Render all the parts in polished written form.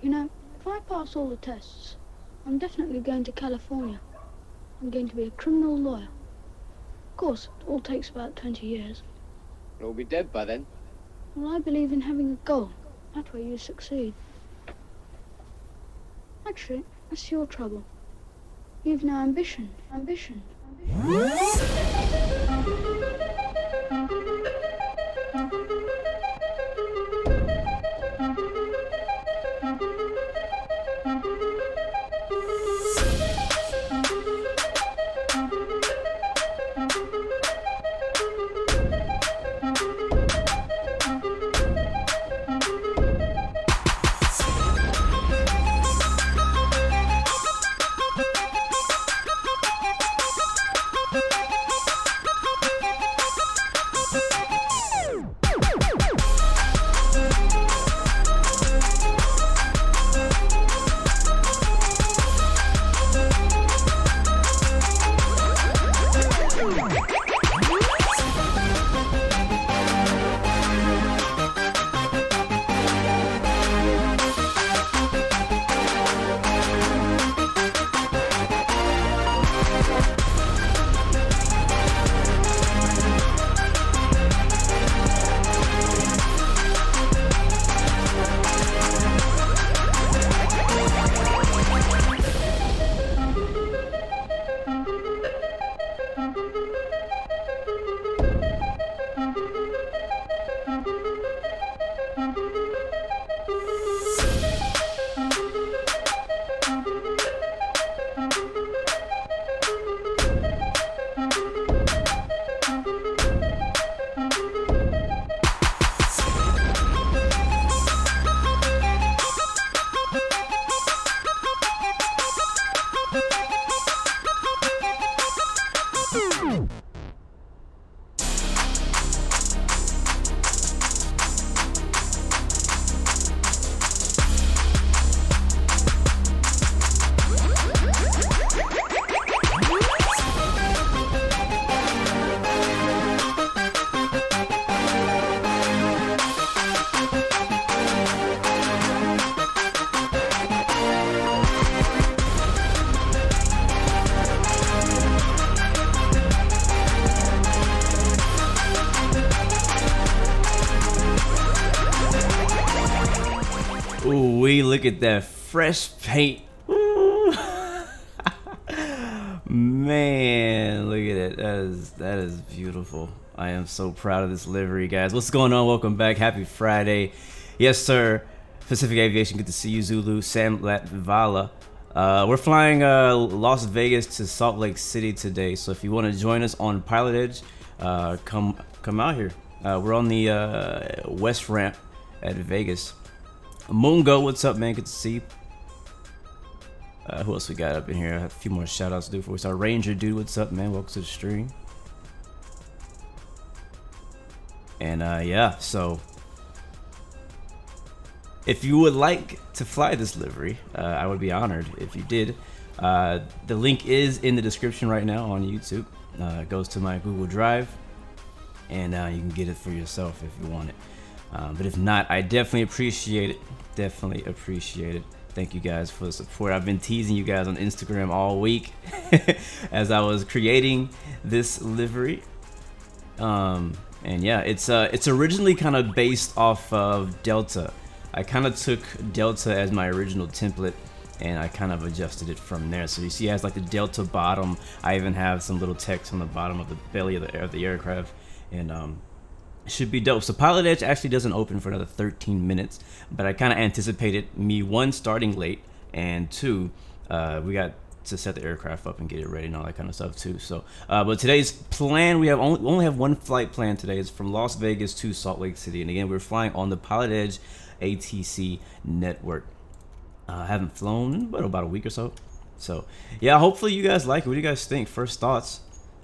You know, if I pass all the tests, I'm definitely going to California. I'm going to be a criminal lawyer. Of course, it all takes about 20 years. You'll be dead by then. Well, I believe in having a goal. That way you succeed. Actually, that's your trouble. You've no ambition. Ambition. Look at that fresh paint. Man, look at it. That is beautiful. I am so proud of this livery, guys. What's going on? Welcome back. Happy Friday. Yes, sir. Pacific Aviation, good to see you, Zulu. Sam Latvala. We're flying Las Vegas to Salt Lake City today. So if you want to join us on Pilot Edge, come out here. We're on the west ramp at Vegas. Mungo, what's up, man? Good to see you. Who else we got up in here? I have a few more shout outs to do before we start. Ranger dude, what's up, man? Welcome to the stream. And yeah, so if you would like to fly this livery, I would be honored if you did. The link is in the description right now on YouTube. It goes to my Google Drive, and you can get it for yourself if you want it. But if not, I definitely appreciate it. Definitely appreciate it. Thank you guys for the support. I've been teasing you guys on Instagram all week as I was creating this livery. And yeah, it's originally kind of based off of Delta. I kind of took Delta as my original template, and I kind of adjusted it from there. So you see, it has like the Delta bottom. I even have some little text on the bottom of the belly of the aircraft, and should be dope. So Pilot Edge actually doesn't open for another 13 minutes, but I kind of anticipated me, one, starting late, and two, we got to set the aircraft up and get it ready and all that kind of stuff too. So but today's plan, we only have one flight plan today. It's from Las Vegas to Salt Lake City, and again, we're flying on the Pilot Edge ATC network. I haven't flown in about a week or so. So yeah, hopefully you guys like it. What do you guys think? First thoughts.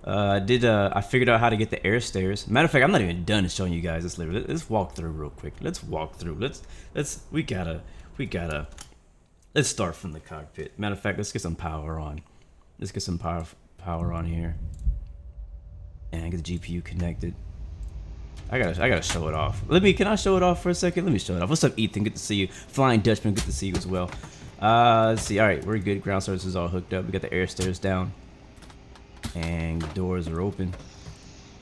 I figured out how to get the air stairs. Matter of fact, I'm not even done showing you guys this later. Let's walk through real quick. Let's walk through. We gotta let's start from the cockpit. Matter of fact, let's get some power on. Let's get some power on here. And get the GPU connected. I gotta show it off. Can I show it off for a second? Let me show it off. What's up, Ethan? Good to see you. Flying Dutchman, good to see you as well. Let's see. All right, we're good. Ground service is all hooked up. We got the air stairs down, and the doors are open.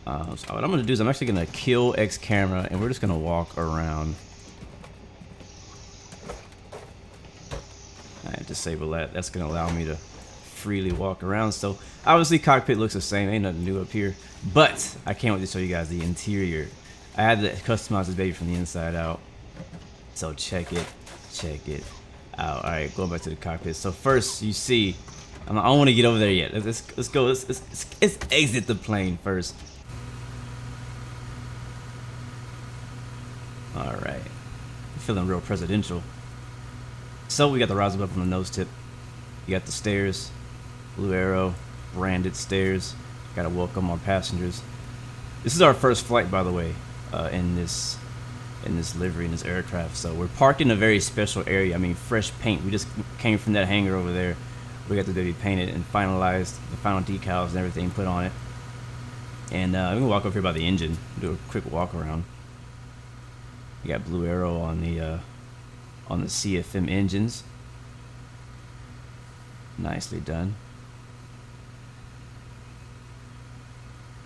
So what I'm gonna do is I'm actually gonna kill X camera, and we're just gonna walk around. All right, disable that. That's gonna allow me to freely walk around. So obviously cockpit looks the same, ain't nothing new up here, but I can't wait to show you guys the interior. I had to customize this baby from the inside out, so check it out. All right, going back to the cockpit. So first you see, I don't want to get over there yet. Let's go. Let's exit the plane first. All right, feeling real presidential. So we got the rising up on the nose tip. You got the stairs, Blu Arrow branded stairs. Gotta welcome our passengers. This is our first flight, by the way, in this livery, in this aircraft. So we're parked in a very special area. I mean, fresh paint. We just came from that hangar over there. We got the baby painted and finalized, the final decals and everything put on it. And we're gonna walk over here by the engine, do a quick walk around. You got Blu Arrow on the CFM engines. Nicely done.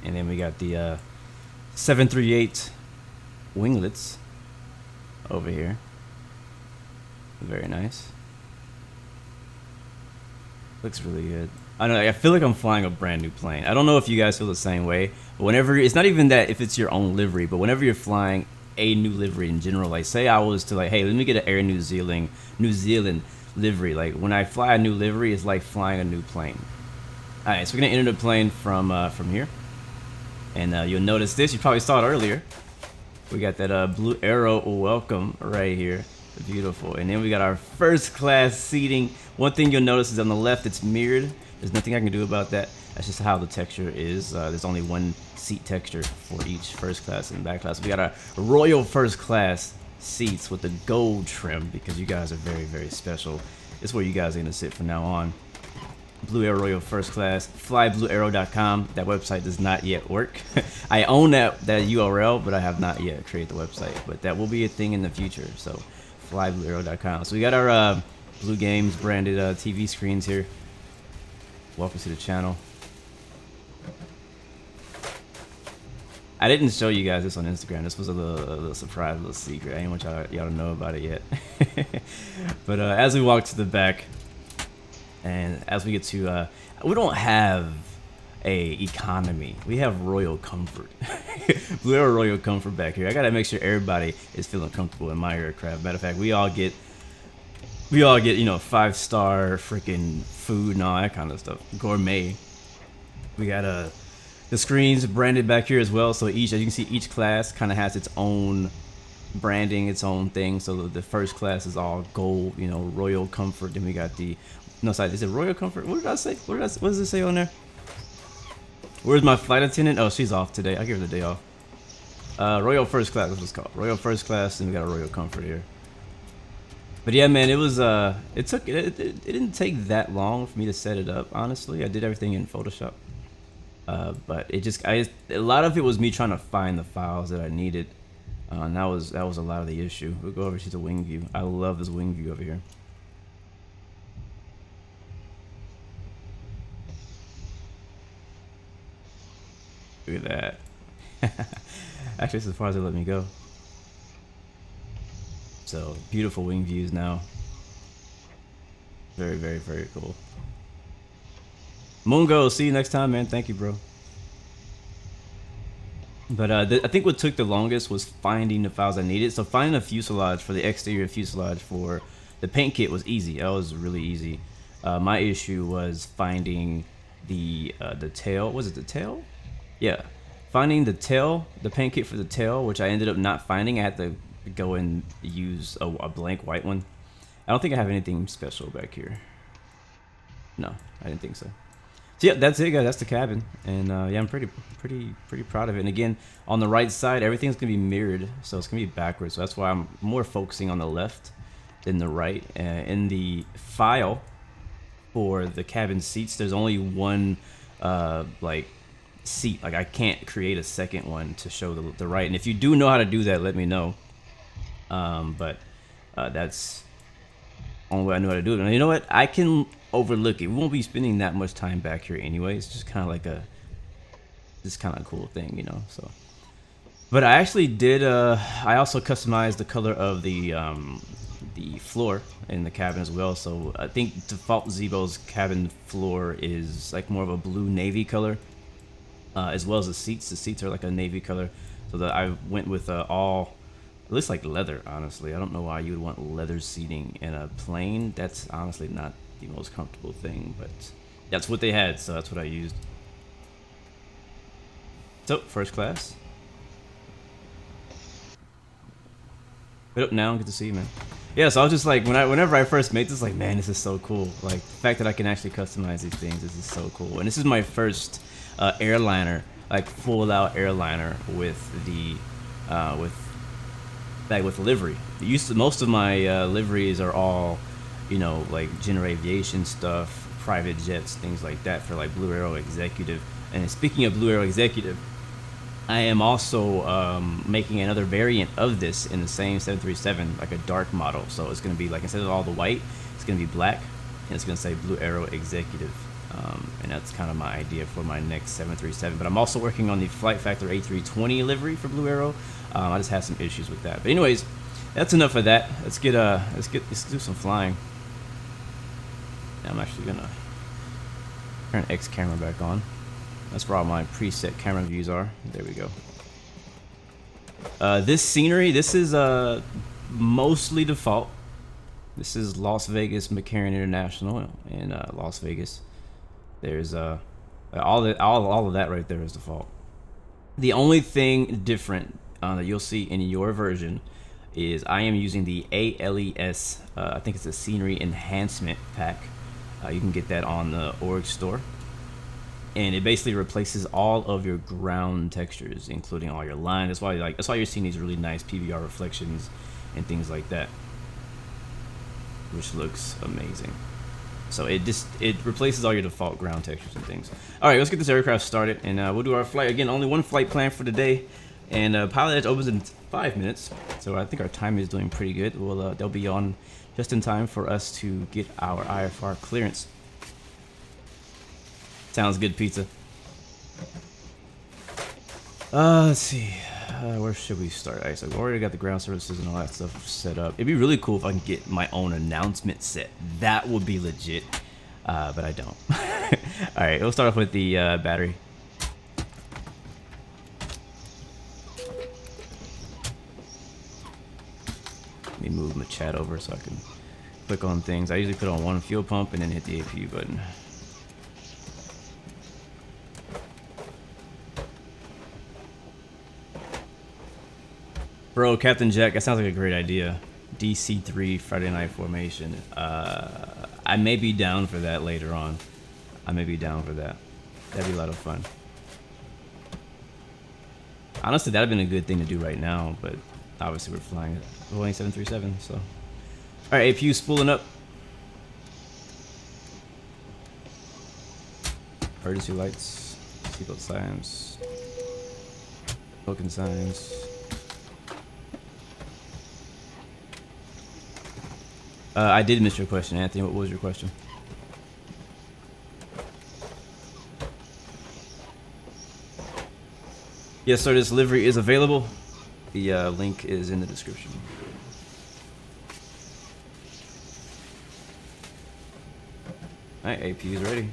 And then we got the 738 winglets over here. Very nice. Looks really good. I don't know, I feel like I'm flying a brand new plane. I don't know if you guys feel the same way, but whenever, it's not even that if it's your own livery, but whenever you're flying a new livery in general, like say I was to like, hey, let me get an Air New Zealand livery. Like when I fly a new livery, it's like flying a new plane. All right, so we're gonna enter the plane from here, and you'll notice this. You probably saw it earlier. We got that Blu Arrow welcome right here, beautiful. And then we got our first class seating. One thing you'll notice is on the left, it's mirrored. There's nothing I can do about that. That's just how the texture is. There's only one seat texture for each first class and back class. We got our royal first class seats with the gold trim because you guys are very, very special. It's where you guys are gonna sit from now on. Blu Arrow Royal First Class, flybluearrow.com. That website does not yet work. I own that URL, but I have not yet created the website. But that will be a thing in the future. So flybluearrow.com. So we got our Blue Games branded TV screens here. Welcome to the channel. I didn't show you guys this on Instagram. This was a little surprise, a little secret. I didn't want y'all to know about it yet. But as we walk to the back, and as we get to, we don't have a economy. We have royal comfort. Blu Arrow royal comfort back here. I gotta make sure everybody is feeling comfortable in my aircraft. Matter of fact, we all get, you know, 5-star freaking food and all that kind of stuff. Gourmet. We got the screens branded back here as well. So each, as you can see, each class kind of has its own branding, its own thing. So the first class is all gold, you know, royal comfort. Then we got the, no, sorry, is it royal comfort? What did I say? What does it say on there? Where's my flight attendant? Oh, she's off today. I give her the day off. Royal first class, that's what it's called. Royal first class, and we got a royal comfort here. But yeah, man, it was it didn't take that long for me to set it up. Honestly, I did everything in Photoshop. But it just, a lot of it was me trying to find the files that I needed, and that was a lot of the issue. We'll go over to the wing view. I love this wing view over here. Look at that. Actually, it's as far as they let me go. So beautiful wing views now. Very, very, very cool. Mungo, see you next time, man. Thank you, bro. But I think what took the longest was finding the files I needed. So finding a fuselage for the exterior fuselage for the paint kit was easy. That was really easy. My issue was finding the tail. Was it the tail? Yeah, finding the tail, the paint kit for the tail, which I ended up not finding. I had to go and use a blank white one. I don't think I have anything special back here. No, I didn't think so. So yeah, that's it, guys. That's the cabin, and yeah, I'm pretty proud of it. And again, on the right side, everything's gonna be mirrored, so it's gonna be backwards. So that's why I'm more focusing on the left than the right. In the file for the cabin seats, there's only one like seat. Like I can't create a second one to show the right. And if you do know how to do that, let me know. But that's the only way I know how to do it. And you know what? I can overlook it. We won't be spending that much time back here anyway. It's just kind of like a cool thing, you know. So, but I actually did. I also customized the color of the floor in the cabin as well. So I think default Zibo's cabin floor is like more of a blue navy color, as well as the seats. The seats are like a navy color. So that I went with all. It looks like leather, honestly. I don't know why you would want leather seating in a plane. That's honestly not the most comfortable thing, but that's what they had, so that's what I used. So, first class. But up now, good to see you, man. Yeah, so I was just like, whenever I first made this, like, man, this is so cool. Like, the fact that I can actually customize these things, this is so cool. And this is my first airliner, like full-out airliner with the with livery. Most of my liveries are all, you know, like General Aviation stuff, private jets, things like that for like Blu Arrow Executive. And speaking of Blu Arrow Executive, I am also making another variant of this in the same 737, like a dark model. So it's going to be like, instead of all the white, it's going to be black, and it's going to say Blu Arrow Executive. And that's kind of my idea for my next 737. But I'm also working on the Flight Factor A320 livery for Blu Arrow. I just had some issues with that. But anyways, that's enough of that. Let's do some flying. I'm actually gonna turn X camera back on. That's where all my preset camera views are. There we go. This scenery, this is mostly default. This is Las Vegas McCarran International in Las Vegas. There's all of that right there is default. The only thing different that you'll see in your version is I am using the ALES. I think it's a scenery enhancement pack. You can get that on the org store, and it basically replaces all of your ground textures, including all your lines. That's why you're seeing these really nice PBR reflections and things like that, which looks amazing. So it replaces all your default ground textures and things. All right, let's get this aircraft started, and we'll do our flight. Again, only one flight planned for today, and Pilot Edge opens in 5 minutes, so I think our time is doing pretty good. They'll be on just in time for us to get our IFR clearance. Sounds good, pizza. Let's see. Where should we start? Alright, so we already got the ground services and all that stuff set up. It'd be really cool if I can get my own announcement set. That would be legit, but I don't. Alright, we'll start off with the battery. Let me move my chat over so I can click on things. I usually put on one fuel pump and then hit the APU button. Bro, Captain Jack, that sounds like a great idea. DC3 Friday Night Formation. I may be down for that later on. I may be down for that. That'd be a lot of fun. Honestly, that'd have been a good thing to do right now, but obviously we're flying a Boeing 737, so. Alright, APU spooling up. Emergency lights, seatbelt signs, smoking signs. I did miss your question, Anthony. What was your question? Yes, sir. This livery is available. The link is in the description. All right, APU is ready.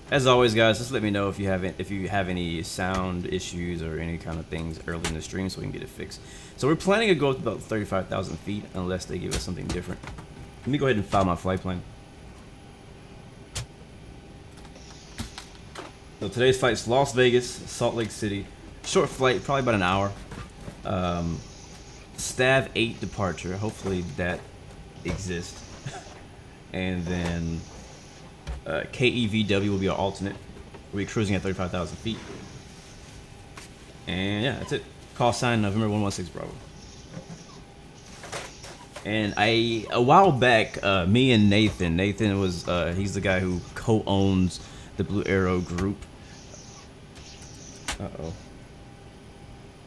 As always, guys, just let me know if you have any sound issues or any kind of things early in the stream so we can get it fixed. So we're planning to go up to about 35,000 feet unless they give us something different. Let me go ahead and file my flight plan. So today's flight is Las Vegas, Salt Lake City. Short flight, probably about an hour. Stav 8 departure. Hopefully that exists. And then KEVW will be our alternate. We'll be cruising at 35,000 feet. And yeah, that's it. Call sign November 116 Bravo. And a while back, me and Nathan was he's the guy who co-owns the Blu Arrow group.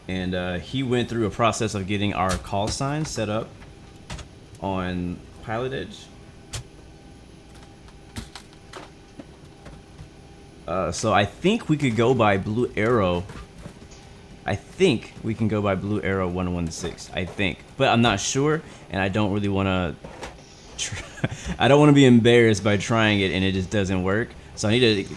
And he went through a process of getting our call sign set up on Pilot Edge. So I think we could go by Blu Arrow. I think we can go by Blu Arrow 116. I think, but I'm not sure, and I don't really want to. I don't want to be embarrassed by trying it and it just doesn't work. So I need to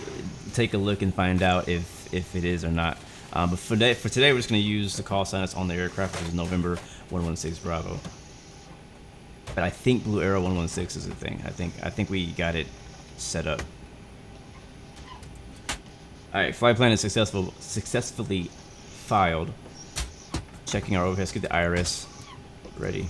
take a look and find out if it is or not. But for today, we're just going to use the call sign that's on the aircraft, which is November 116 Bravo. But I think Blu Arrow 116 is a thing. I think we got it set up. All right, flight plan is successfully filed. Checking our overhead. Let's get the IRS ready.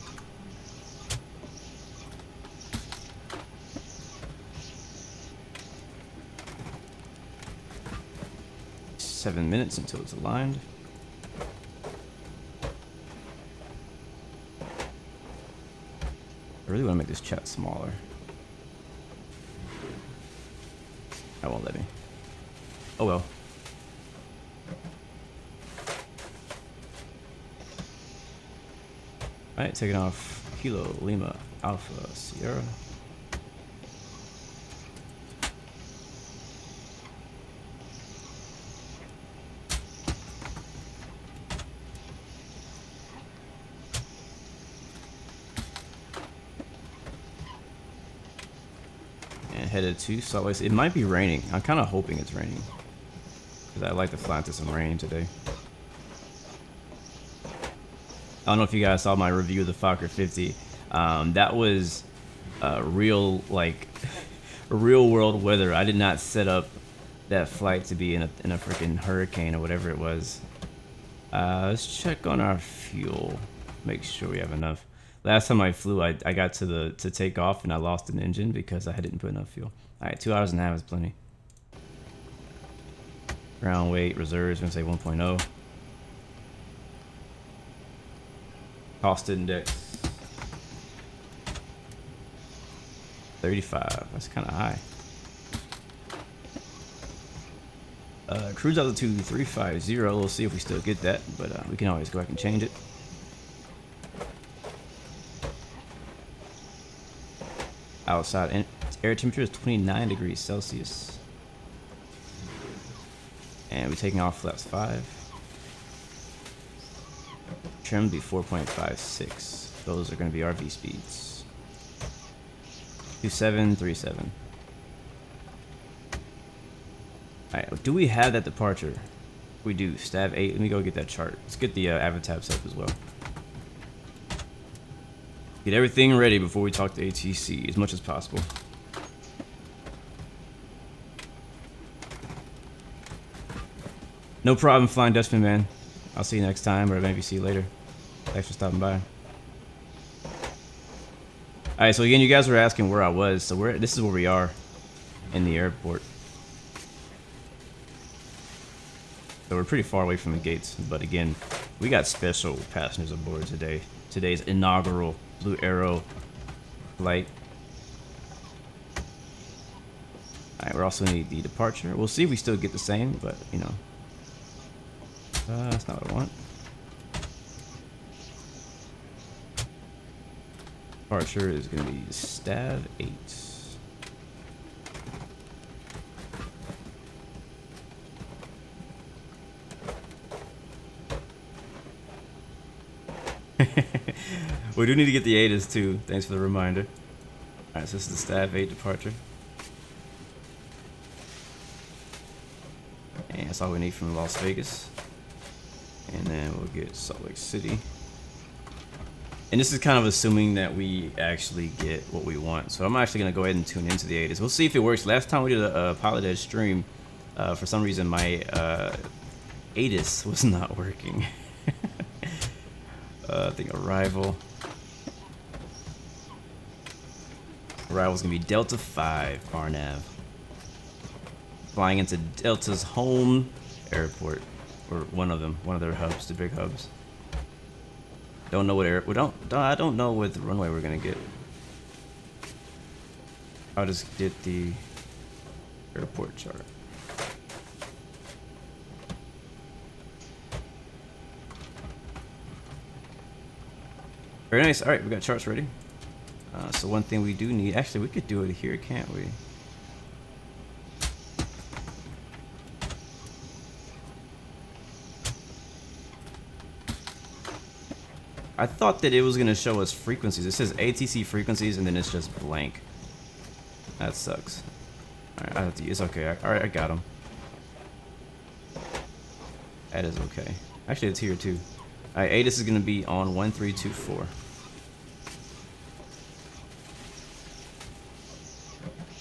Seven minutes until it's aligned. I really want to make this chat smaller. That won't let me. Oh well. Alright, taking off Kilo Lima Alpha Sierra. Headed to Salt Lake City. It might be raining. I'm kind of hoping it's raining because I'd like to fly into some rain today. I don't know if you guys saw my review of the Fokker 50. That was real, like real world weather. I did not set up that flight to be in a freaking hurricane or whatever it was. Let's check on our fuel. Make sure we have enough. Last time I flew, I got to take off and I lost an engine because I didn't put enough fuel. All right, 2 hours and a half is plenty. Ground weight reserves, I'm gonna say 1.0. Cost index 35. That's kind of high. Cruise altitude 350. We'll see if we still get that, but we can always go back and change it. Outside air temperature is 29 degrees Celsius. And we're taking off flaps 5. Trim be 4.56. Those are going to be our V speeds. 2737. Alright, do we have that departure? We do. Stav 8. Let me go get that chart. Let's get the avatar set up as well. Get everything ready before we talk to ATC as much as possible. No problem, Flying Dutchman, man. I'll see you next time, or maybe see you later. Thanks for stopping by. Alright, so again, you guys were asking where I was. So this is where we are in the airport. So we're pretty far away from the gates, but again, we got special passengers aboard today. Today's inaugural Blu Arrow flight. Alright, we also need the departure. We'll see if we still get the same, but you know. That's not what I want. Departure is going to be Stav 8. We do need to get the ATIS too. Thanks for the reminder. Alright, so this is the Stav 8 departure. And that's all we need from Las Vegas. And then we'll get Salt Lake City. And this is kind of assuming that we actually get what we want. So I'm actually going to go ahead and tune into the ATIS. We'll see if it works. Last time we did a Pilot Edge stream, for some reason my ATIS was not working. I think Arrival's going to be Delta 5, Barnav. Flying into Delta's home airport. Or one of them, one of their hubs, the big hubs. Don't know what I don't know what the runway we're gonna get. I'll just get the airport chart. Very nice. All right, we got charts ready. So one thing we do need, actually, we could do it here, can't we? I thought that it was gonna show us frequencies. It says ATC frequencies, and then it's just blank. That sucks. All right, I have to. It's okay. All right, I got them. That is okay. Actually, it's here too. All right, ATIS is gonna be on 1324.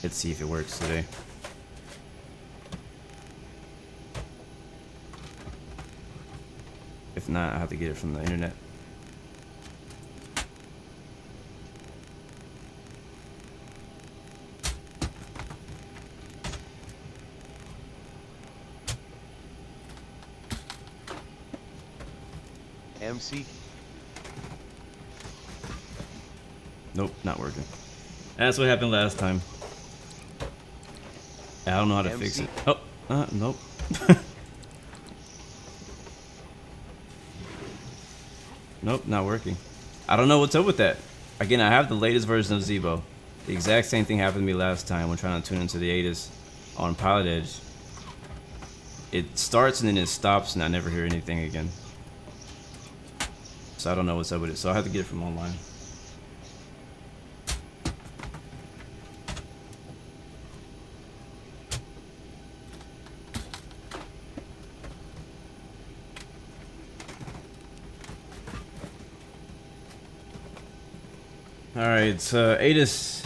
Let's see if it works today. If not, I have to get it from the internet. MC. Nope, not working. That's what happened last time. I don't know how to fix it. Oh, nope. Nope, not working. I don't know what's up with that. Again, I have the latest version of Zibo. The exact same thing happened to me last time when trying to tune into the ATIS on Pilot Edge. It starts and then it stops, and I never hear anything again. So I don't know what's up with it. So I have to get it from online. All right, it's ATIS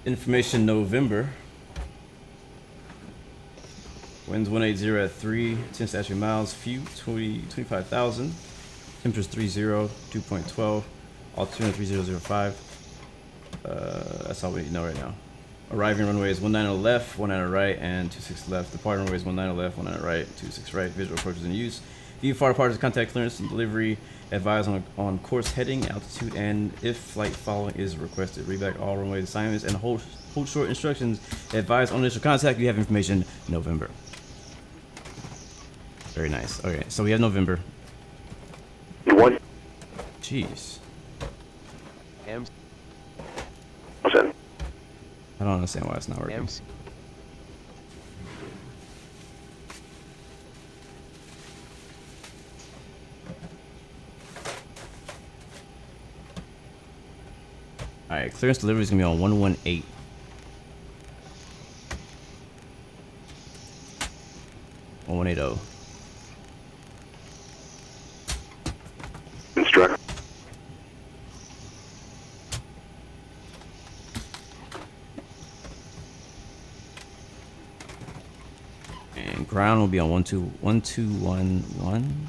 information November. Winds 180 at 3, 10 statute miles, fuel 25,000. Temperatures 30, 2.12, altitude 3005. That's all we need to know right now. Arriving runway is 19 left, 19 right, and 26 left. Departing runway is 19 left, 19 right, 26 right. Visual approaches in use. View far departures, contact clearance and delivery. Advise on course heading, altitude, and if flight following is requested. Read back all runway assignments and hold short instructions. Advise on initial contact. You have information November. Very nice. Okay, so we have November. One. Jeez. MC. I don't understand why it's not working. MC. Alright, clearance delivery is going to be on 118. On 180. Instruct. And ground will be on 1211.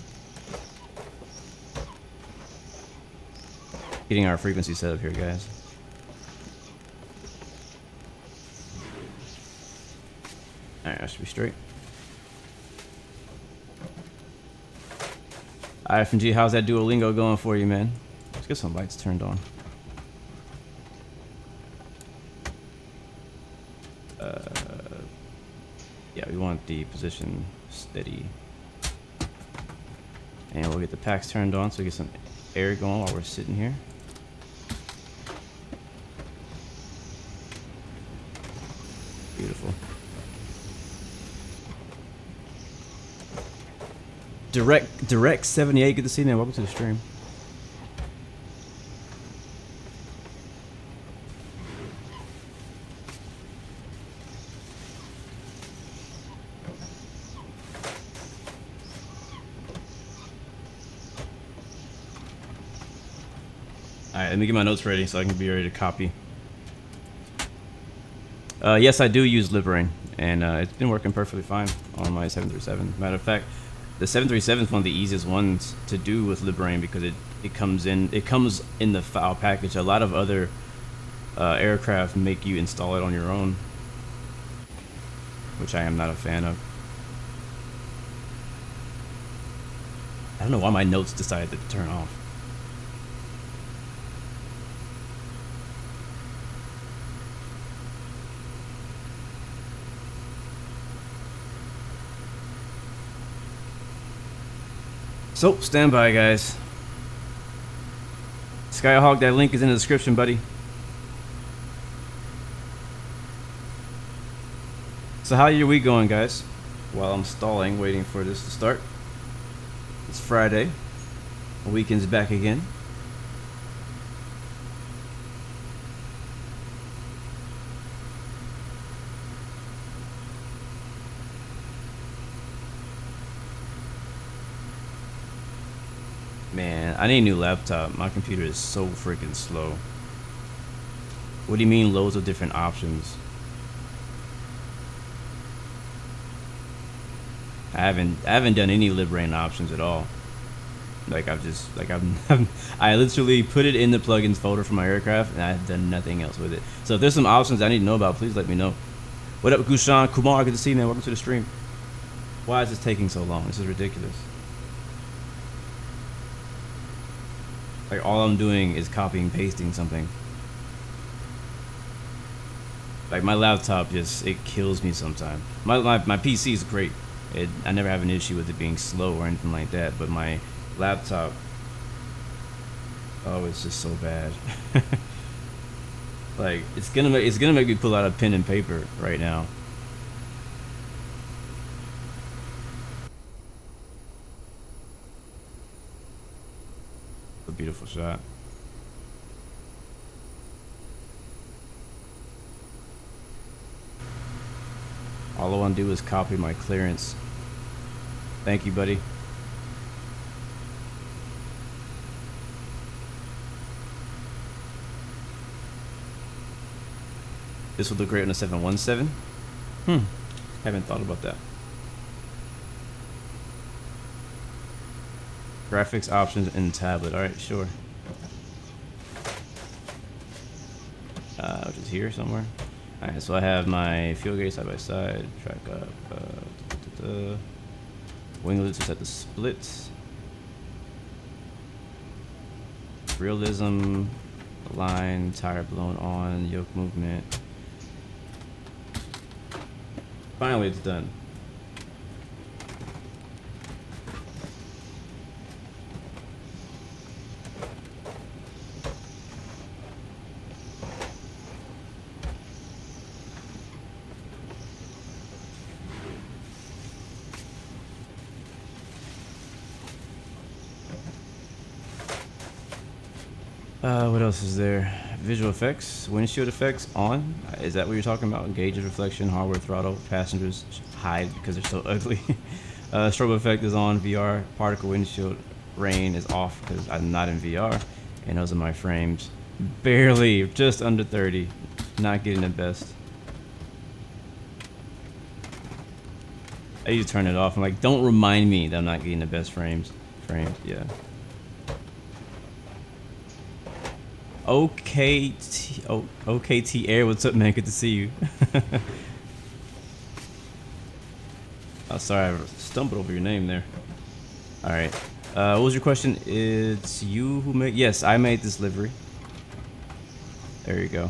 Getting our frequency set up here, guys. Alright, I should be straight. IFNG, how's that Duolingo going for you, man? Let's get some lights turned on. Yeah, we want the position steady. And we'll get the packs turned on so we get some air going while we're sitting here. Beautiful. Direct 78, good to see you, man. Welcome to the stream. Alright, let me get my notes ready so I can be ready to copy. Yes, I do use Livery, and it's been working perfectly fine on my 737. Matter of fact, the 737 is one of the easiest ones to do with Livery because it comes in the file package. A lot of other aircraft make you install it on your own, which I am not a fan of. don't know why my notes decided to turn off. So, stand by, guys. Skyhawk, that link is in the description, buddy. So how your week going, guys? While I'm stalling, waiting for this to start. It's Friday. The weekend's back again. Man, I need a new laptop. My computer is so freaking slow. What do you mean loads of different options? I haven't done any liberating options at all. Like I literally put it in the plugins folder for my aircraft and I've done nothing else with it. So if there's some options I need to know about, please let me know. What up, Gushan? Kumar, good to see you, man. Welcome to the stream. Why is this taking so long? This is ridiculous. Like all I'm doing is copying, pasting something. Like my laptop it kills me sometimes. My PC is great. I never have an issue with it being slow or anything like that, but my laptop, oh, it's just so bad. Like it's gonna make me pull out a pen and paper right now. A beautiful shot. All I want to do is copy my clearance. Thank you, buddy. This will look great on a 717. Haven't thought about that. Graphics options in tablet. Alright, sure. Which is here somewhere. Alright, so I have my fuel gauge side by side, track up, winglets to set the splits, realism, line, tire blown on, yoke movement. Finally, it's done. What else is there? Visual effects, windshield effects on. Is that what you're talking about? Gauge of reflection, hardware throttle, passengers hide because they're so ugly. Strobe effect is on, VR, particle windshield, rain is off because I'm not in VR. And those are my frames. Barely, just under 30. Not getting the best. I used to turn it off. I'm like, don't remind me that I'm not getting the best frames. Yeah. OKT Air, what's up, man? Good to see you. Oh, sorry, I stumbled over your name there. All right. What was your question? It's you who made? Yes, I made this livery. There you go. All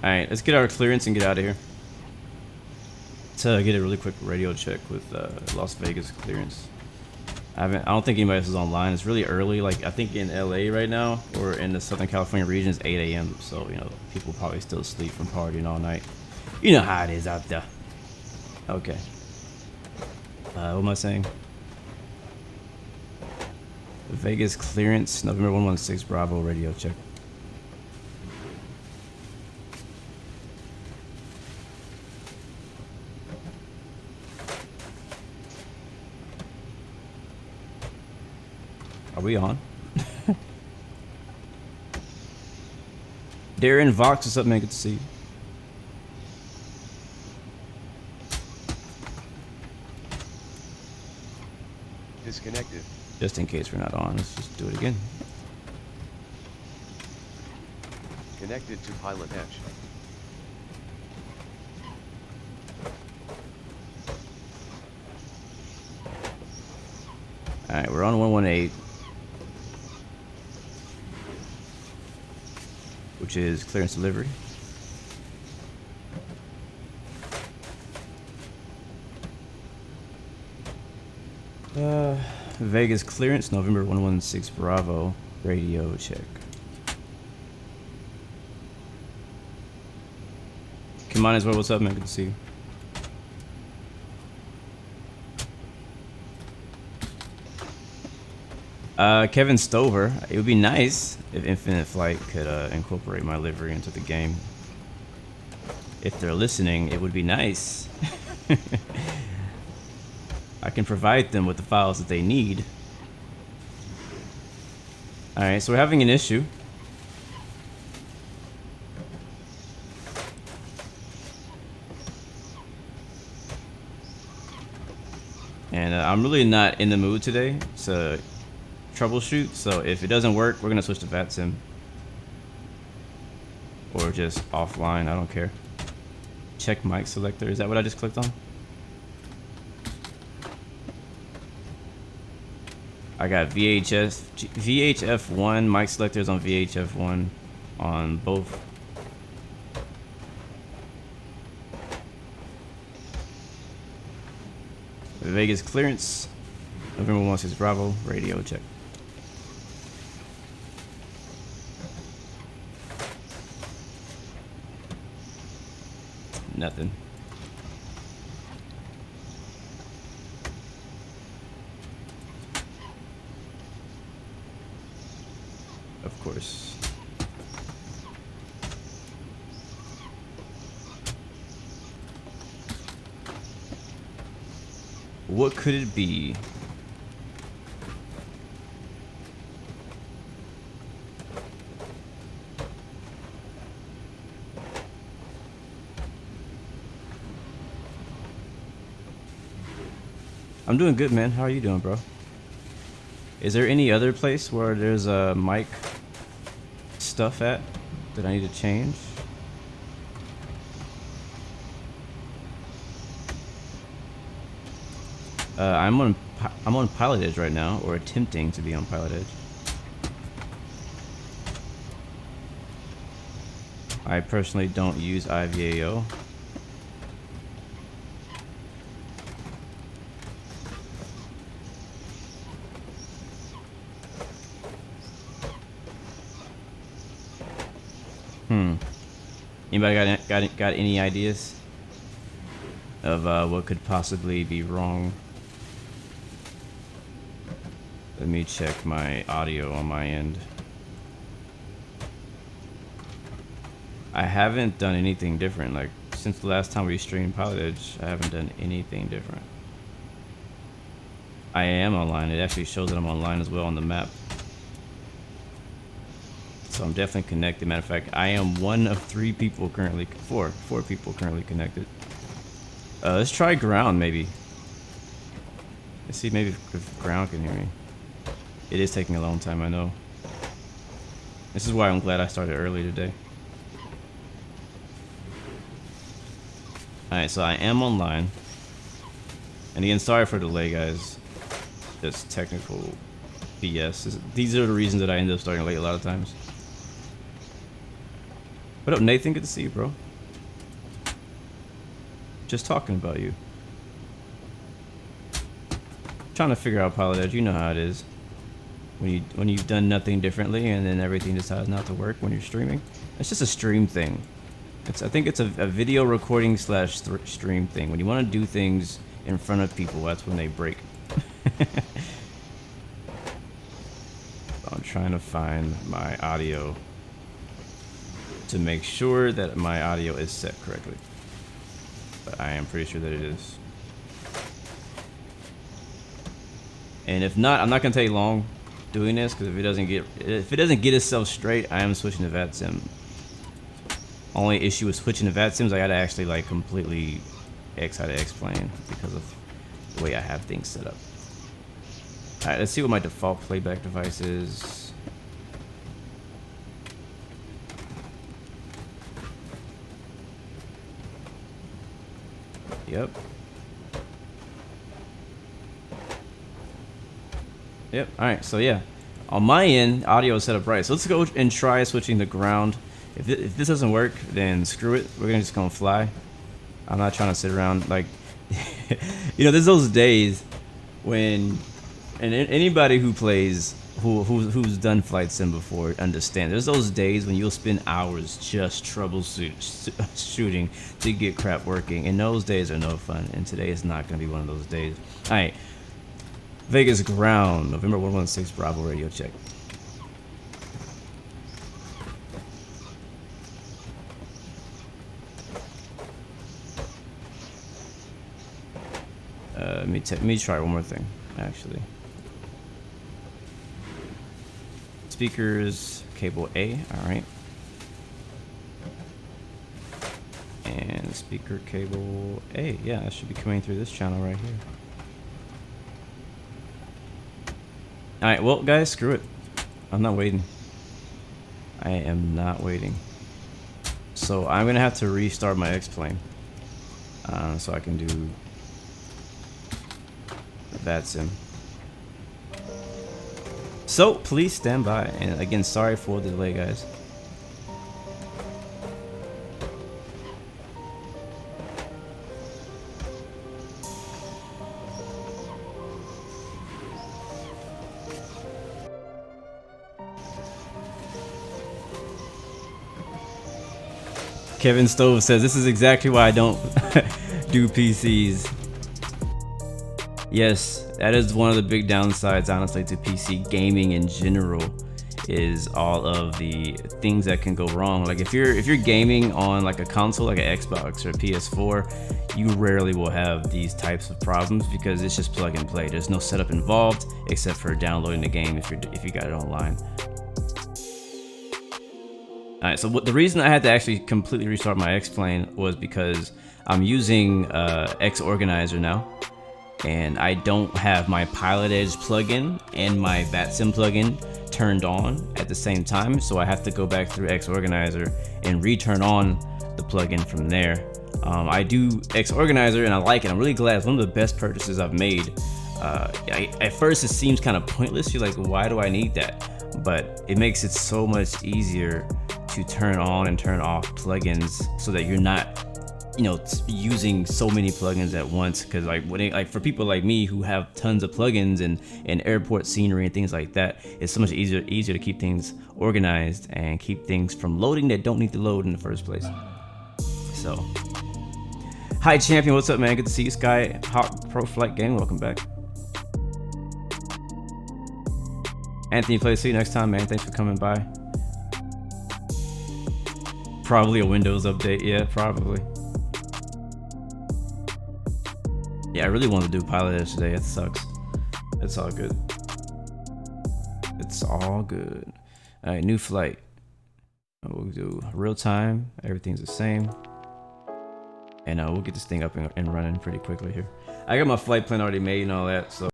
right, let's get our clearance and get out of here. To get a really quick radio check with Las Vegas clearance. I don't think anybody else is online. It's really early. Like I think in LA right now or in the Southern California region it's 8 a.m. So you know people probably still asleep from partying all night. You know how it is out there. Okay. What am I saying? Vegas clearance, November 116 Bravo radio check. Are we on? Darren Vox, what's up, man? Good to see you. Disconnected. Just in case we're not on, let's just do it again. Connected to Pilot Edge. Alright, we're on 118. Which is clearance delivery. Vegas clearance, November 116 Bravo, radio check. Come on as well, what's up, man? Good to see you. Kevin Stover, it would be nice if Infinite Flight could incorporate my livery into the game. If they're listening, it would be nice. I can provide them with the files that they need. Alright, so we're having an issue. And I'm really not in the mood today to troubleshoot, so if it doesn't work, we're gonna switch to VATSIM. Or just offline, I don't care. Check mic selector, is that what I just clicked on? I got VHF1 mic selectors on VHF1 on both. Vegas clearance, November 16 Bravo, radio check. Nothing. Of course. What could it be? I'm doing good, man. How are you doing, bro? Is there any other place where there's a mic stuff at that I need to change? I'm on Pilot Edge right now, or attempting to be on Pilot Edge. I personally don't use IVAO. Anybody got any ideas of what could possibly be wrong? Let me check my audio on my end. I haven't done anything different. Like, since the last time we streamed Pilot Edge, I haven't done anything different. I am online. It actually shows that I'm online as well on the map. So I'm definitely connected. Matter of fact, I am one of four people currently connected. Let's try ground, maybe. Let's see maybe if ground can hear me. It is taking a long time, I know. This is why I'm glad I started early today. Alright, so I am online. And again, sorry for the delay, guys. Just technical BS. These are the reasons that I end up starting late a lot of times. What up, Nathan? Good to see you, bro. Just talking about you. Trying to figure out Pilot Edge. You know how it is. When you've done nothing differently and then everything decides not to work when you're streaming. It's just a stream thing. I think it's a video recording / stream thing. When you want to do things in front of people, that's when they break. I'm trying to find my audio to make sure that my audio is set correctly. But I am pretty sure that it is. And if not, I'm not gonna take long doing this, because if it doesn't get itself straight, I am switching to VATSIM. Only issue with switching to VATSIM is I gotta actually like completely how to explain because of the way I have things set up. Alright, let's see what my default playback device is. Yep. Yep. All right. So yeah, on my end, audio is set up right. So let's go and try switching the ground. If this doesn't work, then screw it. We're just gonna fly. I'm not trying to sit around like, you know, there's those days when, and anybody who plays, who's done flight sim before understand. There's those days when you'll spend hours just shooting to get crap working, and those days are no fun. And today is not gonna be one of those days. All right. Vegas ground, November 116 Bravo radio check. Let me try one more thing, actually. Speakers, cable A, all right. And speaker cable A, yeah, that should be coming through this channel right here. All right, well, guys, screw it. I'm not waiting. I am not waiting. So I'm gonna have to restart my X-plane, so I can do that sim. So please stand by. And again, sorry for the delay, guys. Kevin Stove says, this is exactly why I don't do PCs. Yes, that is one of the big downsides, honestly, to PC gaming in general, is all of the things that can go wrong. Like if you're gaming on like a console, like an Xbox or a PS4, you rarely will have these types of problems because it's just plug and play. There's no setup involved except for downloading the game if you got it online. Alright, so the reason I had to actually completely restart my X-plane was because I'm using X Organizer now, and I don't have my Pilot Edge plugin and my VATSIM plugin turned on at the same time, so I have to go back through X Organizer and return on the plugin from there. I do X Organizer and I like it. I'm really glad. It's one of the best purchases I've made. At first it seems kind of pointless. You're like, why do I need that? But it makes it so much easier to turn on and turn off plugins so that you're not, you know, using so many plugins at once. Because like for people like me who have tons of plugins and airport scenery and things like that, it's so much easier to keep things organized and keep things from loading that don't need to load in the first place. So, hi champion, what's up, man? Good to see you. Sky Hawk Pro Flight Gang, welcome back. Anthony Play, see you next time, man. Thanks for coming by. Probably a Windows update, yeah, probably. Yeah, I really wanted to do Pilot Edge today. It sucks. It's all good. It's all good. All right, new flight. We'll do real time. Everything's the same. And we'll get this thing up and running pretty quickly here. I got my flight plan already made and all that, so.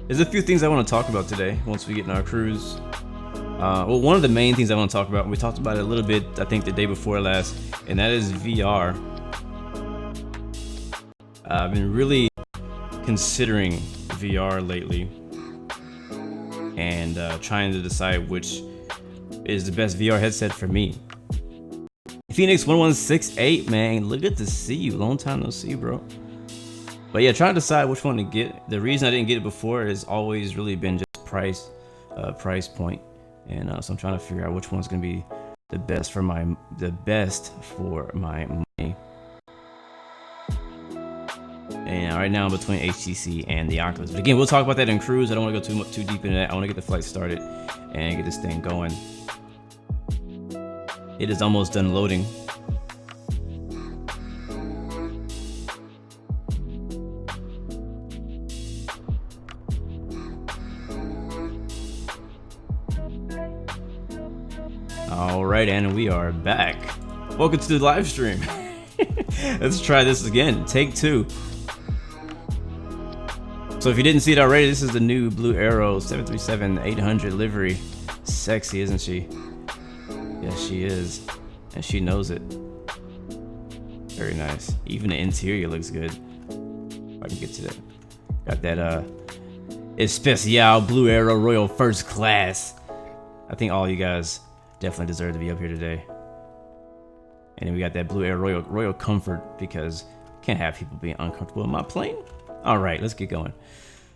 There's a few things I want to talk about today once we get in our cruise. Well, one of the main things I want to talk about, we talked about it a little bit, I think the day before last, and that is VR. I've been really considering VR lately and trying to decide which is the best VR headset for me. Phoenix 1168, man, good to see you. Long time no see, bro. But yeah, trying to decide which one to get. The reason I didn't get it before has always really been just price point, and so I'm trying to figure out which one's gonna be the best for my money. And right now I'm between HTC and the Oculus. But again, we'll talk about that in cruise. I don't want to go too deep into that. I want to get the flight started and get this thing going. It is almost done loading. All right, and we are back. Welcome to the live stream. Let's try this again. Take 2. So if you didn't see it already, this is the new Blu Arrow 737-800 livery. Sexy, isn't she? Yes, she is. And she knows it. Very nice. Even the interior looks good. If I can get to that. Got that Especial Blu Arrow Royal First Class. I think all you guys definitely deserve to be up here today. And then we got that Blu Arrow Royal Comfort, because can't have people being uncomfortable in my plane. All right, let's get going.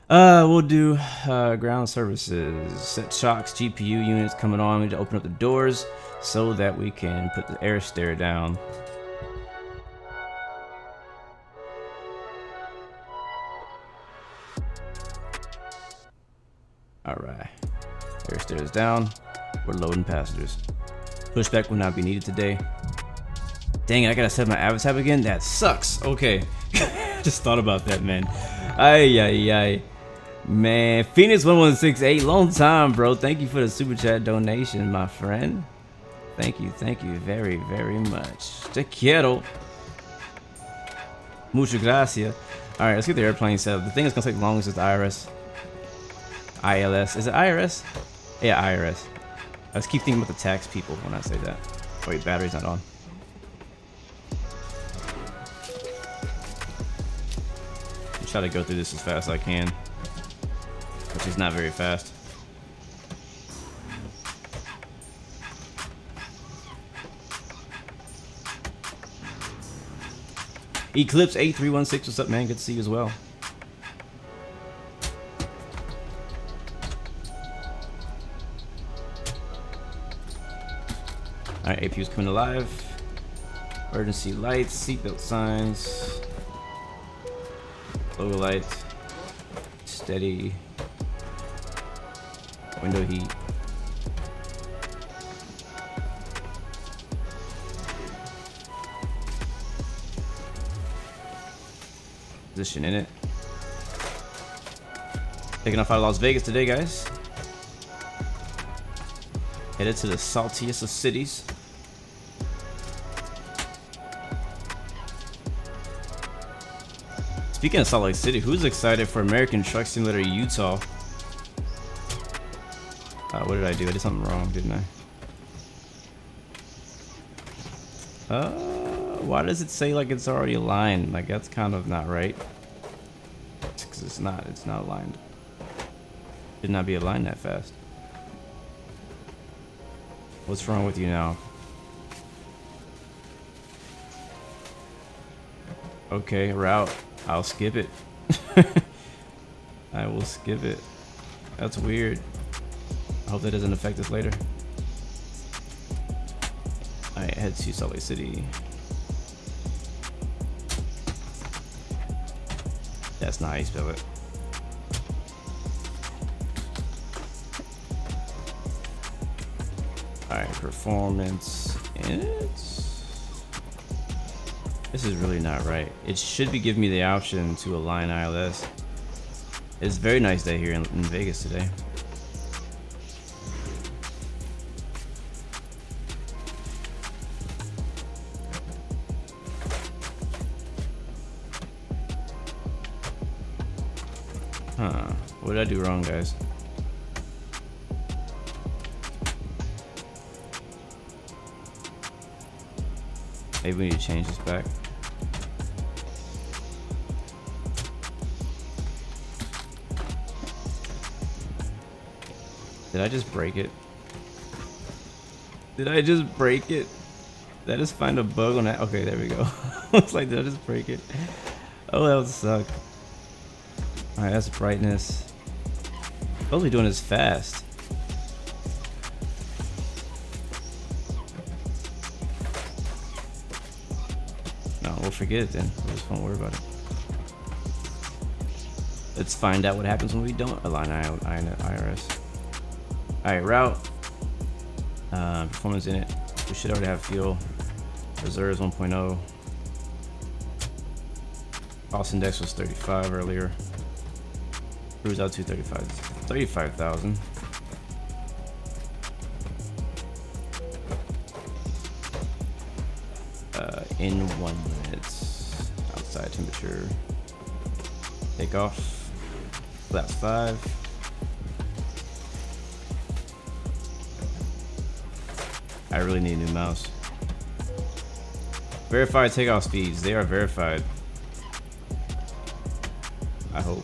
We'll do ground services. Set shocks, GPU units coming on. We need to open up the doors so that we can put the air stair down. All right, air stairs down. We're loading passengers. Pushback will not be needed today. Dang it, I gotta set my avatar again? That sucks. Okay. Just thought about that, man. Ay. Man, Phoenix1168, long time, bro. Thank you for the super chat donation, my friend. Thank you very, very much. Te quiero. Muchas gracias. All right, let's get the airplane set up. The thing that's gonna take longest is the IRS. ILS. Is it IRS? Yeah, IRS. I just keep thinking about the tax people when I say that. Wait, battery's not on. I'm trying to go through this as fast as I can, which is not very fast. Eclipse8316, what's up, man? Good to see you as well. Alright, APU's coming alive. Emergency lights, seatbelt signs, logo light, steady, window heat. Position in it. Taking off out of Las Vegas today, guys. Headed to the saltiest of cities. Speaking of Salt Lake City, who's excited for American Truck Simulator Utah? What did I do? I did something wrong, didn't I? Why does it say like it's already aligned? Like, that's kind of not right. Because it's not aligned. Should not be aligned that fast. What's wrong with you now? Okay, route. I'll skip it. I will skip it. That's weird. I hope that doesn't affect us later. Alright, head to Salt Lake City. That's not how you spell it. Alright, performance. This is really not right. It should be giving me the option to align ILS. It's a very nice day here in Vegas today. Huh. What did I do wrong, guys? Maybe we need to change this back. Did I just break it? Did I just break it? Did I just find a bug on that? Okay, there we go. It's like, did I just break it? Oh, that would suck. Alright, that's brightness. Supposed to be doing this fast. No, we'll forget it then. We just won't worry about it. Let's find out what happens when we don't align IRS. Alright, route. Performance in it. We should already have fuel. Reserves 1.0. Cost index was 35 earlier. Cruise out to 35,000. in 1 minute. Outside temperature. Takeoff. Flaps 5. I really need a new mouse. Verified takeoff speeds. They are verified. I hope.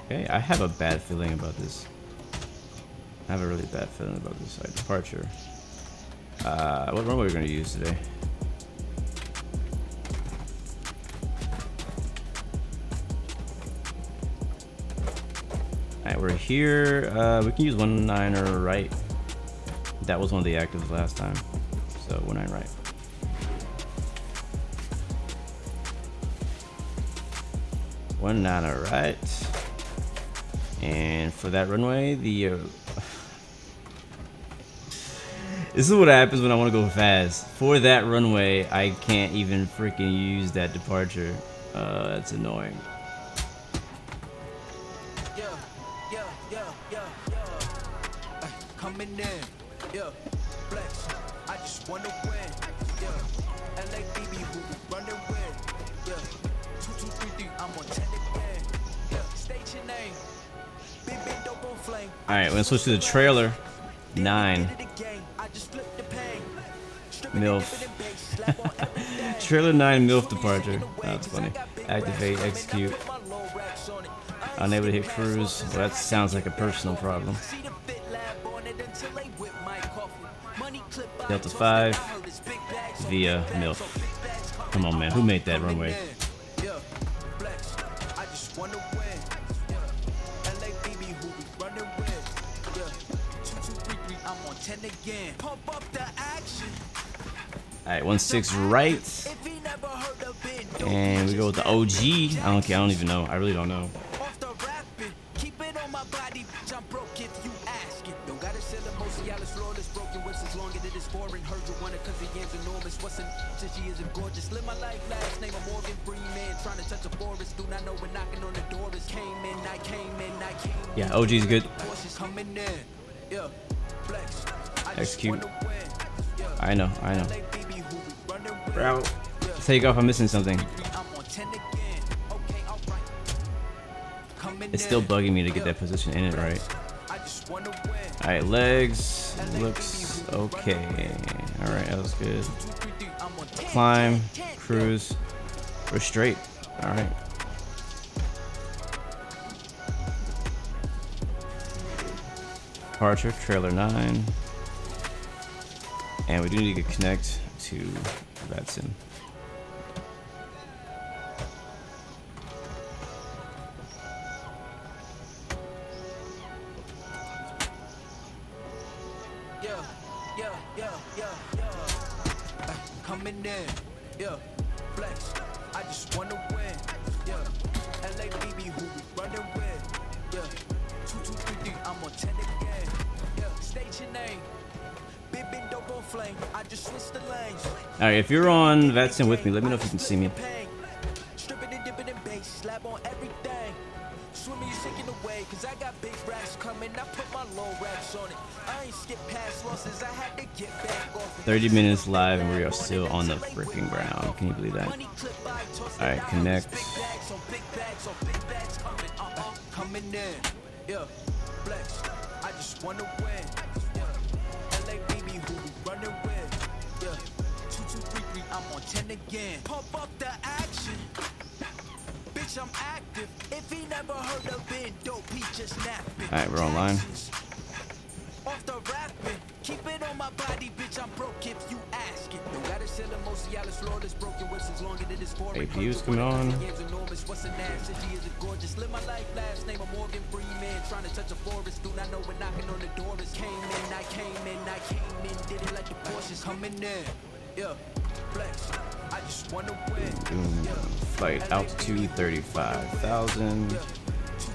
Okay, I have a bad feeling about this. I have a really bad feeling about this departure. What runway are we going to use today? Alright, we're here. We can use 19er right. That was one of the actives last time. So 19 right. One 9er right. And for that runway, the this is what happens when I want to go fast. For that runway, I can't even freaking use that departure. That's annoying. Coming in, yeah, flex. I just wanna win, yeah. LABB who we running with, yeah. 2233, I'm on 10 again, yeah. State your name, big dope on flame. All right, we're gonna switch to the trailer. 9. MILF. Trailer 9 MILF departure. That's funny. Activate, execute. Unable to hit cruise. Well, that sounds like a personal problem. Delta 5 via MILF. Come on, man. Who made that runway? Alright, 16 right. And we go with the OG. I don't even know. I really don't know. Yeah, OG's good. Execute. I know. Route. Take off. I'm missing something. It's still bugging me to get that position in it right. Alright, legs. Looks okay. Alright, that was good. Climb. Cruise. We're straight. Alright. Departure. Trailer 9. And we do need to connect to Vatsim. Coming in, yeah, flex. I just wanna win, yeah. LABB who we running with, yeah. 2233, I'm on 10 again, yeah. State your name. Alright, if you're on Vatsim with me, let me know if you can see me. Swimming, you sinking away, cause I got big racks coming. I put my low racks on it. I ain't skip past losses, I had to get back off. 30 minutes live and we are still on the freaking ground. Can you believe that? Alright, connect. Coming in, yeah, flex. I just wanna win. LABB who we running with, yeah. 2233, I'm on 10 again. Pump up the action. I'm active. If he never heard of being dope, he just napping. Alright, we're online. Off the rapping, keep it on my body, bitch. I'm broke if you ask it. Don't gotta sell a Mosialis flawless broken whistles longer than this foreign. APU's coming on. What's an ass? She is a gorgeous. Live my life last name of Morgan Freeman. Trying to touch a forest. Do not know we're knocking on the door. Came in, did it like the Porsches coming in. Yeah, flex. I just wanna win. Flight altitude 35,000.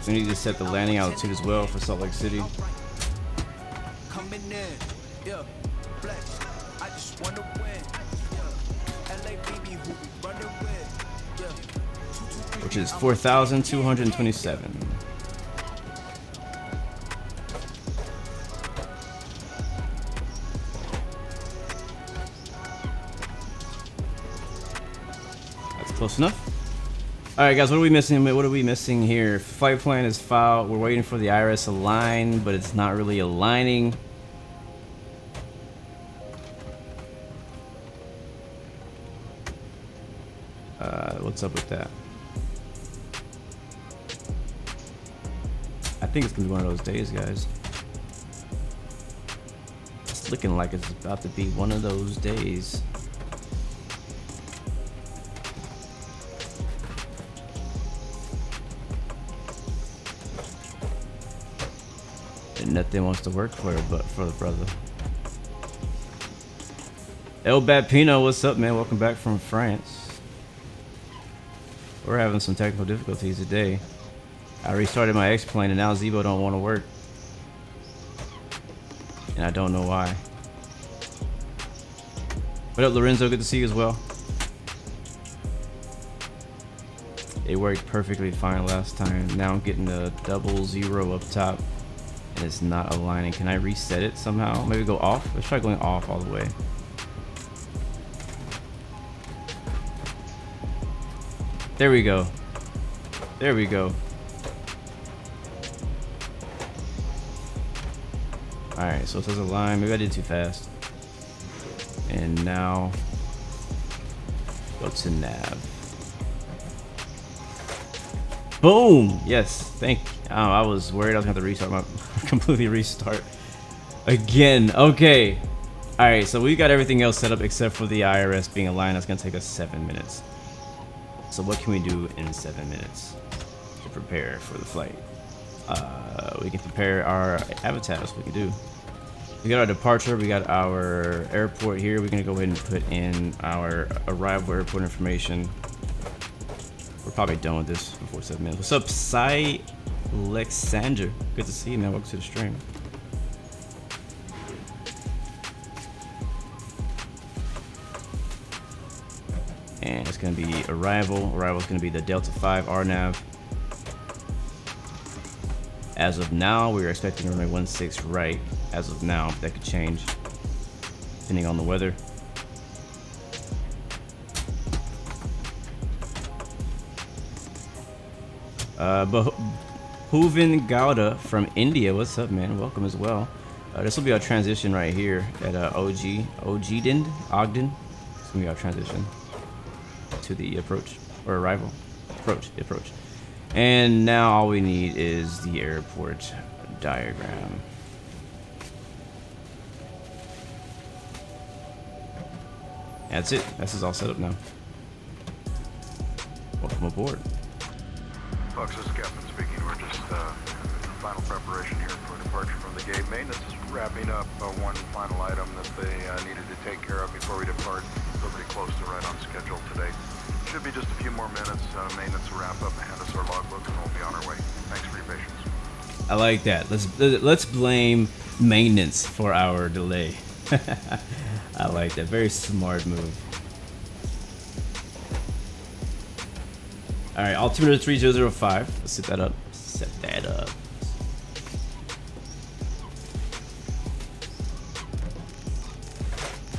We need to set the landing altitude as well for Salt Lake City. Coming in, yeah, flex. I just wanna win. LABB who we running with, yeah. Which is 4,227. . Close enough. All right, guys, what are we missing? What are we missing here? Flight plan is filed. We're waiting for the IRS align, but it's not really aligning. What's up with that? I think it's gonna be one of those days, guys. It's looking like it's about to be one of those days. And nothing wants to work for it but for the brother. El Bapino, what's up, man? Welcome back from France. We're having some technical difficulties today. I restarted my X-plane and now Zibo don't want to work. And I don't know why. What up, Lorenzo? Good to see you as well. It worked perfectly fine last time. Now I'm getting a 00 up top and it's not aligning. Can I reset it somehow? Maybe go off? Let's try going off all the way. There we go. There we go. Alright, so it says align. Maybe I did too fast. And now go to nav. Boom! Yes, thank you. Oh, I was worried I was gonna have to restart my completely restart again. Okay. Alright, so we got everything else set up except for the IRS being aligned. That's gonna take us 7 minutes. So what can we do in 7 minutes to prepare for the flight? We can prepare our avatars. We can do. We got our departure. We got our airport here. We're gonna go ahead and put in our arrival airport information. We're probably done with this before 7 minutes. What's up, Cy Alexander? Good to see you, man. Welcome to the stream. And it's going to be arrival. Arrival is going to be the Delta 5 RNAV. As of now, we're expecting runway 16 right. As of now, that could change depending on the weather. Bhuvan Gowda from India. What's up, man? Welcome as well. This will be our transition right here at Ogden. It's going to be our transition to the approach or arrival. Approach. And now all we need is the airport diagram. That's it. This is all set up now. Welcome aboard. Fox, this is Captain speaking. We're just final preparation here for departure from the gate. Maintenance is wrapping up one final item that they needed to take care of before we depart. We're pretty close to right on schedule today. Should be just a few more minutes. Maintenance will wrap up and hand us our logbooks, and we'll be on our way. Thanks for your patience. I like that. Let's blame maintenance for our delay. I like that. Very smart move. All right, altimeter 3005. Let's set that up. Set that up.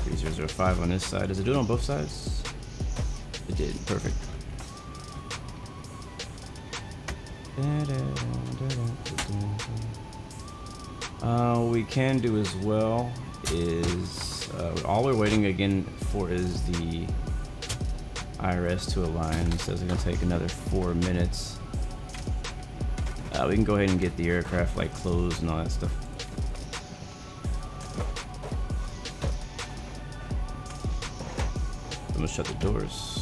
.3005 on this side. Does it do it on both sides? It did. Perfect. We can do as well is all we're waiting again for is the IRS to align. It says it's gonna take another 4 minutes. We can go ahead and get the aircraft like closed and all that stuff. I'm gonna shut the doors.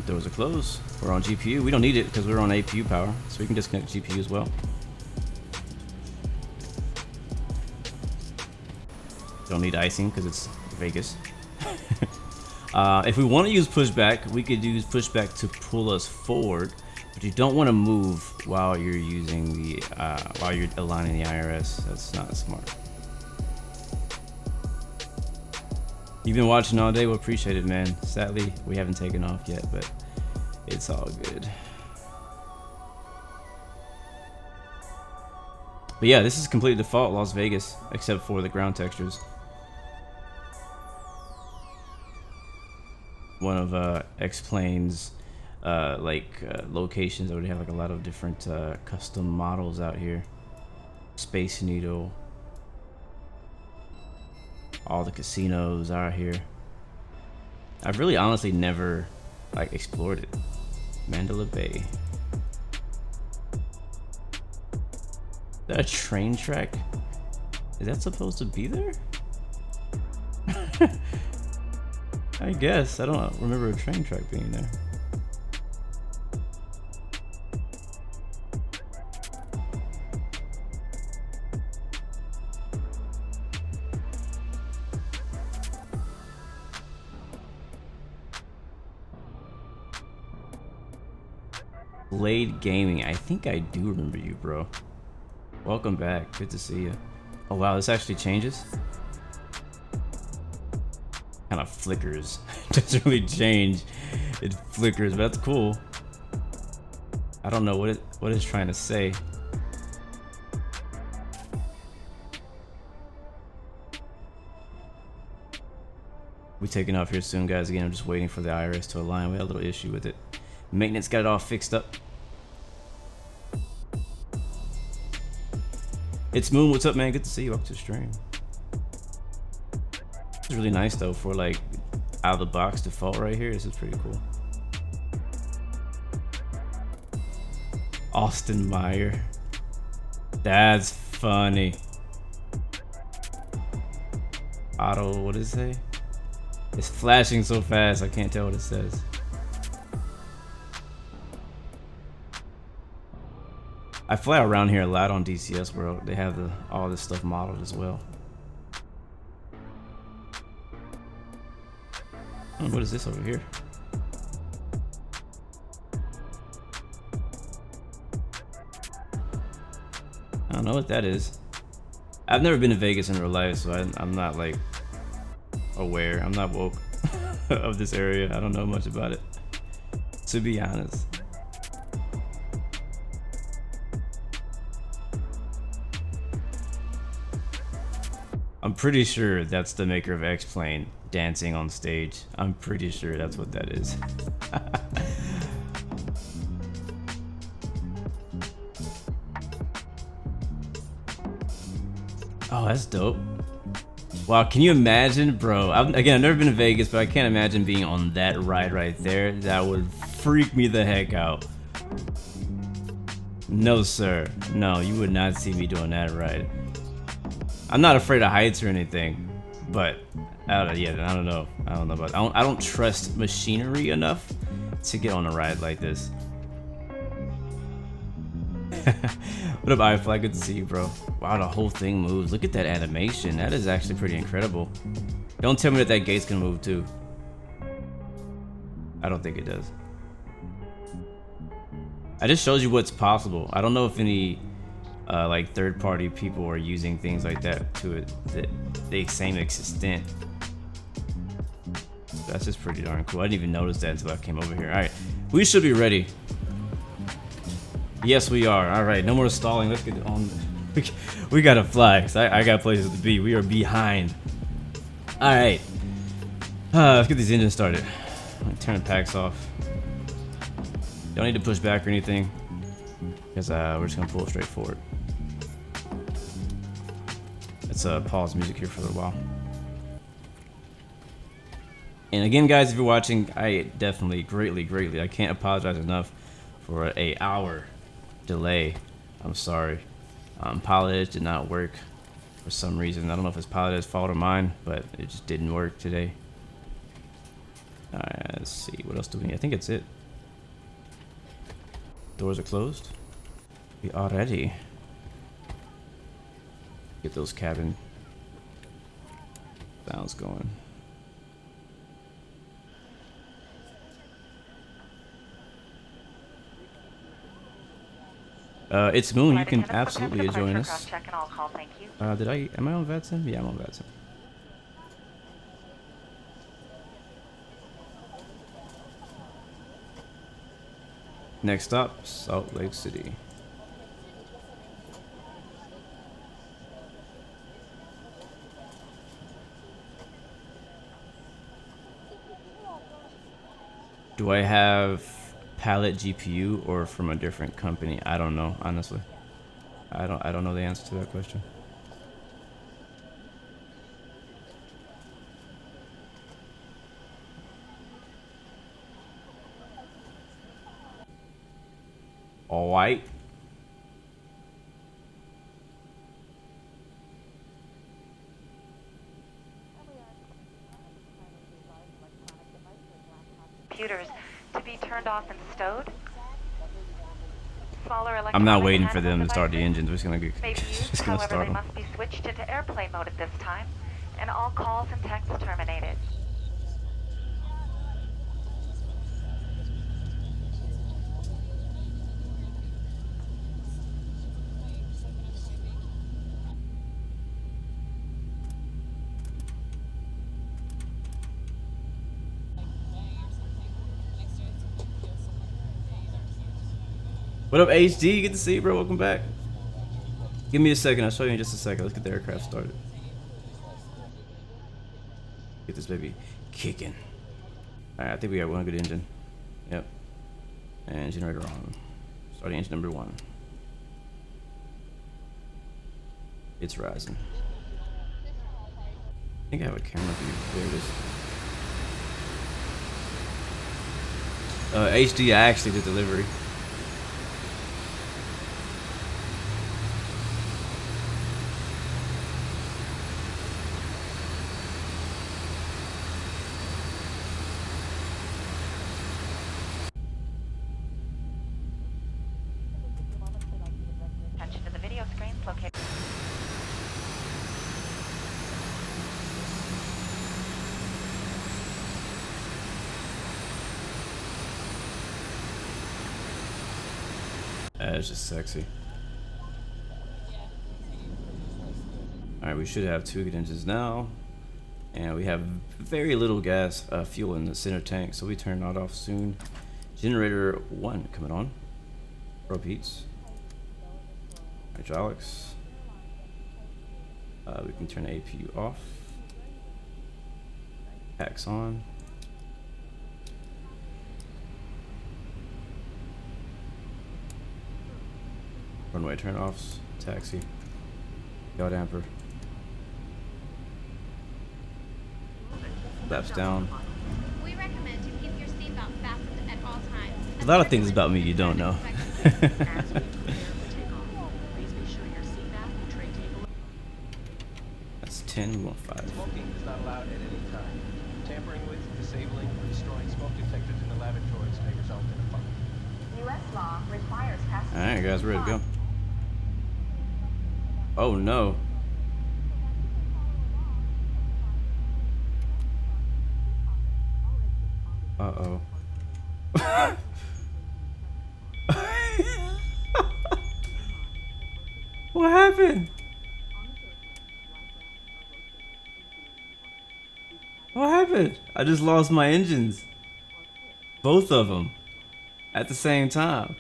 Doors are closed. We're on GPU. We don't need it because we're on APU power, so we can disconnect GPU as well. Don't need icing because it's Vegas. If we want to use pushback, we could use pushback to pull us forward, but you don't want to move while you're using the while you're aligning the IRS. That's not smart. You've been watching all day. We appreciate it, man. Sadly, we haven't taken off yet, but it's all good. But yeah, this is completely default Las Vegas, except for the ground textures. One of X-Plane's locations that would have like a lot of different custom models out here. Space Needle. All the casinos are here. I've really honestly never like explored it. Mandalay Bay. Is that a train track? Is that supposed to be there? I guess. I don't remember a train track being there. Blade Gaming. I think I do remember you, bro. Welcome back. Good to see you. Oh wow, this actually changes. Kind of flickers. Doesn't really change. It flickers, but that's cool. I don't know what it's trying to say. We're taking off here soon, guys. Again, I'm just waiting for the IRS to align. We had a little issue with it. Maintenance got it all fixed up. It's Moon. What's up, man? Good to see you. Welcome to the stream. It's really nice though for like out of the box default right here. This is pretty cool. Austin Meyer. That's funny. Auto, what does it say? It's flashing so fast I can't tell what it says. I fly around here a lot on DCS World. They have all this stuff modeled as well. Oh, what is this over here? I don't know what that is. I've never been to Vegas in real life, so I'm not like aware. I'm not woke of this area. I don't know much about it, to be honest. I'm pretty sure that's the maker of X-Plane dancing on stage. I'm pretty sure that's what that is. Oh, that's dope. Wow, can you imagine, bro? Again, I've never been to Vegas, but I can't imagine being on that ride right there. That would freak me the heck out. No, sir. No, you would not see me doing that ride. I'm not afraid of heights or anything, but I don't know about it. I don't trust machinery enough to get on a ride like this. What up, iFly? Good to see you, bro. Wow, the whole thing moves. Look at that animation. That is actually pretty incredible. Don't tell me that gate's gonna move too. I don't think it does. It just shows you what's possible. I don't know if any like third-party people are using things like that to the same extent. That's just pretty darn cool. I didn't even notice that until I came over here. All right, we should be ready. Yes, we are. All right, no more stalling. Let's get on. We gotta fly. Cause I got places to be. We are behind. All right, let's get these engines started. Turn the packs off. Don't need to push back or anything, because we're just gonna pull straight forward. Let's pause music here for a little while. And again, guys, if you're watching, I definitely greatly, I can't apologize enough for an hour delay. I'm sorry. Pilot Edge did not work for some reason. I don't know if it's Pilot Edge's fault or mine, but it just didn't work today. Alright, let's see. What else do we need? I think it's it. Doors are closed. We are ready. Get those cabin sounds going. It's Moon. You can absolutely join us. Am I on VATSIM? Yeah, I'm on VATSIM. Next stop, Salt Lake City. Do I have Palette GPU or from a different company? I don't know, honestly. I don't know the answer to that question. All white. Computers to be turned off and stowed. Smaller I'm not electronic waiting for them to handheld start the devices engines. We're just gonna may be used, just gonna however, start they them. must be switched into airplane mode at this time, and all calls and texts terminated. What up, HD? Good to see you, bro. Welcome back. Give me a second. I'll show you in just a second. Let's get the aircraft started. Get this baby kicking. All right, I think we got one good engine. Yep. And generator on. Starting engine number 1. It's rising. I think I have a camera view. There it is. HD, I actually did delivery. Attention to the video screens located. It's just sexy. Alright, we should have 2 good engines now. And we have very little gas, fuel in the center tank, so we turn that off soon. Generator 1 coming on. Probe heats. Hydraulics. We can turn the APU off. Packs on. Runway turn-offs. Taxi. Yaw damper. Flaps down. We recommend you keep your seatbelt fastened at all times. A lot of things about me you don't know. That's 10, we want 5. Smoking is not allowed at any time. Tampering with, disabling, or destroying smoke detectors in the lavatories may result in a fine. U.S. law requires passengers. Alright, guys, ready to go. Oh no. Uh-oh. What happened? What happened? I just lost my engines. Both of them. At the same time.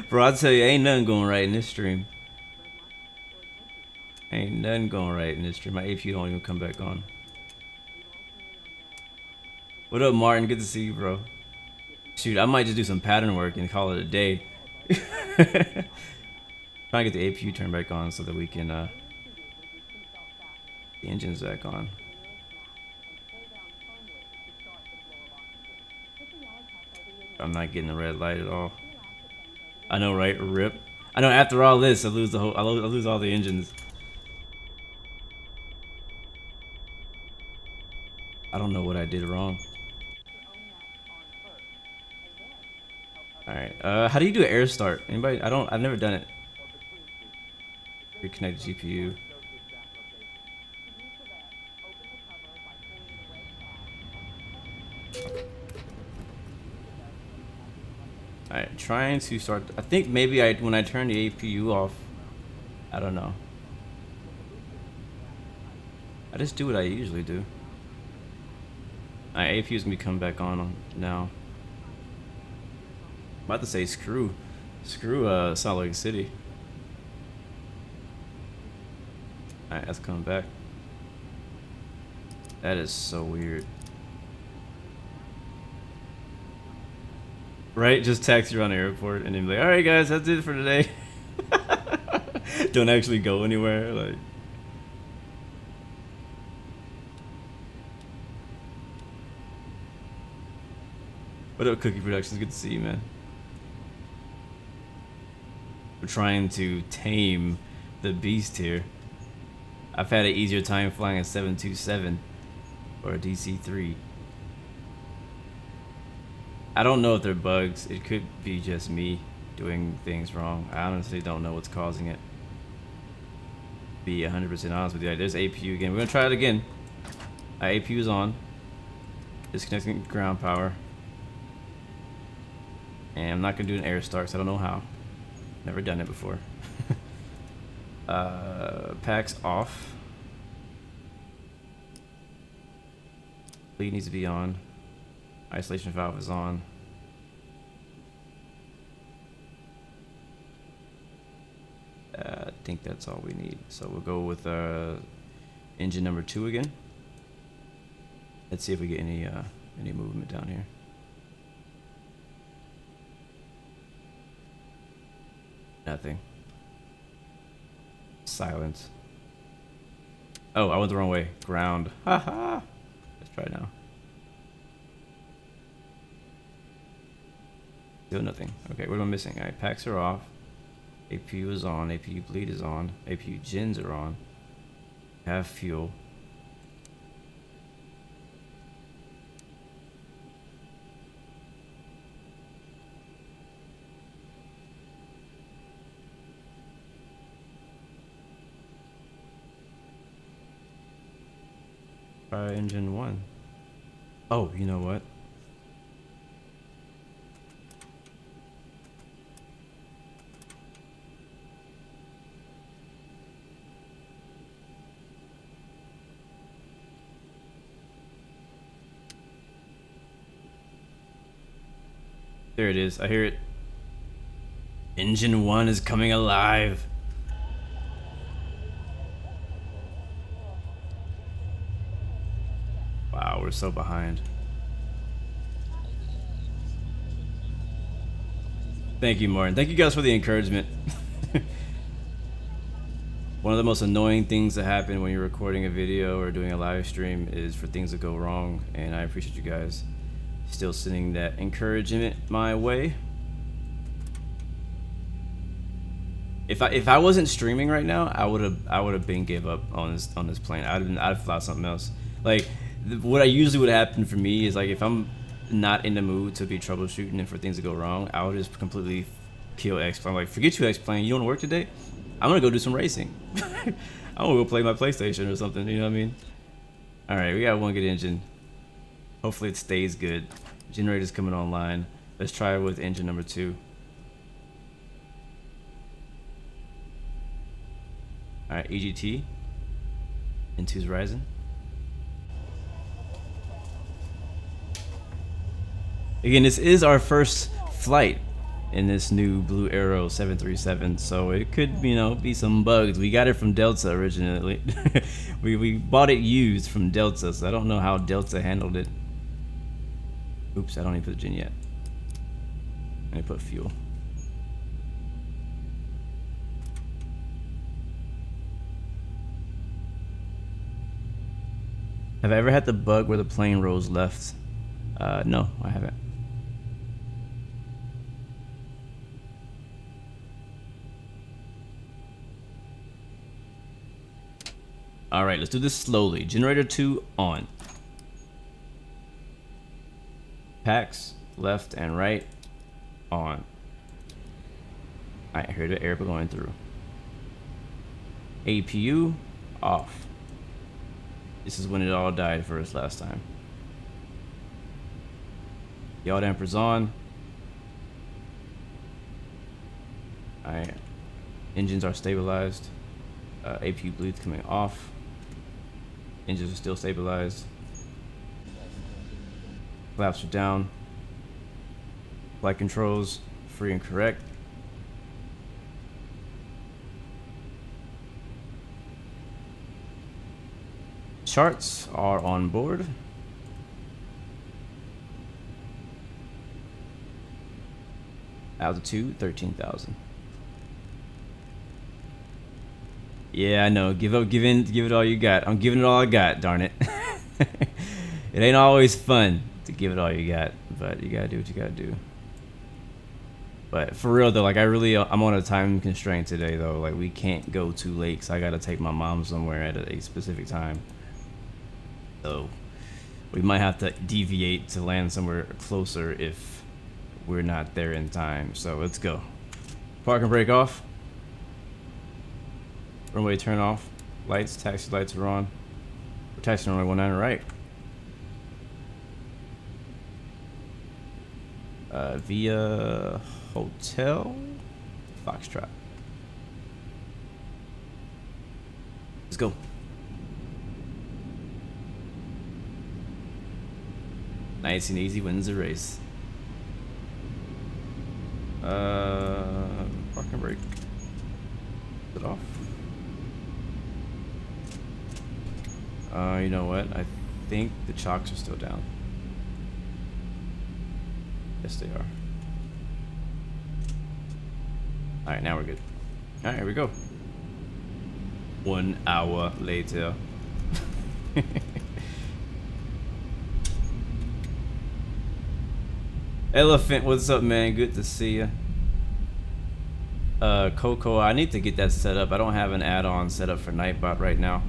Bro, I tell you, ain't nothing going right in this stream. Ain't nothing going right in this stream. My APU don't even come back on. What up, Martin? Good to see you, bro. Shoot, I might just do some pattern work and call it a day. Trying to get the APU turned back on so that we can, the engine's back on. I'm not getting the red light at all. I know, right? Rip. I know. After all this, I lose the whole. I lose all the engines. I don't know what I did wrong. All right. How do you do an air start? Anybody? I've never done it. Reconnect GPU. Alright, trying to start. I think maybe when I turn the APU off, I don't know. I just do what I usually do. Alright, APU is gonna be coming back on now. about to say screw Salt Lake City. Alright, that's coming back. That is so weird. Right? Just taxi around the airport and then be like, alright guys, that's it for today. Don't actually go anywhere. Like, what up, Cookie Productions? Good to see you, man. We're trying to tame the beast here. I've had an easier time flying a 727 or a DC-3. I don't know if they're bugs. It could be just me doing things wrong. I honestly don't know what's causing it. Be 100% honest with you. There's APU again. We're gonna try it again. APU is on. Disconnecting ground power. And I'm not gonna do an air start, so I don't know how. Never done it before. Packs off. Bleed needs to be on. Isolation valve is on. I think that's all we need. So we'll go with engine number 2 again. Let's see if we get any movement down here. Nothing. Silence. Oh, I went the wrong way. Ground. Haha. Let's try it now. Still nothing. Okay, what am I missing? Alright, packs are off. APU is on. APU bleed is on. APU gens are on. Have fuel. Try engine 1. Oh, you know what? There it is. I hear it. Engine 1 is coming alive. Wow, we're so behind. Thank you, Martin. Thank you guys for the encouragement. One of the most annoying things that happen when you're recording a video or doing a live stream is for things to go wrong, and I appreciate you guys still sending that encouragement my way. If I wasn't streaming right now, I would have been gave up on this plane. I'd fly something else. Like what I usually would happen for me is, like, if I'm not in the mood to be troubleshooting and for things to go wrong, I would just completely kill X-Plane. Like, forget you, X-Plane. You don't work today? I'm gonna go do some racing. I'm gonna go play my PlayStation or something. You know what I mean? All right, we got one good engine. Hopefully it stays good. Generator's coming online. Let's try it with engine number 2. All right, EGT. N2's rising. Again, this is our first flight in this new Blu Arrow 737, so it could, you know, be some bugs. We got it from Delta originally. we bought it used from Delta, so I don't know how Delta handled it. Oops, I don't even put the gen yet. I put fuel. Have I ever had the bug where the plane rolls left? No, I haven't. All right, let's do this slowly. Generator 2 on. Packs left and right on. All right, I heard the air going through. APU off. This is when it all died for us last time. Yaw dampers on. All right, engines are stabilized. APU bleeds coming off. Engines are still stabilized. Flaps are down. Flight controls free and correct. Charts are on board. Altitude 13,000. Yeah, I know. Give it all you got. I'm giving it all I got, darn it. It ain't always fun to give it all you got, but you gotta do what you gotta do. But for real though, like I'm on a time constraint today though. Like we can't go too late, so I gotta take my mom somewhere at a specific time. So we might have to deviate to land somewhere closer if we're not there in time. So let's go. Park and brake off. Runway turn off. Lights, taxi lights are on. We're taxiing runway 19 right. Via Hotel Foxtrot. Let's go. Nice and easy wins the race. Park and brake. Put it off. You know what? I think the chocks are still down. Yes, they are. Alright, now we're good. Alright, here we go. 1 hour later. Elephant, what's up, man? Good to see you. Coco, I need to get that set up. I don't have an add-on set up for Nightbot right now.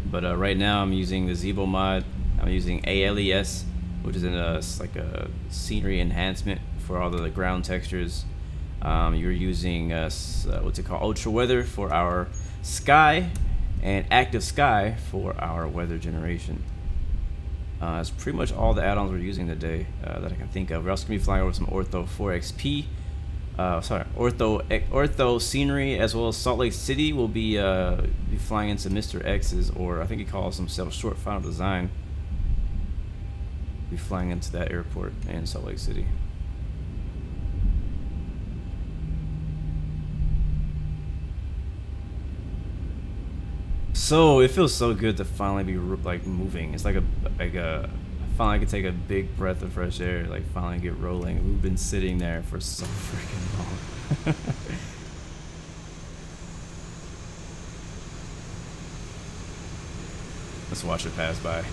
But right now I'm using the Zibo mod. I'm using ALES, which is like a scenery enhancement for all the ground textures. You're using what's it called, ultra weather for our sky, and active sky for our weather generation. That's pretty much all the add-ons we're using today that I can think of. We're also gonna be flying over some Ortho 4XP. Ortho Scenery, as well as Salt Lake City. Will be flying into Mr. X's, or I think he calls himself Short Final Design. Be flying into that airport in Salt Lake City. So it feels so good to finally be like moving. It's like a finally can take a big breath of fresh air, like finally get rolling. We've been sitting there for so freaking long. Let's watch it pass by.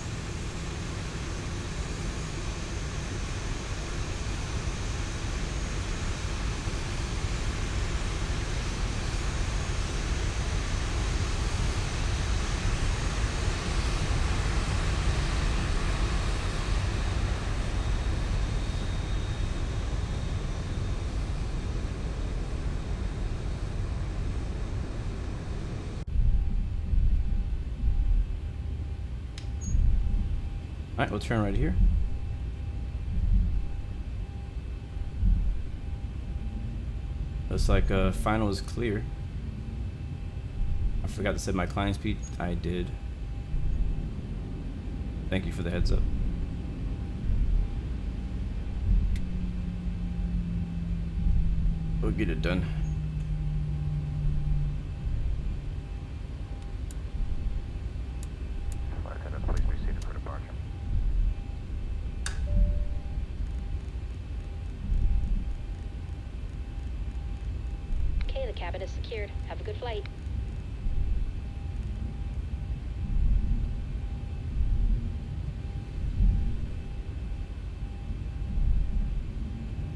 Alright, we'll turn right here. Looks like final is clear. I forgot to set my climb speed. I did. Thank you for the heads up. We'll get it done. Cabin is secured. Have a good flight.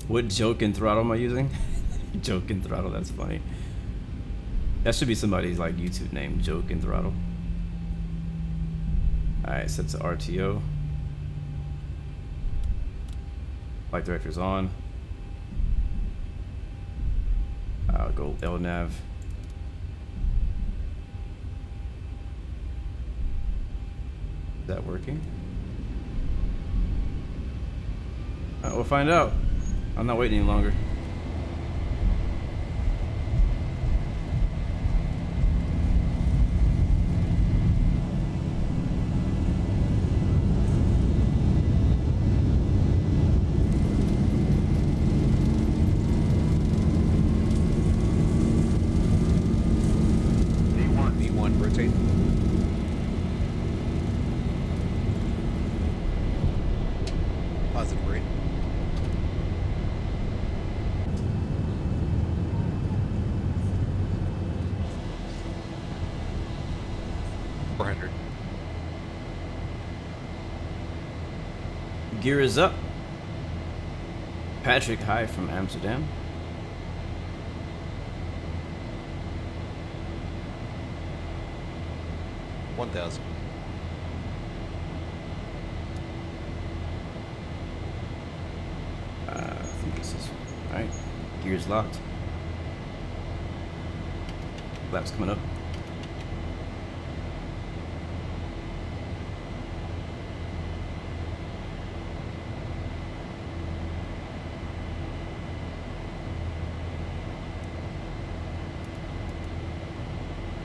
What joke and throttle am I using? Joke and throttle, that's funny. That should be somebody's like YouTube name, Joke and Throttle. Alright, set to RTO. Flight director's on. I'll go LNAV. Is that working? Alright, we'll find out. I'm not waiting any longer. 1, rotate. Positive rate. Gear is up. Patrick, hi from Amsterdam. $1,000. I think this is alright. Gears locked. Flaps coming up.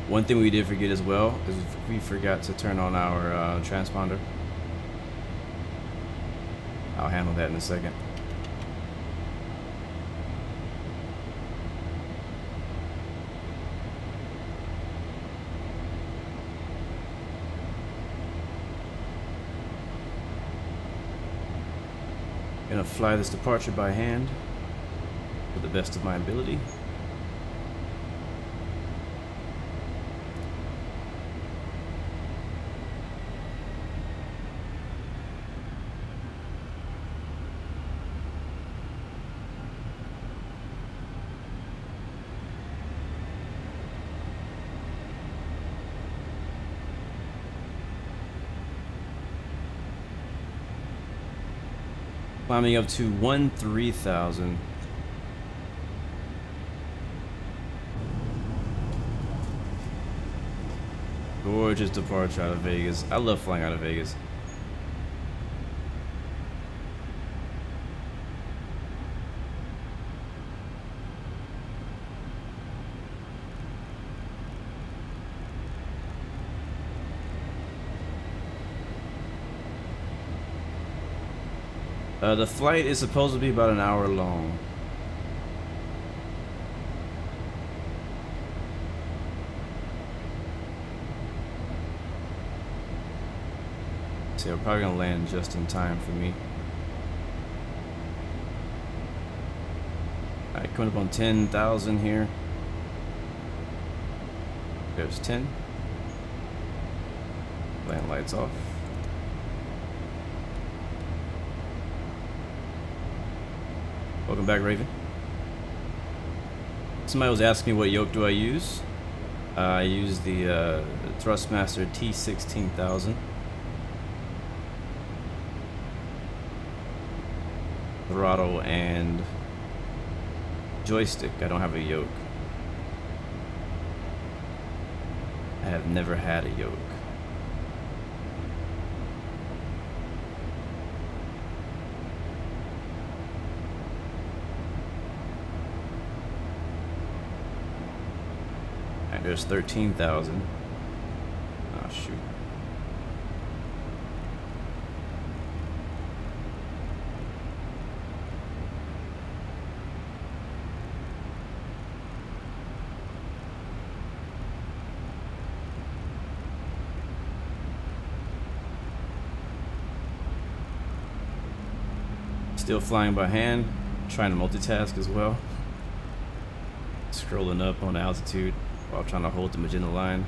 One thing we did forget as well is we forgot to turn on our transponder. I'll handle that in a second. Gonna fly this departure by hand to the best of my ability. Climbing up to 13,000. Gorgeous departure out of Vegas. I love flying out of Vegas. The flight is supposed to be about an hour long. So we're probably gonna land just in time for me. Alright, coming up on 10,000 here. There's 10. Land lights off. Welcome back, Raven. Somebody was asking me what yoke do I use. I use the Thrustmaster T16000. Throttle and joystick. I don't have a yoke. I have never had a yoke. There's 13,000. Oh shoot. Still flying by hand, trying to multitask as well. Scrolling up on altitude while trying to hold the magenta line.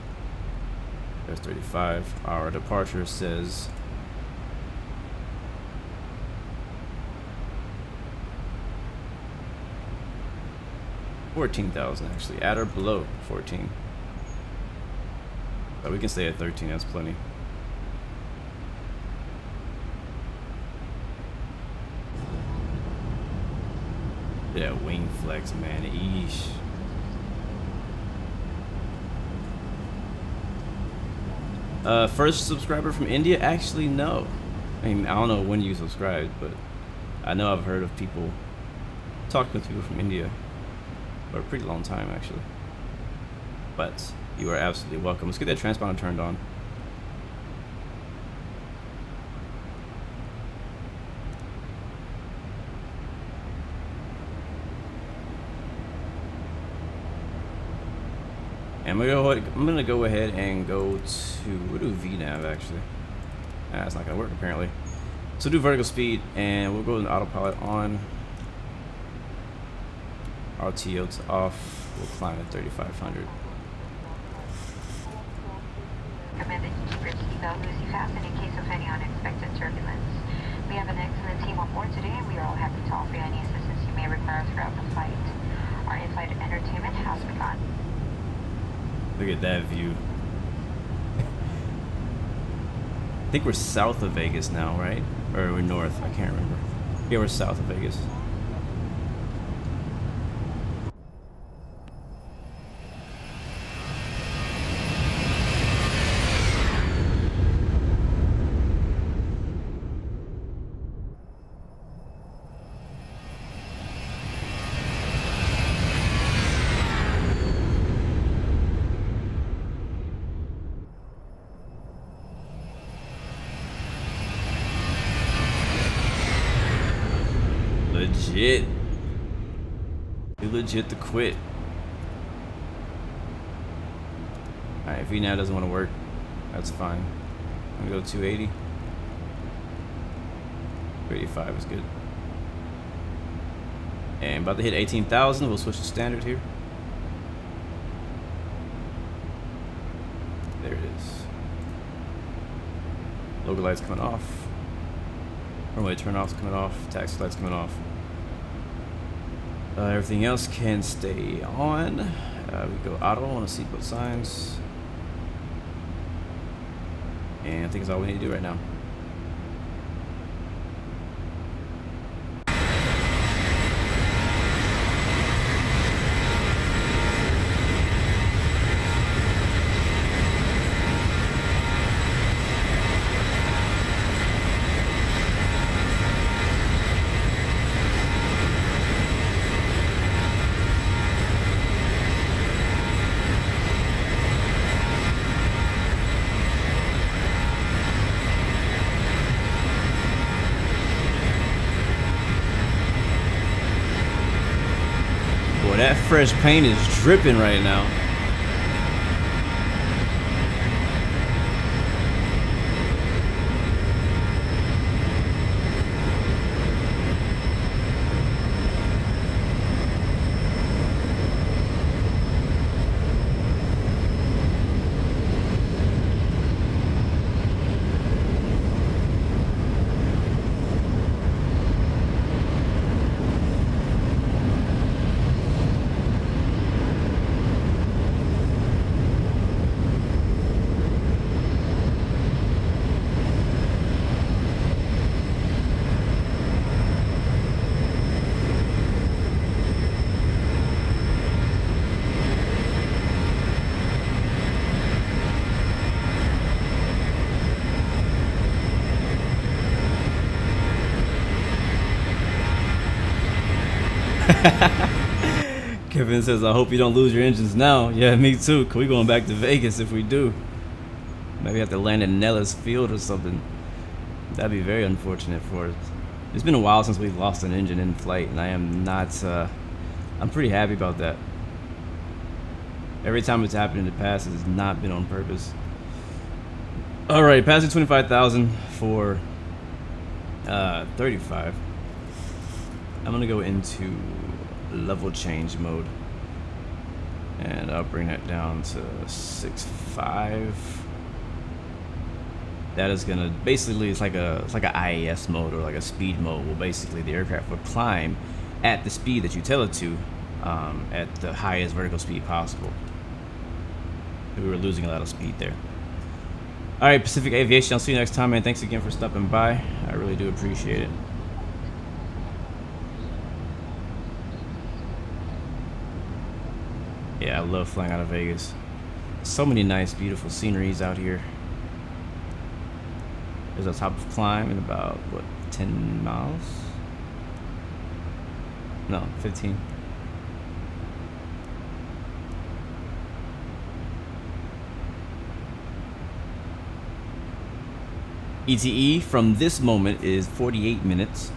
There's 35. Our departure says 14,000 actually, at or below 14. But we can stay at 13, that's plenty. Yeah, wing flex, man, eesh. First subscriber from India? Actually, no. I mean, I don't know when you subscribed, but I know I've heard of people, talked with people from India for a pretty long time, actually. But you are absolutely welcome. Let's get that transponder turned on. I'm gonna go ahead and go to, we'll do VNav actually. That's not gonna work apparently. So do vertical speed, and we'll go to autopilot on. RTO to off. We'll climb at 3,500. Recommend that you keep your seatbelt loosely fastened in case of any unexpected turbulence. We have an excellent team on board today, and we are all happy to offer any assistance you may require throughout the flight. Our in-flight entertainment has begun. Look at that view. I think we're south of Vegas now, right? Or we're north, I can't remember. Yeah, we're south of Vegas. Legit. You legit to quit. Alright, if VNav doesn't want to work, that's fine. I'm gonna go 280. 385 is good. And about to hit 18,000. We'll switch to standard here. There it is. Logo lights coming off. Runway turn off's coming off. Taxi lights coming off. Everything else can stay on. We go auto on the seatbelt signs. And I think that's all we need to do right now. That fresh paint is dripping right now. Kevin says, I hope you don't lose your engines now. Yeah, me too. We going back to Vegas if we do. Maybe have to land in Nellis Field or something. That'd be very unfortunate for us. It's been a while since we've lost an engine in flight, and I am not, I'm pretty happy about that. Every time it's happened in the past, it has not been on purpose. Alright, passing 25,000 for 35. I'm gonna go into level change mode, and I'll bring that down to 6.5. That is gonna basically, it's like a IAS mode or like a speed mode. Well, basically the aircraft will climb at the speed that you tell it to, at the highest vertical speed possible. We were losing a lot of speed there. All right, Pacific Aviation, I'll see you next time, man. Thanks again for stopping by. I really do appreciate it. Yeah, I love flying out of Vegas. So many nice, beautiful sceneries out here. There's a top of climb in about, what, 10 miles? No, 15. ETE from this moment is 48 minutes.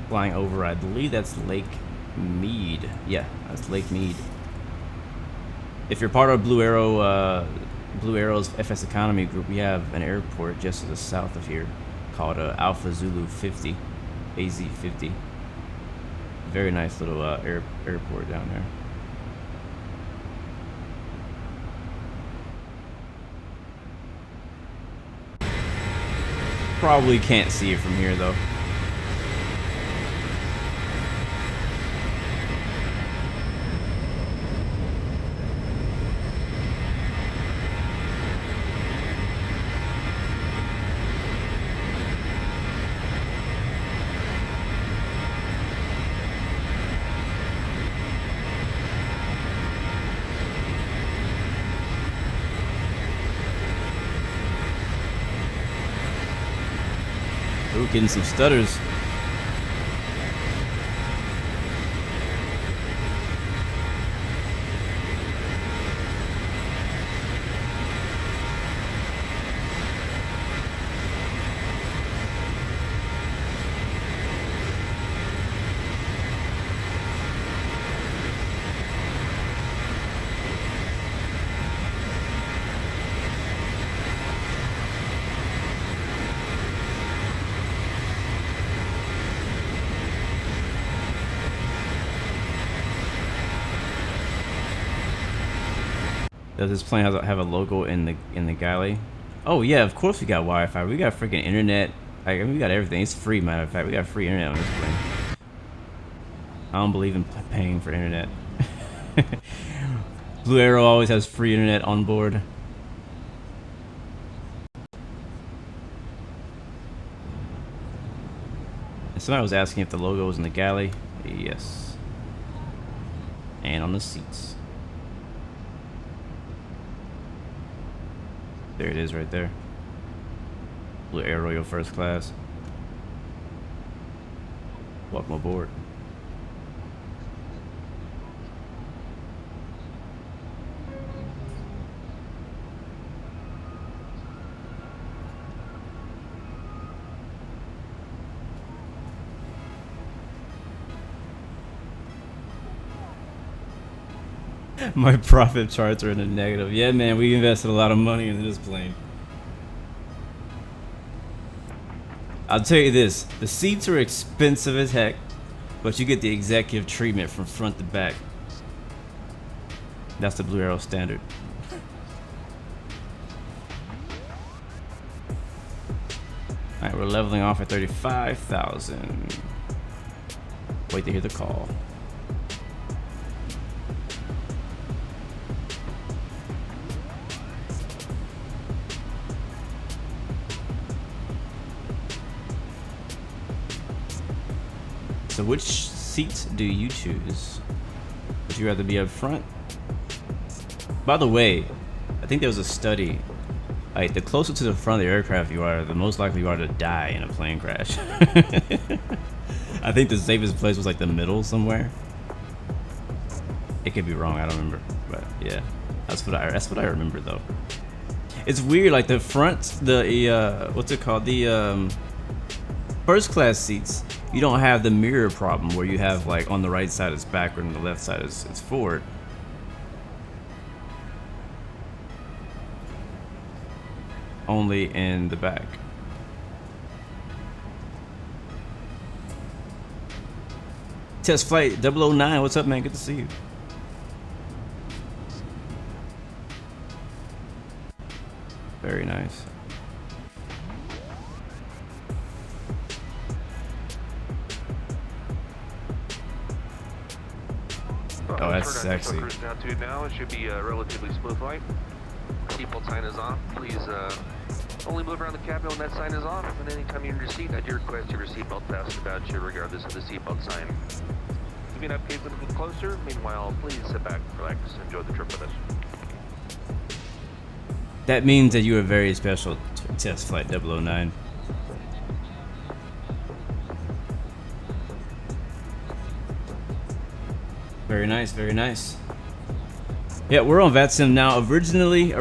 Flying over, I believe that's Lake Mead. Yeah, that's Lake Mead. If you're part of Blu Arrow's FS Economy group, we have an airport just to the south of here called Alpha Zulu 50, AZ 50. Very nice little airport down there. Probably can't see it from here though. Ooh, getting some stutters. Does this plane have a logo in the galley? Oh yeah, of course we got Wi-Fi. We got freaking internet. I mean, we got everything. It's free, matter of fact. We got free internet on this plane. I don't believe in paying for internet. Blu Arrow always has free internet on board. And somebody was asking if the logo was in the galley. Yes. And on the seats. There it is right there. Blu Arrow, your first class. Welcome aboard. My profit charts are in the negative. Yeah, man, we invested a lot of money into this plane. I'll tell you this, the seats are expensive as heck, but you get the executive treatment from front to back. That's the Blu Arrow standard. Alright, we're leveling off at 35,000. Wait to hear the call. So which seats do you choose? Would you rather be up front? By the way, I think there was a study. Like, the closer to the front of the aircraft you are, the most likely you are to die in a plane crash. I think the safest place was like the middle somewhere. It could be wrong, I don't remember. But yeah, that's what I remember though. It's weird, like the front, the what's it called? The first class seats, you don't have the mirror problem where you have like on the right side it's backward and the left side is forward. Only in the back. Test flight 009, what's up, man? Good to see you. Very nice. Oh, that's sexy. Altitude now. It should be a relatively smooth flight. Seatbelt sign is off. Please only move around the cabin when that sign is off. And anytime you're in your seat, I do request your seatbelt fastened about you regardless of the seatbelt sign. If you're not able to move closer, meanwhile, please sit back, relax, enjoy the trip with us. That means that you are very special, test flight 009. Very nice, very nice. Yeah, we're on VATSIM now. Originally,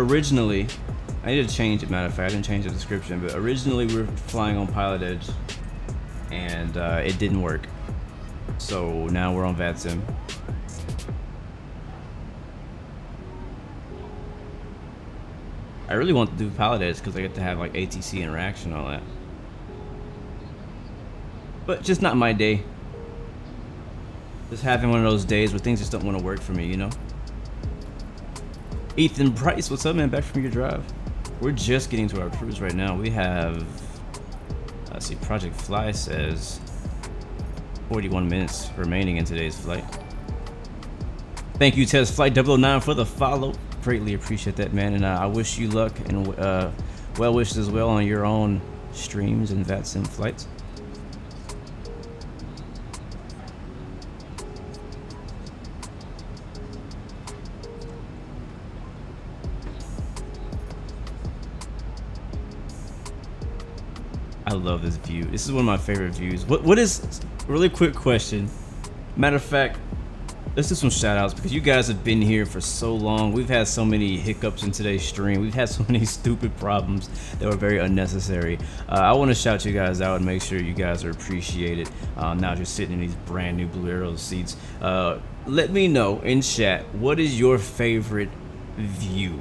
I need to change it, matter of fact, I didn't change the description, but originally we were flying on Pilot Edge, and it didn't work. So now we're on VATSIM. I really want to do pilot edits because I get to have like ATC interaction and all that. But just not my day. Just having one of those days where things just don't want to work for me, you know? Ethan Price, what's up, man? Back from your drive. We're just getting to our cruise right now. We have, let's see, Project Fly says 41 minutes remaining in today's flight. Thank you, Test Flight 009, for the follow. Greatly appreciate that, man. And I wish you luck and well wishes as well on your own streams and VATSIM flights. I love this view. This is one of my favorite views. What is, really quick question. Matter of fact, let's do some shout outs because you guys have been here for so long. We've had so many hiccups in today's stream. We've had so many stupid problems that were very unnecessary. I want to shout you guys out and make sure you guys are appreciated. Now just sitting in these brand new Blu Arrow seats. Let me know in chat, what is your favorite view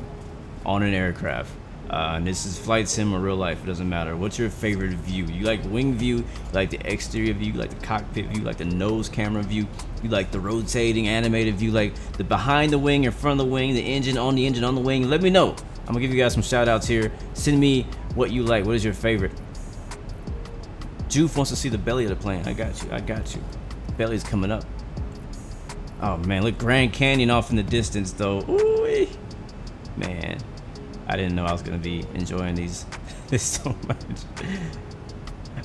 on an aircraft? And this is flight sim or real life, it doesn't matter. What's your favorite view? You like wing view, you like the exterior view, you like the cockpit view, you like the nose camera view, you like the rotating animated view, like the behind the wing, in front of the wing, the engine on the wing. Let me know. I'm gonna give you guys some shout outs here. Send me what you like. What is your favorite? Juve wants to see the belly of the plane. I got you, I got you. Belly's coming up. Oh man, look, Grand Canyon off in the distance though. Ooh-wee. Man, I didn't know I was gonna be enjoying these this so much.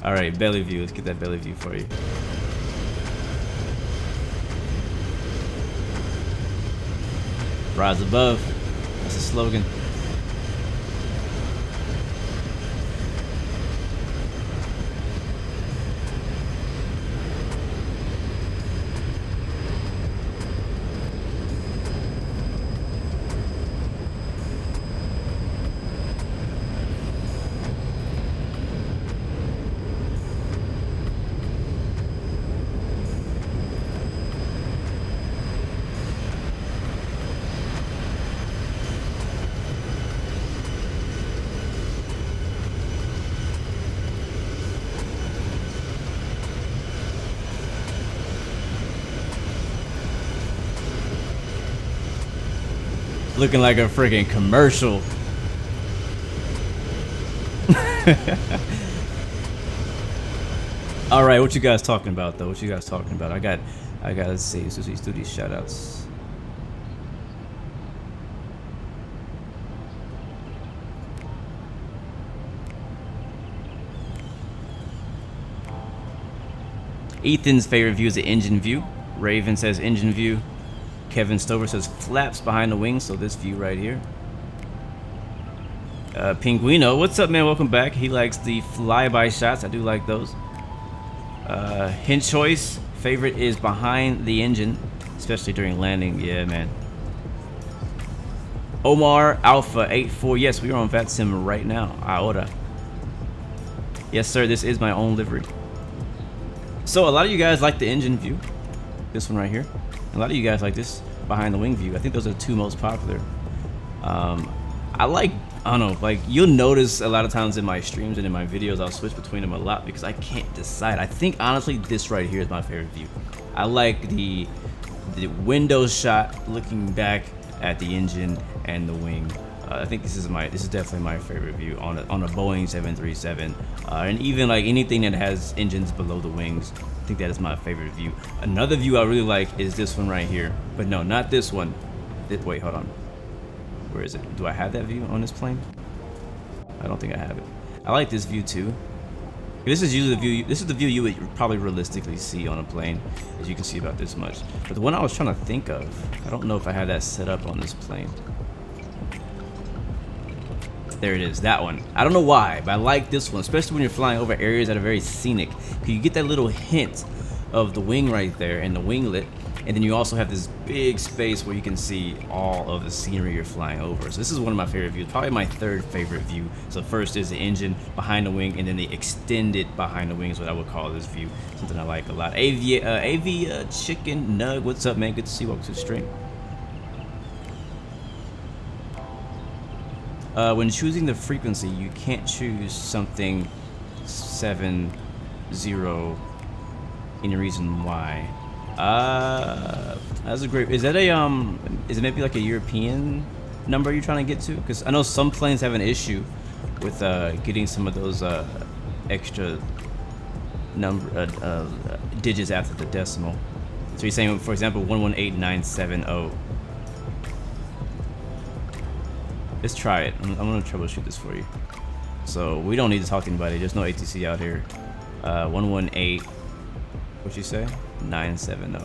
All right, belly view. Let's get that belly view for you. Rise above. That's the slogan. Looking like a freaking commercial. All right, what you guys talking about though? What you guys talking about? I got let's see. Let's do these shout outs. Ethan's favorite view is the engine view. Raven says engine view. Kevin Stover says flaps behind the wings, so this view right here. Pinguino, what's up, man? Welcome back. He likes the flyby shots. I do like those. Hint choice favorite is behind the engine, especially during landing. Yeah, man. Omar Alpha 84. Yes, we are on VATSIM right now. Ahora. Yes, sir. This is my own livery. So a lot of you guys like the engine view. This one right here. A lot of you guys like this behind the wing view. I think those are the two most popular. I don't know, like you'll notice a lot of times in my streams and in my videos I'll switch between them a lot because I can't decide. I think honestly this right here is my favorite view. I like the window shot looking back at the engine and the wing. I think this is definitely my favorite view on a Boeing 737, and even like anything that has engines below the wings. I think that is my favorite view. Another view I really like is this one right here, but no, not this one. Wait, hold on. Where is it? Do I have that view on this plane? I don't think I have it. I like this view too. This is usually the view. This is the view you would probably realistically see on a plane, as you can see about this much. But the one I was trying to think of, I don't know if I have that set up on this plane. There it is, that one. I don't know why, but I like this one, especially when you're flying over areas that are very scenic. You get that little hint of the wing right there and the winglet, and then you also have this big space where you can see all of the scenery you're flying over. So this is one of my favorite views, probably my third favorite view. So first is the engine behind the wing, and then the extended behind the wing is what I would call this view. Something I like a lot. Chicken Nug, what's up, man? Good to see you. Welcome to the stream. When choosing the frequency, you can't choose something 70. Any reason why? That's a great. Is that a Is it maybe like a European number you're trying to get to? Because I know some planes have an issue with getting some of those extra number digits after the decimal. So you're saying, for example, 118970. Let's try it. I'm gonna troubleshoot this for you. So we don't need to talk to anybody. There's no ATC out here. 118. What'd you say? 970.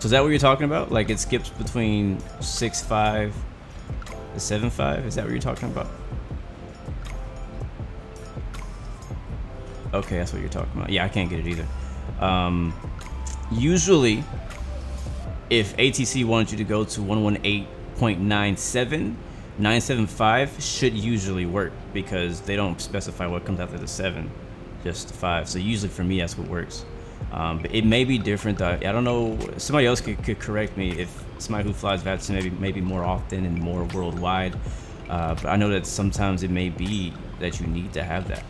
So is that what you're talking about? Like it skips between 6.5 to 7.5? Is that what you're talking about? Okay, that's what you're talking about. Yeah, I can't get it either. Usually, if ATC wanted you to go to 118.97, 975 should usually work because they don't specify what comes after the 7, just 5. So usually for me, that's what works. But it may be different. I don't know. Somebody else could correct me if somebody who flies VATS maybe more often and more worldwide. But I know that sometimes it may be that you need to have that.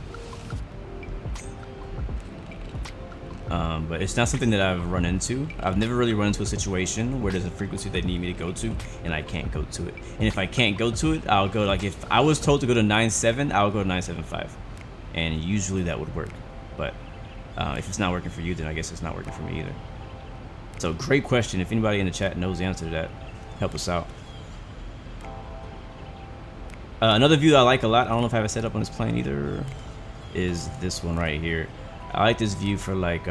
But it's not something that I've run into. I've never really run into a situation where there's a frequency they need me to go to and I can't go to it. And if I can't go to it, I'll go, like if I was told to go to 97, I'll go to 975. And usually that would work. But if it's not working for you, then I guess it's not working for me either. So great question. If anybody in the chat knows the answer to that, help us out. Another view that I like a lot, I don't know if I have it set up on this plane either, is this one right here. I like this view for what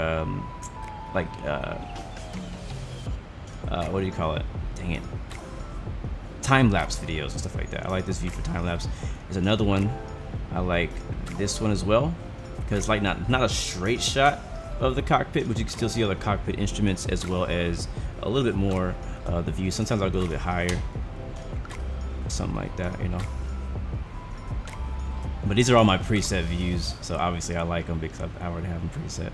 do you call it? Dang it. Time-lapse videos and stuff like that. I like this view for time-lapse. There's another one. I like this one as well because it's like not a straight shot of the cockpit, but you can still see all the cockpit instruments as well as a little bit more the view. Sometimes I'll go a little bit higher, something like that, you know. But these are all my preset views, so obviously I like them because I already have them preset.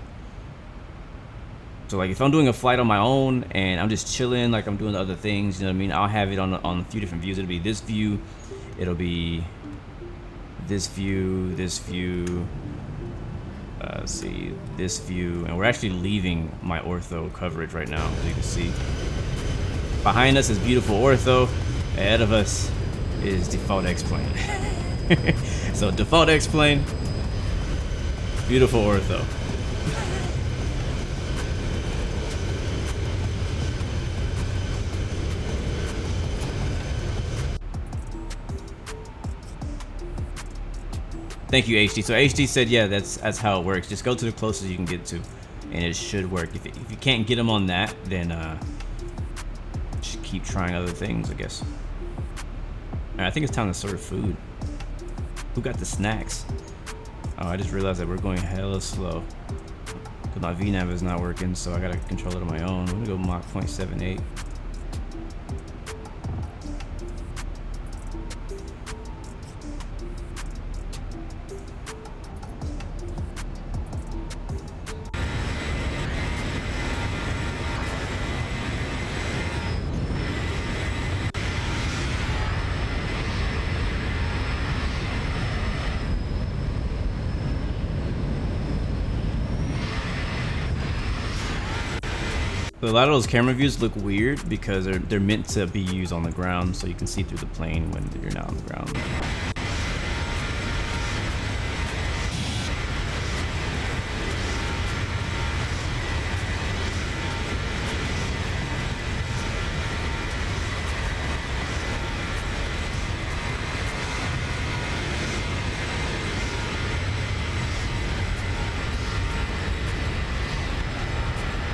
So like if I'm doing a flight on my own and I'm just chilling, like I'm doing other things, you know what I mean? I'll have it on a few different views. It'll be this view, it'll be this view, this view. Let's see, this view, and we're actually leaving my ortho coverage right now, as you can see. Behind us is beautiful ortho. Ahead of us is default X-plane. So default X-plane, beautiful ortho. Thank you, HD. So HD said, yeah, that's how it works. Just go to the closest you can get to, and it should work. If you can't get them on that, then just keep trying other things, I guess. All right, I think it's time to serve food. Who got the snacks? Oh, I just realized that we're going hella slow. Cause my VNav is not working, so I gotta control it on my own. I'm gonna go Mach 0.78. So a lot of those camera views look weird because they're meant to be used on the ground, so you can see through the plane when you're not on the ground.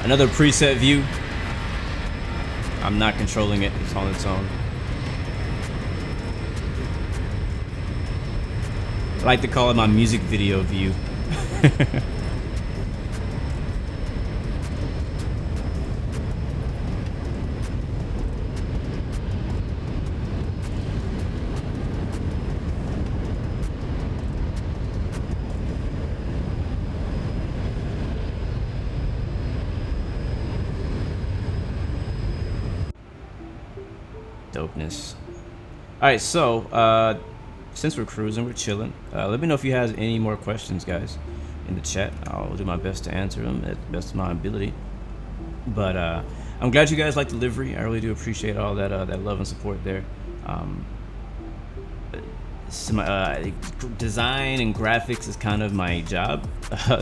Another preset view. I'm not controlling it, it's on its own. I like to call it my music video view. Dopeness. Alright, so since we're cruising, we're chilling. Let me know if you have any more questions, guys, in the chat. I'll do my best to answer them at the best of my ability. But I'm glad you guys like the livery. I really do appreciate all that that love and support there. Design and graphics is kind of my job,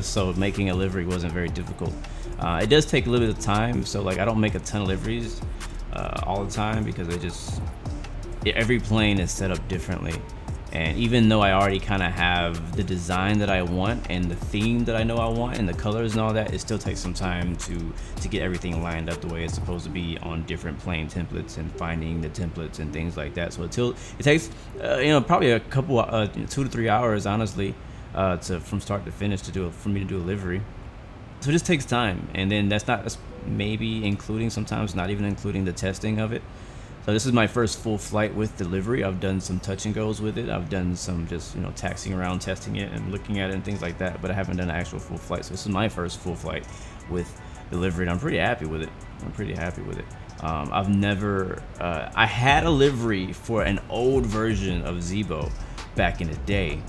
so making a livery wasn't very difficult. It does take a little bit of time, so like I don't make a ton of liveries all the time because every plane is set up differently. And even though I already kind of have the design that I want and the theme that I know I want and the colors and all that, it still takes some time to get everything lined up the way it's supposed to be on different plane templates and finding the templates and things like that. So it takes probably a couple 2 to 3 hours, honestly, from start to finish for me to do a livery. So it just takes time, and then that's maybe including, sometimes not even including the testing of it. So this is my first full flight with the livery. I've done some touch and goes with it. I've done some just taxiing around, testing it and looking at it and things like that, but I haven't done an actual full flight. So this is my first full flight with the livery, and I'm pretty happy with it. I've never I had a livery for an old version of Zibo back in the day,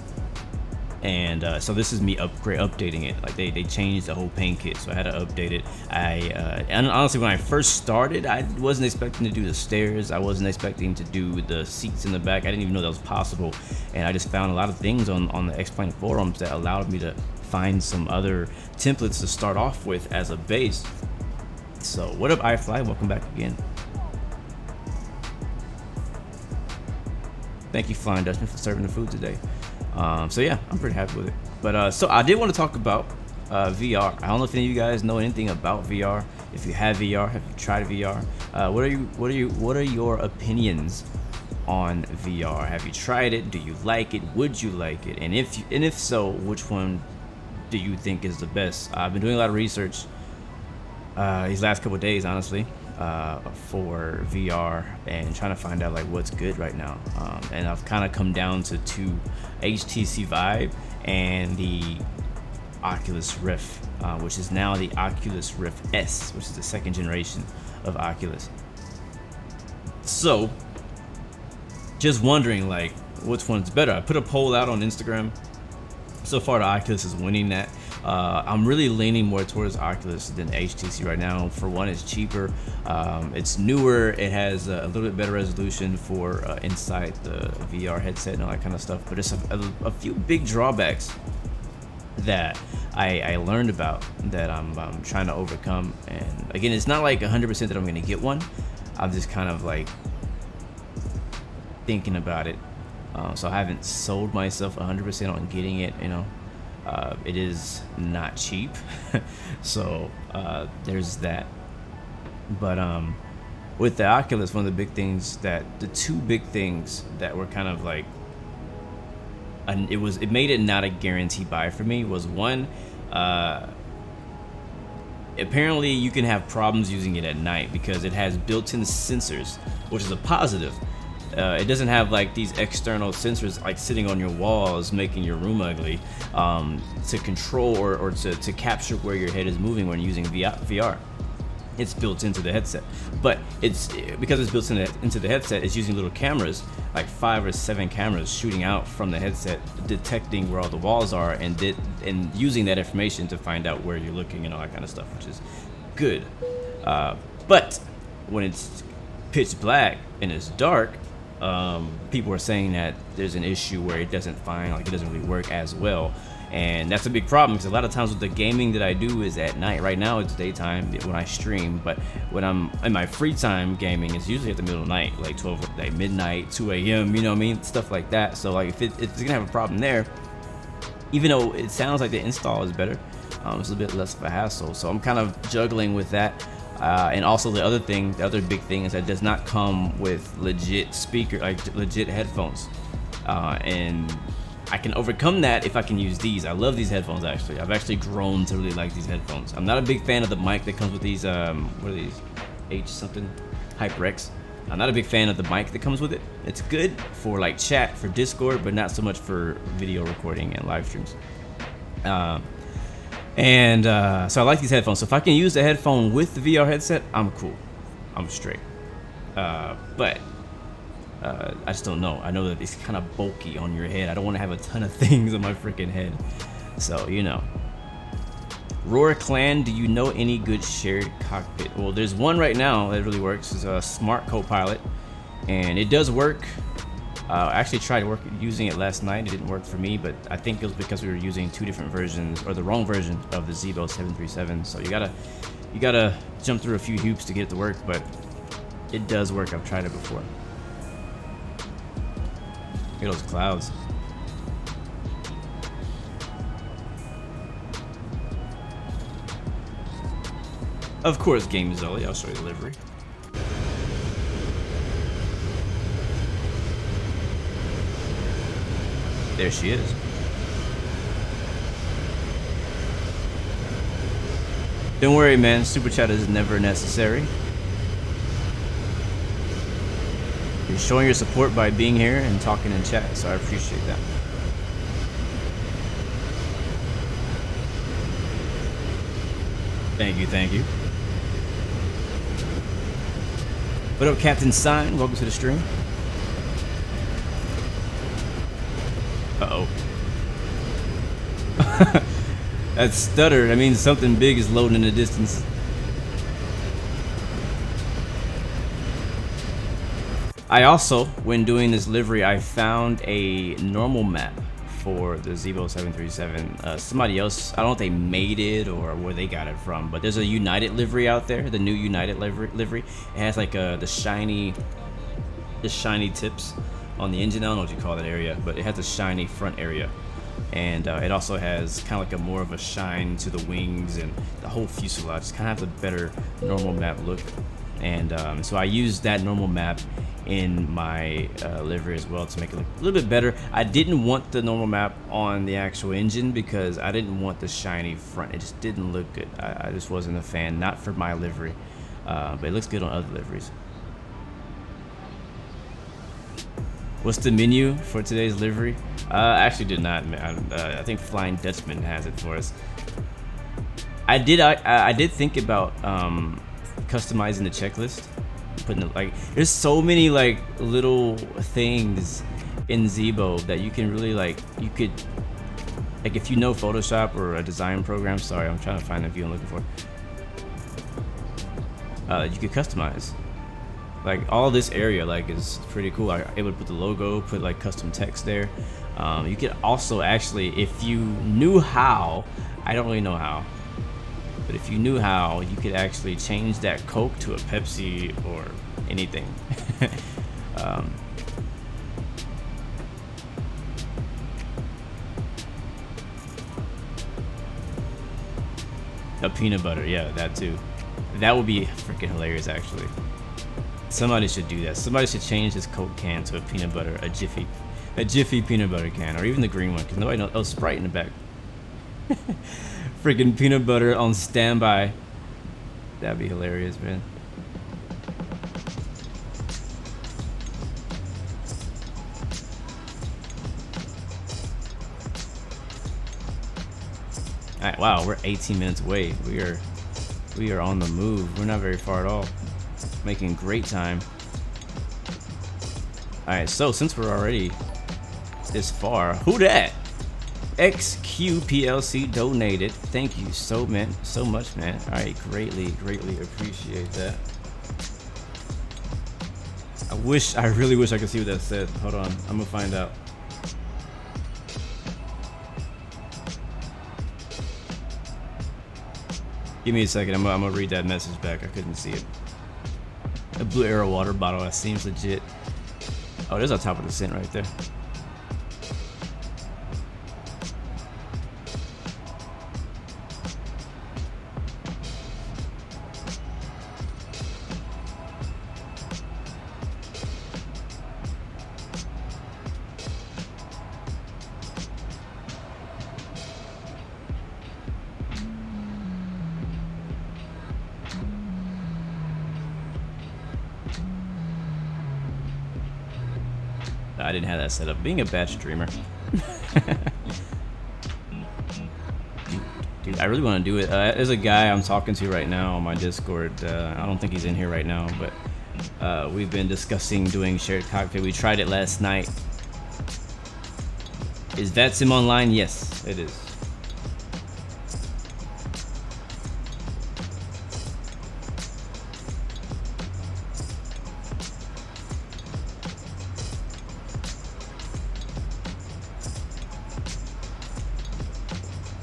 and so this is me updating it. Like they changed the whole paint kit, so I had to update it. And honestly, when I first started, I wasn't expecting to do the stairs. I wasn't expecting to do the seats in the back. I didn't even know that was possible, and I just found a lot of things on the X-Plane forums that allowed me to find some other templates to start off with as a base. So what up, iFly? Welcome back again. Thank you, Flying Dutchman, for serving the food today. So yeah, I'm pretty happy with it. But so I did want to talk about VR. I don't know if any of you guys know anything about VR. If you have VR, have you tried VR? What are your opinions on VR? Have you tried it? Do you like it? Would you like it? And if so, which one do you think is the best? I've been doing a lot of research these last couple of days, honestly, for VR and trying to find out like what's good right now. And I've kind of come down to two: HTC Vive and the Oculus Rift, which is now the Oculus Rift S, which is the second generation of Oculus. So just wondering like which one's better. I put a poll out on Instagram. So far the Oculus is winning that. I'm really leaning more towards Oculus than HTC right now. For one, it's cheaper, it's newer, it has a little bit better resolution for inside the VR headset and all that kind of stuff, but it's a few big drawbacks that I learned about that I'm trying to overcome. And again, it's not like 100% that I'm gonna get one. I'm just kind of like thinking about it. So I haven't sold myself 100% on getting it, it is not cheap. So there's that. But with the Oculus, one of the two big things that were kind of like, it made it not a guarantee buy for me was one, apparently you can have problems using it at night because it has built-in sensors, which is a positive. It doesn't have like these external sensors like sitting on your walls making your room ugly, to control or to capture where your head is moving when using VR. It's built into the headset, but because it's built into the headset, it's using little cameras, like 5 or 7 cameras shooting out from the headset, detecting where all the walls are and using that information to find out where you're looking and all that kind of stuff, which is good. But when it's pitch black and it's dark, people are saying that there's an issue where it doesn't really work as well, and that's a big problem because a lot of times with the gaming that I do is at night. Right now it's daytime when I stream, but when I'm in my free time gaming, it's usually at the middle of the night, like 12, like midnight, 2 a.m. You know what I mean, stuff like that. So like if it's gonna have a problem there, even though it sounds like the install is better, it's a bit less of a hassle. So I'm kind of juggling with that. And also the other big thing is that it does not come with legit legit headphones, and I can overcome that if I can use these. I love these headphones actually. I've actually grown to really like these headphones. I'm not a big fan of the mic that comes with these, what are these, H something, HyperX. I'm not a big fan of the mic that comes with it. It's good for like chat, for Discord, but not so much for video recording and live streams. So I like these headphones. So if I can use the headphone with the VR headset, I'm cool. I'm straight. But I just don't know. I know that it's kind of bulky on your head. I don't want to have a ton of things on my freaking head. So, you know. Roar Clan, do you know any good shared cockpit? Well, there's one right now that really works. It's a Smart Copilot, and it does work. I actually tried using it last night. It didn't work for me, but I think it was because we were using two different versions, or the wrong version of the Zibo 737. So you gotta jump through a few hoops to get it to work, but it does work. I've tried it before. Look at those clouds. Of course, Game Zully. I'll show you the livery. There she is. Don't worry, man. Super chat is never necessary. You're showing your support by being here and talking in chat, so I appreciate that. Thank you, thank you. What up, Captain Sign? Welcome to the stream. Uh-oh. That stutter, that means something big is loading in the distance. I also, when doing this livery, I found a normal map for the Zibo 737. Somebody else, I don't know if they made it or where they got it from, but there's a United livery out there, the new United livery. It has like the shiny tips on the engine. I don't know what you call that area, but it has a shiny front area. And it also has kind of like a more of a shine to the wings and the whole fuselage. It's kind of has a better normal map look. And so I used that normal map in my livery as well to make it look a little bit better. I didn't want the normal map on the actual engine because I didn't want the shiny front. It just didn't look good. I just wasn't a fan, not for my livery, but it looks good on other liveries. What's the menu for today's livery? I actually did not. I think Flying Dutchman has it for us. I did think about customizing the checklist. Putting it, like, there's so many like little things in Zibo that you can really like. You could, like, if you know Photoshop or a design program. Sorry, I'm trying to find the view I'm looking for. You could customize. Like all this area, like, is pretty cool. I able to put the logo, put like custom text there. You could also actually, if you knew how, I don't really know how, but if you knew how, you could actually change that Coke to a Pepsi or anything. A peanut butter, yeah, that too. That would be freaking hilarious, actually. Somebody should do that. Somebody should change this Coke can to a peanut butter, a Jiffy peanut butter can, or even the green one, because nobody knows. Oh, Sprite in the back. Freaking peanut butter on standby. That'd be hilarious, man. All right, wow, we're 18 minutes away. We are on the move. We're not very far at all. Making great time. All right, so since we're already this far, who dat? XQPLC donated. Thank you so much, man. All right, greatly appreciate that. I really wish I could see what that said. Hold on, I'm gonna find out. Give me a second. I'm gonna read that message back. I couldn't see it. A Blu Arrow water bottle. That seems legit. Oh, there's on top of the scent right there. I didn't have that set up. Being a batch streamer. Dude, I really want to do it. There's a guy I'm talking to right now on my Discord. I don't think he's in here right now, but we've been discussing doing shared cockpit. We tried it last night. Is VATSIM online? Yes, it is.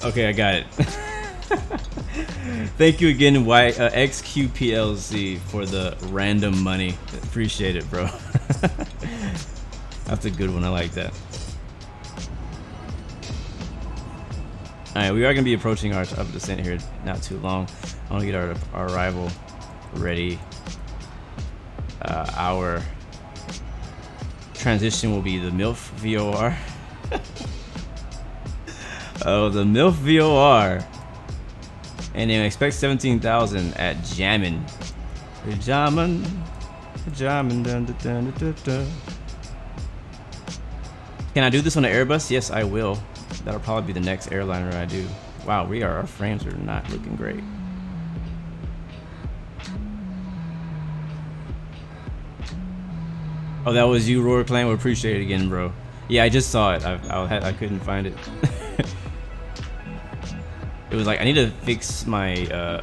Okay, I got it. Thank you again, XQPLZ, for the random money. Appreciate it, bro. That's a good one. I like that. Alright, we are going to be approaching our up descent here not too long. I want to get our arrival ready. Our transition will be the MILF VOR. Oh, the MILF VOR. And then expect 17,000 at Jammin'. Jammin'. Jammin'. Dun, dun, dun, dun, dun. Can I do this on an Airbus? Yes, I will. That'll probably be the next airliner I do. Wow, our frames are not looking great. Oh, that was you, Roar Clan. We appreciate it again, bro. Yeah, I just saw it. I couldn't find it. It was like I need to fix my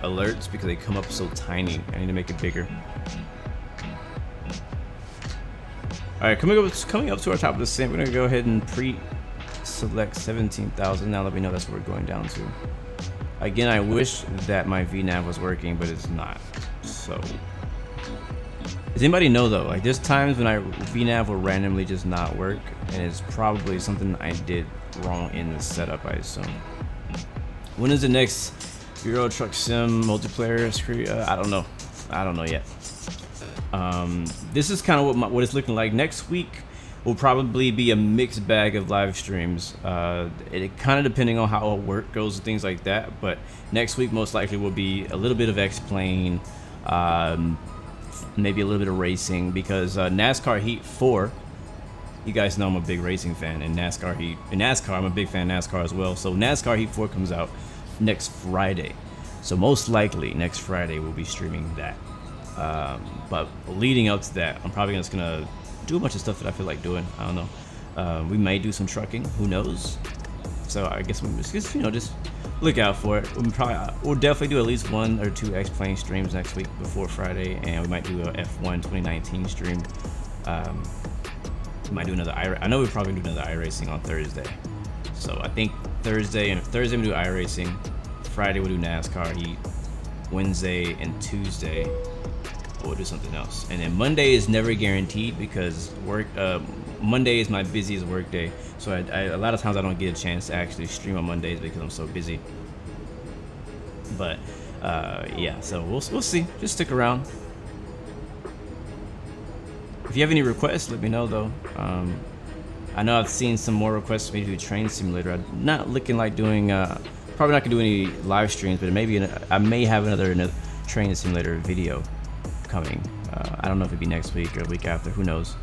alerts because they come up so tiny. I need to make it bigger. All right, coming up to our top of the descent, we're gonna go ahead and pre-select 17,000. Now let me know that's what we're going down to. Again, I wish that my VNav was working, but it's not. So, does anybody know though? Like, there's times when VNav will randomly just not work, and it's probably something I did wrong in the setup, I assume. When is the next Euro Truck Sim multiplayer screen? I don't know. I don't know yet. This is kind of what it's looking like. Next week will probably be a mixed bag of live streams. It kind of depending on how work goes and things like that. But next week most likely will be a little bit of X-Plane, maybe a little bit of racing, because NASCAR Heat 4. You guys know I'm a big racing fan, and NASCAR I'm a big fan of NASCAR as well. So NASCAR Heat 4 comes out next Friday. So most likely next Friday we'll be streaming that. But leading up to that, I'm probably just gonna do a bunch of stuff that I feel like doing. I don't know. We may do some trucking. Who knows? So I guess we just look out for it. We'll definitely do at least 1 or 2 X-Plane streams next week before Friday, and we might do a F1 2019 stream. We might do another I know we'll probably do another iRacing on Thursday. So I think Thursday we'll do iRacing. Friday we'll do NASCAR Heat. Wednesday and Tuesday we'll do something else. And then Monday is never guaranteed because Monday is my busiest work day. So a lot of times I don't get a chance to actually stream on Mondays because I'm so busy. But yeah, so we'll see. Just stick around. If you have any requests, let me know though. I know I've seen some more requests for me to do Train Simulator. I'm not looking like doing, probably not gonna do any live streams, but maybe I may have another Train Simulator video coming. I don't know if it'd be next week or the week after, who knows.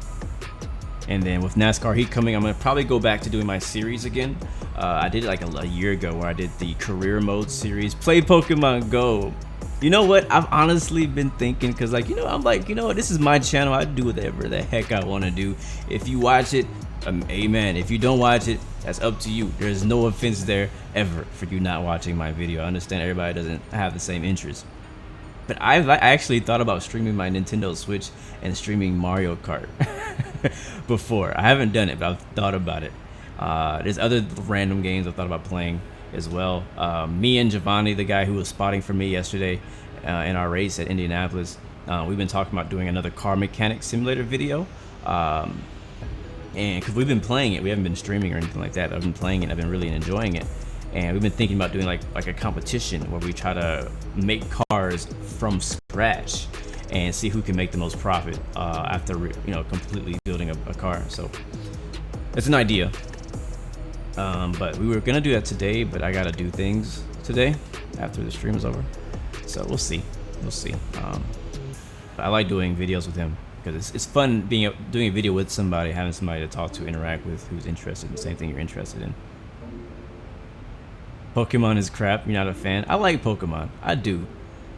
And then with NASCAR Heat coming, I'm gonna probably go back to doing my series again. I did it like a year ago where I did the career mode series. Play Pokemon Go. You know what? I've honestly been thinking, because like, I'm like, this is my channel. I do whatever the heck I want to do. If you watch it, amen. If you don't watch it, that's up to you. There's no offense there ever for you not watching my video. I understand everybody doesn't have the same interest. But I actually thought about streaming my Nintendo Switch and streaming Mario Kart before. I haven't done it, but I've thought about it. There's other random games I've thought about playing as well. Me and Giovanni, the guy who was spotting for me yesterday in our race at Indianapolis, we've been talking about doing another car mechanic simulator video. And because we've been playing it, we haven't been streaming or anything like that. I've been playing it, I've been really enjoying it. And we've been thinking about doing like a competition where we try to make cars from scratch and see who can make the most profit after completely building a car. So it's an idea. But we were gonna do that today, but I gotta do things today after the stream is over. So we'll see. But I like doing videos with him because it's fun doing a video with somebody, having somebody to talk to, interact with, who's interested in the same thing you're interested in. Pokemon is crap. You're not a fan. I like Pokemon. I do.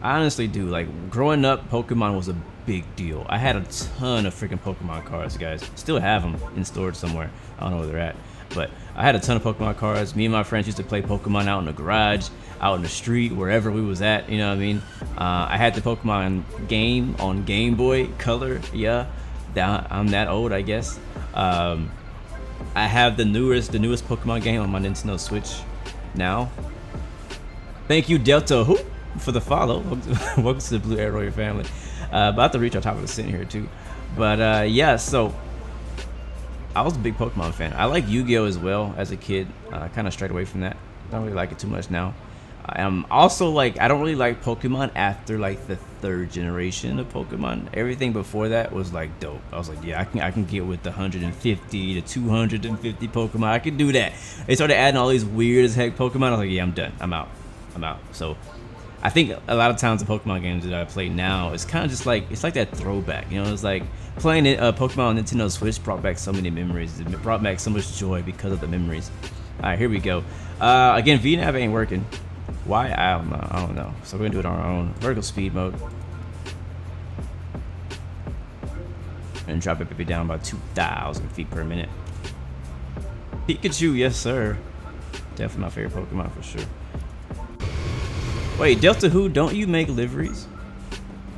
I honestly do. Like growing up, Pokemon was a big deal. I had a ton of freaking Pokemon cards, guys. Still have them in storage somewhere. I don't know where they're at. But I had a ton of Pokemon cards. Me and my friends used to play Pokemon out in the garage, out in the street, wherever we was at. You know what I mean? I had the Pokemon game on Game Boy Color. Yeah, I'm that old, I guess. I have the newest Pokemon game on my Nintendo Switch now. Thank you, Delta Who, for the follow. Welcome to the Blu Arrow family. About to reach our top of the scene here too. But yeah, so I was a big Pokemon fan. I like Yu-Gi-Oh as well as a kid. Kind of strayed away from that. Don't really like it too much now. I'm also like, I don't really like Pokemon after like the 3rd generation of Pokemon. Everything before that was like dope. I was like, yeah, I can get with the 150 to 250 Pokemon. I can do that. They started adding all these weird as heck Pokemon. I was like, yeah, I'm done. I'm out. So I think a lot of times the Pokemon games that I play now, it's kind of just like, it's like that throwback, you know. It's like playing Pokemon on Nintendo Switch brought back so many memories. It brought back so much joy because of the memories. All right, here we go. Again, VNav ain't working. Why? I don't know. So we're gonna do it on our own. Vertical speed mode. And drop it maybe down about 2,000 feet per minute. Pikachu, yes sir. Definitely my favorite Pokemon for sure. Wait, Delta Who, don't you make liveries?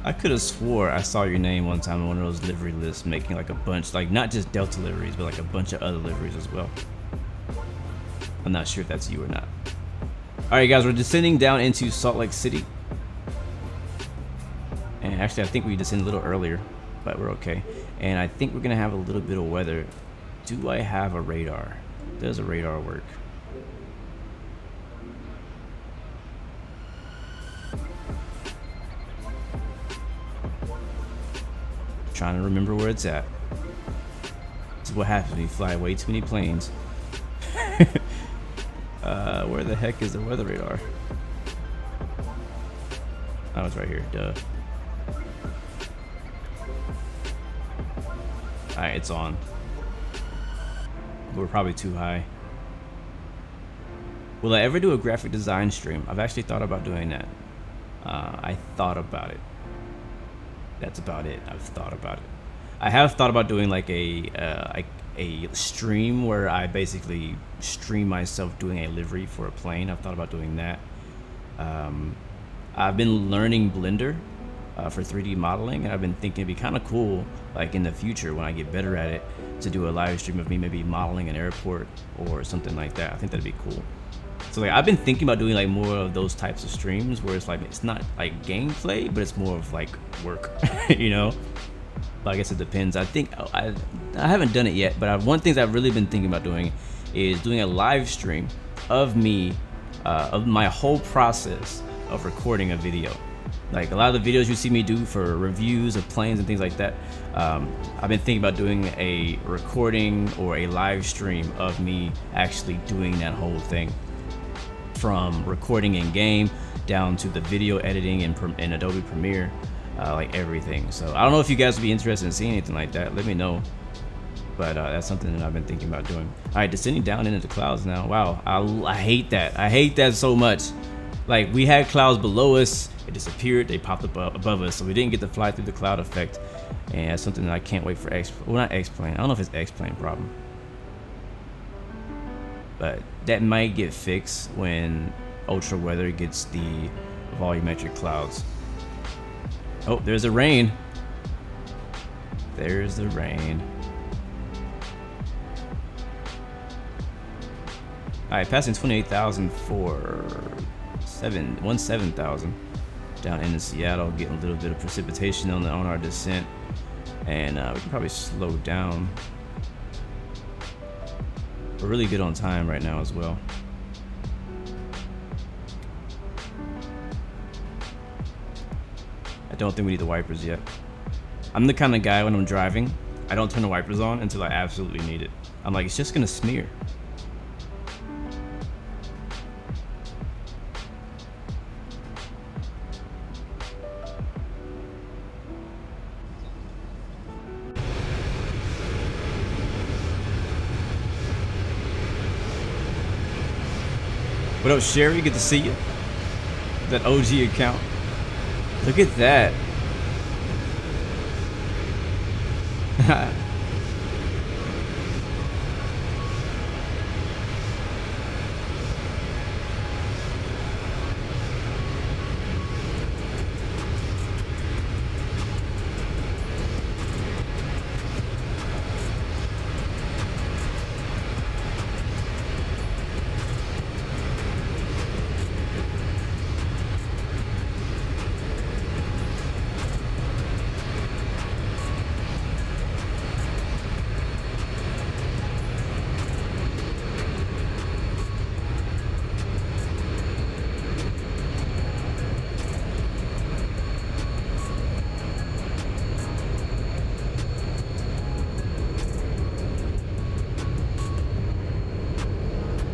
I could have swore I saw your name one time on one of those livery lists, making like a bunch, like not just Delta liveries, but like a bunch of other liveries as well. I'm not sure if that's you or not. Alright guys, we're descending down into Salt Lake City. And actually I think we descended a little earlier, but we're okay. And I think we're gonna have a little bit of weather. Do I have a radar? Does a radar work? Trying to remember where it's at. This is what happens when you fly way too many planes. Where the heck is the weather radar? Oh, it's right here. Duh. Alright, it's on. We're probably too high. Will I ever do a graphic design stream? I've actually thought about doing that. I thought about it. That's about it. I've thought about it. I have thought about doing like a stream where I basically stream myself doing a livery for a plane. I've thought about doing that. I've been learning Blender for 3D modeling, and I've been thinking it'd be kind of cool, like in the future when I get better at it, to do a live stream of me maybe modeling an airport or something like that. I think that'd be cool. So like I've been thinking about doing like more of those types of streams where it's like, it's not like gameplay, but it's more of like work, you know. But I guess it depends. I think I haven't done it yet, but one thing I've really been thinking about doing is doing a live stream of me, of my whole process of recording a video. Like a lot of the videos you see me do for reviews of planes and things like that, I've been thinking about doing a recording or a live stream of me actually doing that whole thing, from recording in game down to the video editing in Adobe Premiere. Like everything. So I don't know if you guys would be interested in seeing anything like that. Let me know. But that's something that I've been thinking about doing. All right, descending down into the clouds now. Wow, I hate that. I hate that so much. Like we had clouds below us, it disappeared, they popped up above us, so we didn't get to fly through the cloud effect. And that's something that I can't wait for well, not X-Plane. I don't know if it's X-Plane problem, but that might get fixed when ultra weather gets the volumetric clouds. Oh, there's the rain. There's the rain. Alright, passing 28,000 for 17,000 down into Seattle, getting a little bit of precipitation on our descent, and we can probably slow down. We're really good on time right now as well. I don't think we need the wipers yet. I'm the kind of guy when I'm driving, I don't turn the wipers on until I absolutely need it. I'm like, it's just gonna smear. What up, Sherry? Good to see you. That OG account. Look at that.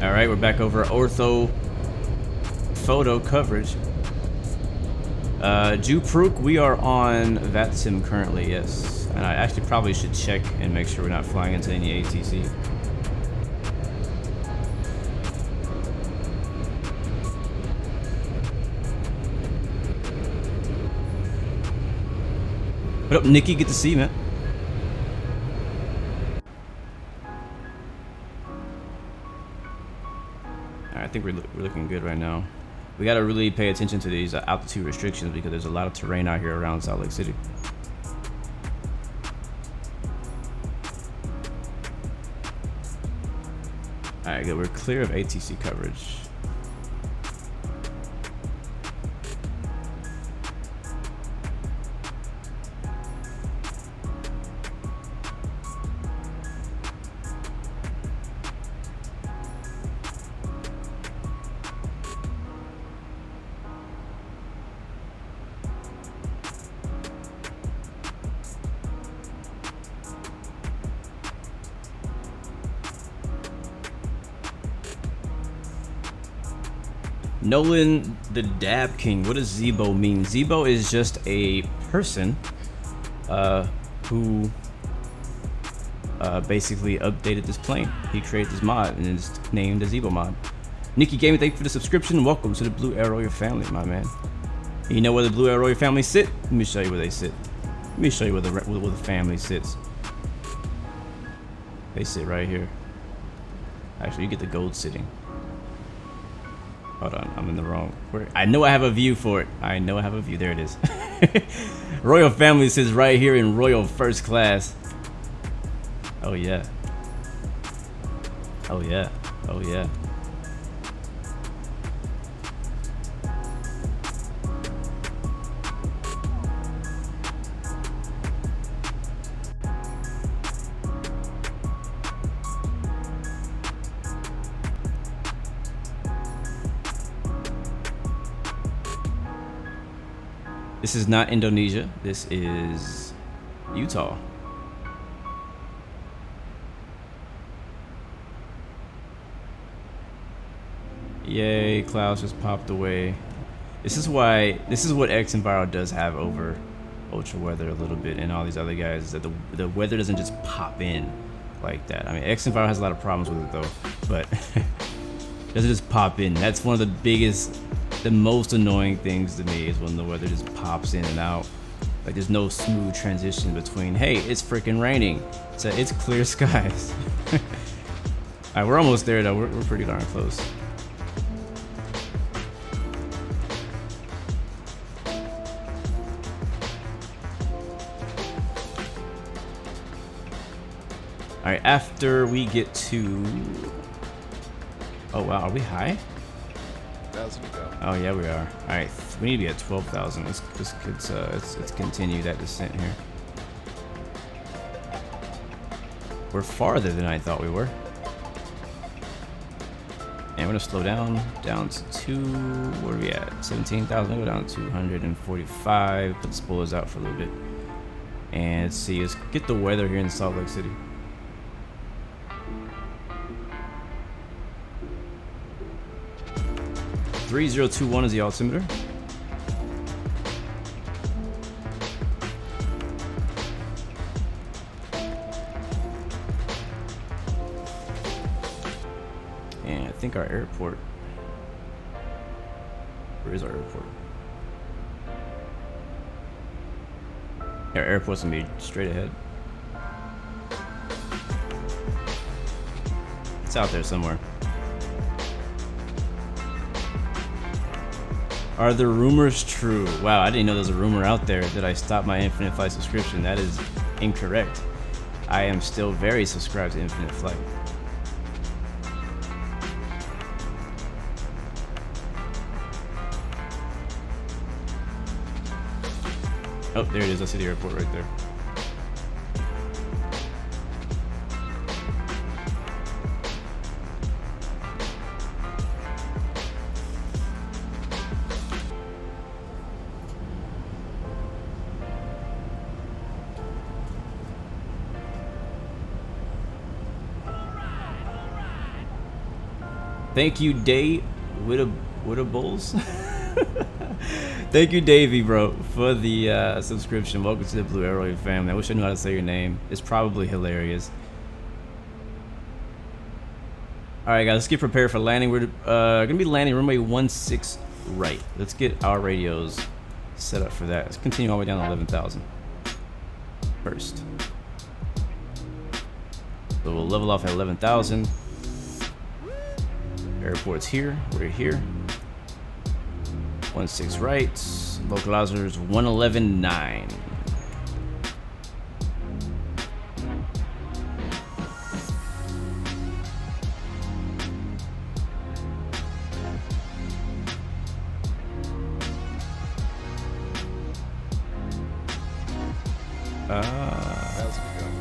All right, we're back over ortho photo coverage. Jupruk, we are on VATSIM currently, yes. And I actually probably should check and make sure we're not flying into any ATC. What up, Nikki? Good to see you, man. I think we're looking good right now. We got to really pay attention to these altitude restrictions because there's a lot of terrain out here around Salt Lake City. All right, good. We're clear of ATC coverage. Nolan the Dab King, what does Zibo mean? Zibo is just a person who basically updated this plane. He created this mod and it's named the Zibo mod. Nikki Gaming, thank you for the subscription. Welcome to the Blu Arrow Your Family, my man. And you know where the Blu Arrow Your Family sit? Let me show you where they sit. Let me show you where the family sits. They sit right here. Actually, you get the gold sitting. Hold on, I'm in the wrong. I know I have a view for it. I know I have a view. There it is. Royal Family sits right here in Royal First Class. Oh yeah. Oh yeah. Oh yeah. This is not Indonesia. This is Utah. Yay, clouds just popped away. This is what xmrbluemc does have over ultra weather a little bit and all these other guys, that the weather doesn't just pop in like that. I mean, xmrbluemc has a lot of problems with it though, but it doesn't just pop in. That's one of the most annoying things to me, is when the weather just pops in and out. Like there's no smooth transition between, hey, it's freaking raining, so it's clear skies. Alright, we're almost there though. We're pretty darn close. Alright, after we get to... Oh wow, are we high? 1,000 to go. Oh yeah, we are. All right, we need to be at 12,000. Let's continue that descent here. We're farther than I thought we were. And we're gonna slow down to where are we at? 17,000. Go down to 245. Put the spoilers out for a little bit. And let's see. Let's get the weather here in Salt Lake City. .3021 is the altimeter. And I think our airport. Where is our airport? Our airport's gonna be straight ahead. It's out there somewhere. Are the rumors true? Wow, I didn't know there was a rumor out there that I stopped my Infinite Flight subscription. That is incorrect. I am still very subscribed to Infinite Flight. Oh, there it is. I see the airport right there. Thank you, Dave Bulls. Thank you, Davey, bro, for the subscription. Welcome to the Blu Arrow family. I wish I knew how to say your name. It's probably hilarious. All right, guys, let's get prepared for landing. We're gonna be landing runway 16 right. Let's get our radios set up for that. Let's continue all the way down to 11,000 first. So we'll level off at 11,000. Airport's here. We're here. 16 right. Localizers 111.9. How's it going?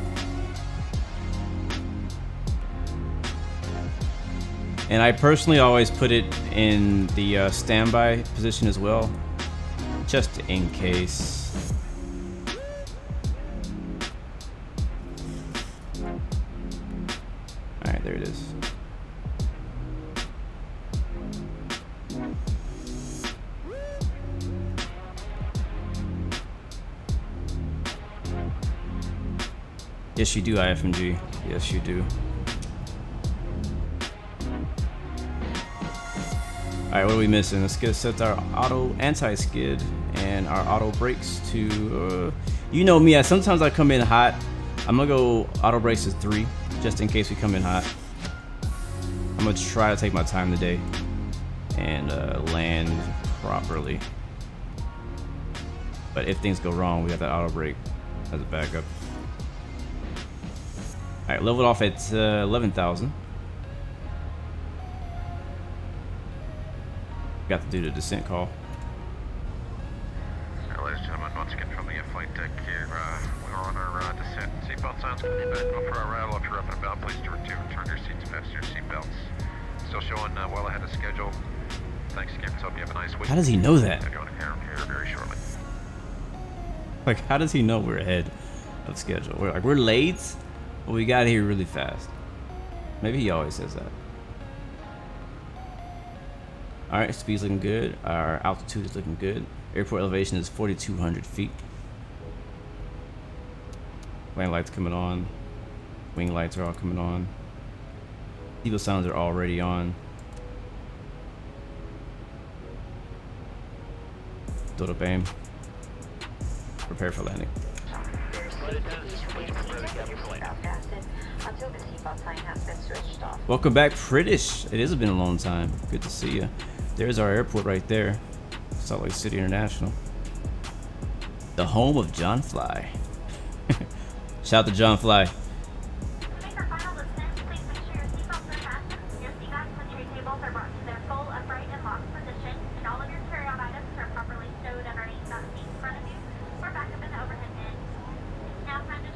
And I personally always put it in the standby position as well, just in case. All right, there it is. Yes, you do, IFMG. Yes, you do. Alright, what are we missing? Let's get set our auto anti-skid and our auto brakes to, you know me, sometimes I come in hot. I'm gonna go auto brakes to 3, just in case we come in hot. I'm gonna try to take my time today and land properly. But if things go wrong, we got that auto brake as a backup. Alright, leveled off at 11,000. Got to do the descent call. Ladies and gentlemen, once again from the flight deck here, we're on our descent. Seatbelt signs going to be back for our rattle. If you're up and about, please return your seats and fasten your seatbelts. Still showing well ahead of schedule. Thanks again. Hope you have a nice week. How does he know that? Going to here very shortly. Like, how does he know we're ahead of schedule? We're late, but we got here really fast. Maybe he always says that. Alright, speed's looking good. Our altitude is looking good. Airport elevation is 4,200 feet. Landing lights coming on. Wing lights are all coming on. Zibo sounds are already on. Build up aim. Prepare for landing. Welcome back, British. It has been a long time. Good to see you. There's our airport right there. Salt Lake City International. The home of John Fly. Shout out to John Fly.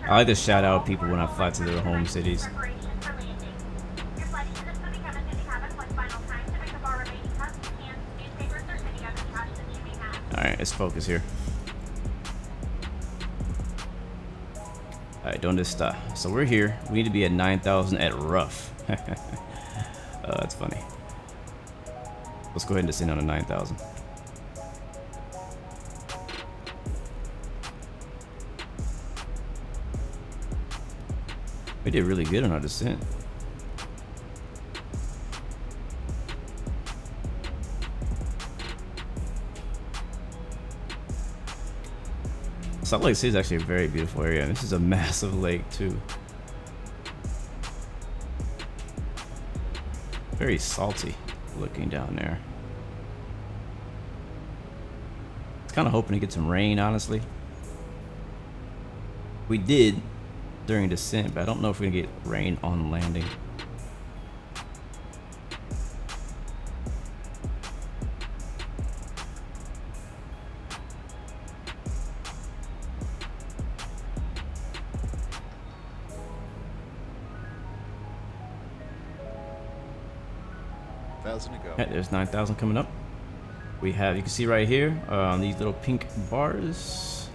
I like to shout out people when I fly to their home cities. Alright, let's focus here. Alright, donde está? So we're here. We need to be at 9,000 at rough. That's funny. Let's go ahead and descend on to 9,000. We did really good on our descent. Salt Lake City is actually a very beautiful area, and this is a massive lake too. Very salty looking down there. Kind of hoping to get some rain, honestly. We did during descent, but I don't know if we're gonna get rain on landing. Okay, there's 9,000 coming up. We have, you can see right here, these little pink bars.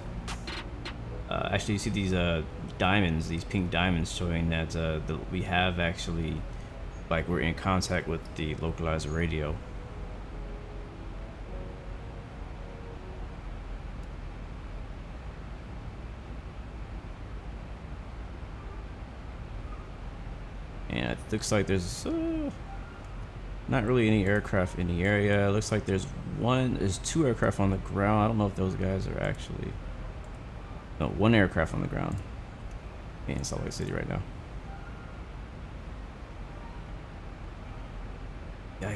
Actually, you see these diamonds, these pink diamonds, showing that we have actually, like, we're in contact with the localizer radio. And it looks like there's not really any aircraft in the area. It looks like there's two aircraft on the ground. I don't know if those guys are actually... No, one aircraft on the ground in Salt Lake City right now. Yeah.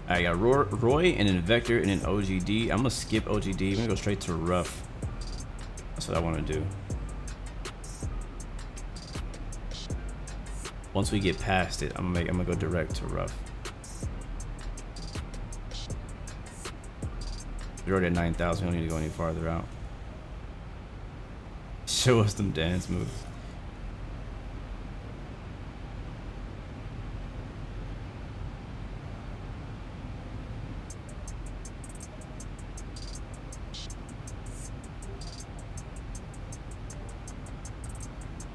I got Roy and an Vector and an OGD. I'm gonna skip OGD. I'm gonna go straight to rough. That's what I want to do. Once we get past it, I'm gonna go direct to rough. We're already at 9,000. We don't need to go any farther out. Show us them dance moves.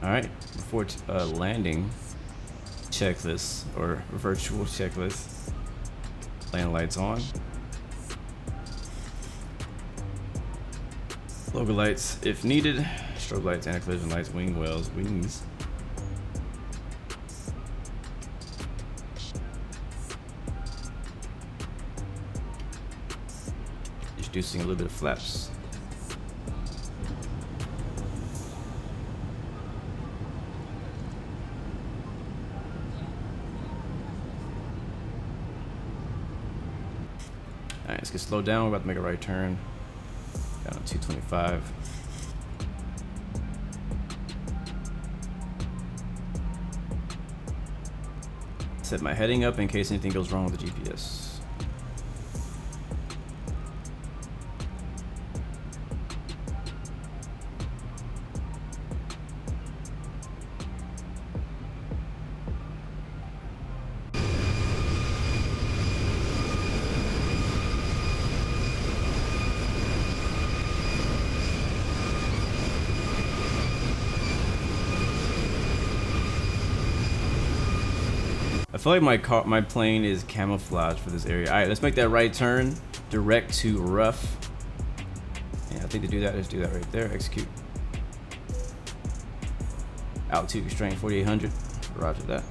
All right, before landing, checklist or virtual checklist. Landing lights on. Logo lights if needed. Strobe lights, anti-collision lights, wing wells, wings. Introducing a little bit of flaps. Alright, let's get slowed down. We're about to make a right turn. Down to 225. Set my heading up in case anything goes wrong with the GPS. I feel like my plane is camouflaged for this area. All right, let's make that right turn direct to rough. And I think to do that, let's do that right there. Execute. Altitude constraint 4,800. Roger that.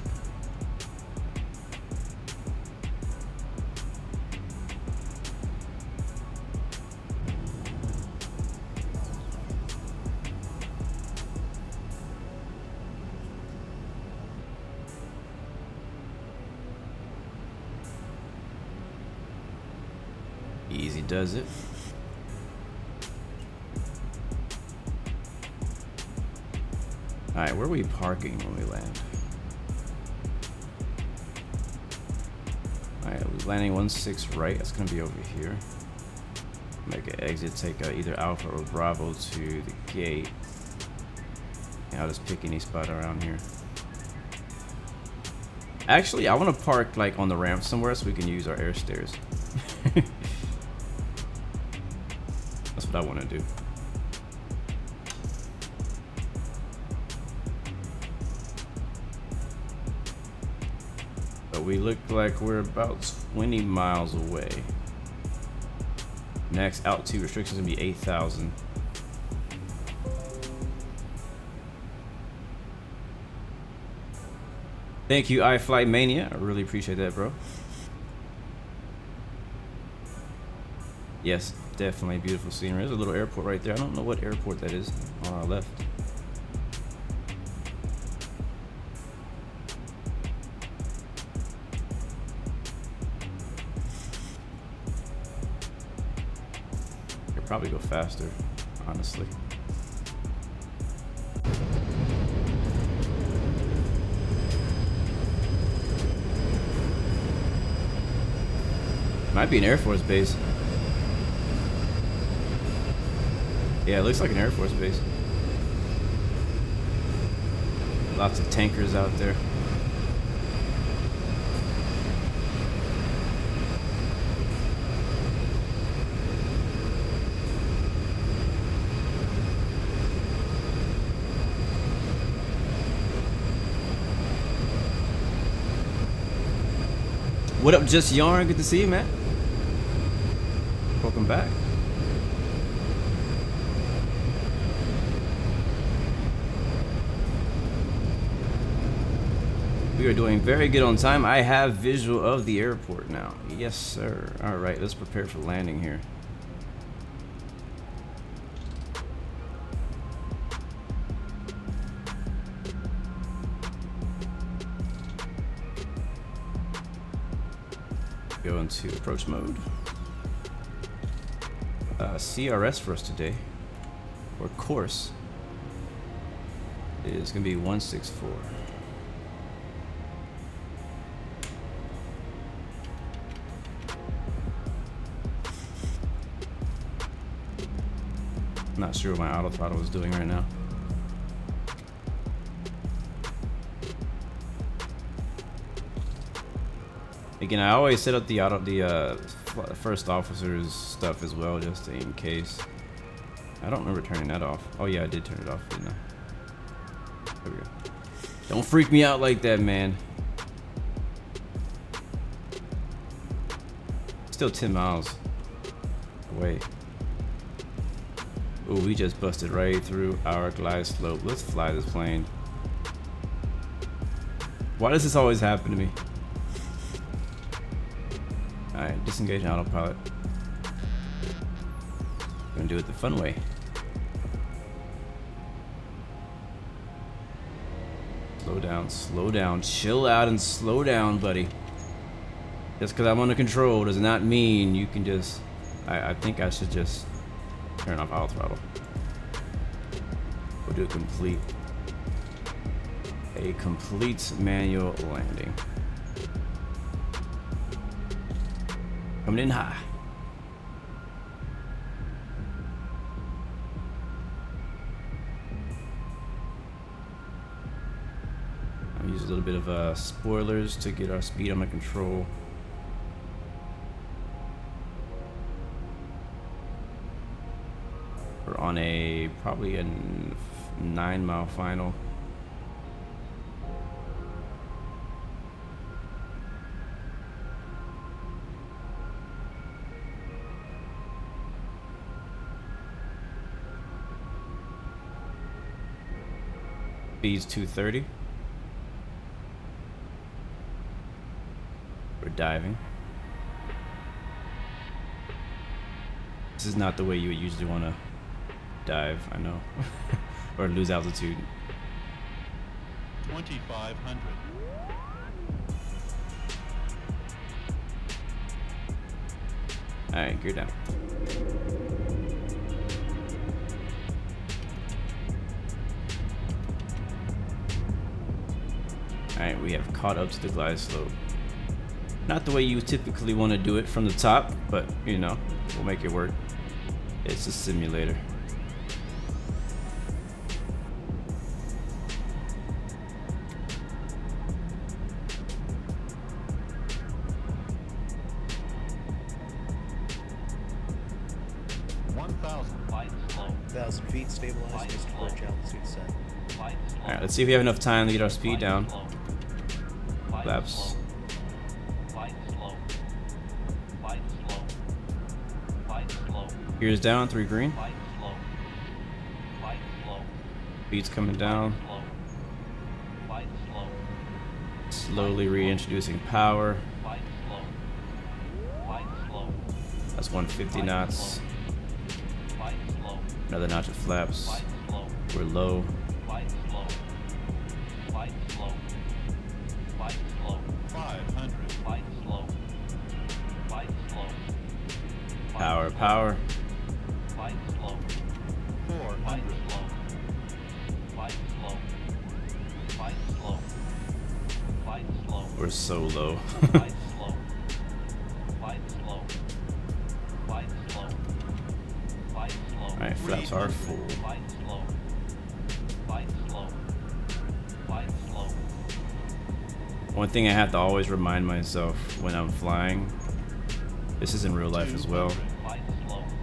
Easy does it. Alright, where are we parking when we land? Alright, we're landing 16 right. That's gonna be over here. Make an exit, take either Alpha or Bravo to the gate. And I'll just pick any spot around here. Actually, I want to park like on the ramp somewhere so we can use our air stairs. That's what I want to do. But we look like we're about 20 miles away. Next altitude restriction is going to be 8,000. Thank you, iFlight Mania. I really appreciate that, bro. Yes, definitely beautiful scenery. There's a little airport right there. I don't know what airport that is on our left. Could probably go faster, honestly. Might be an Air Force base. Yeah, it looks like an Air Force base. Lots of tankers out there. What up, Just Yarn? Good to see you, man. Welcome back. We are doing very good on time. I have visual of the airport now. Yes, sir. All right, let's prepare for landing here. Go into approach mode. CRS for us today, or course, is going to be 164. I'm not sure what my auto throttle is doing right now. Again, I always set up the first officer's stuff as well, just in case. I don't remember turning that off. Oh yeah, I did turn it off, didn't I? There we go. Don't freak me out like that, man. Still 10 miles away. Ooh, we just busted right through our glide slope. Let's fly this plane. Why does this always happen to me? Alright, disengage autopilot. We're gonna do it the fun way. Slow down, chill out and slow down, buddy. Just because I'm under control does not mean you can just... I think I should just turn off auto throttle. We'll do a complete manual landing. Coming in high. I'll use a little bit of spoilers to get our speed under control. We're on probably a 9-mile final. Speed's 230. We're diving. This is not the way you would usually want to dive, I know. Or lose altitude. 2,500. Alright, gear down. Alright, we have caught up to the glide slope. Not the way you typically want to do it from the top, but you know, we'll make it work. It's a simulator. Feet stabilized, Mr. Birch, altitude set. Alright, let's see if we have enough time to get our speed down. Flaps. Gears down, 3 green. Speed's coming down. Slowly reintroducing power. That's 150 knots. Another notch of flaps. We're low. 500. Power, power. 400. We're so low. Alright, flaps are full. One thing I have to always remind myself when I'm flying, this is in real life as well,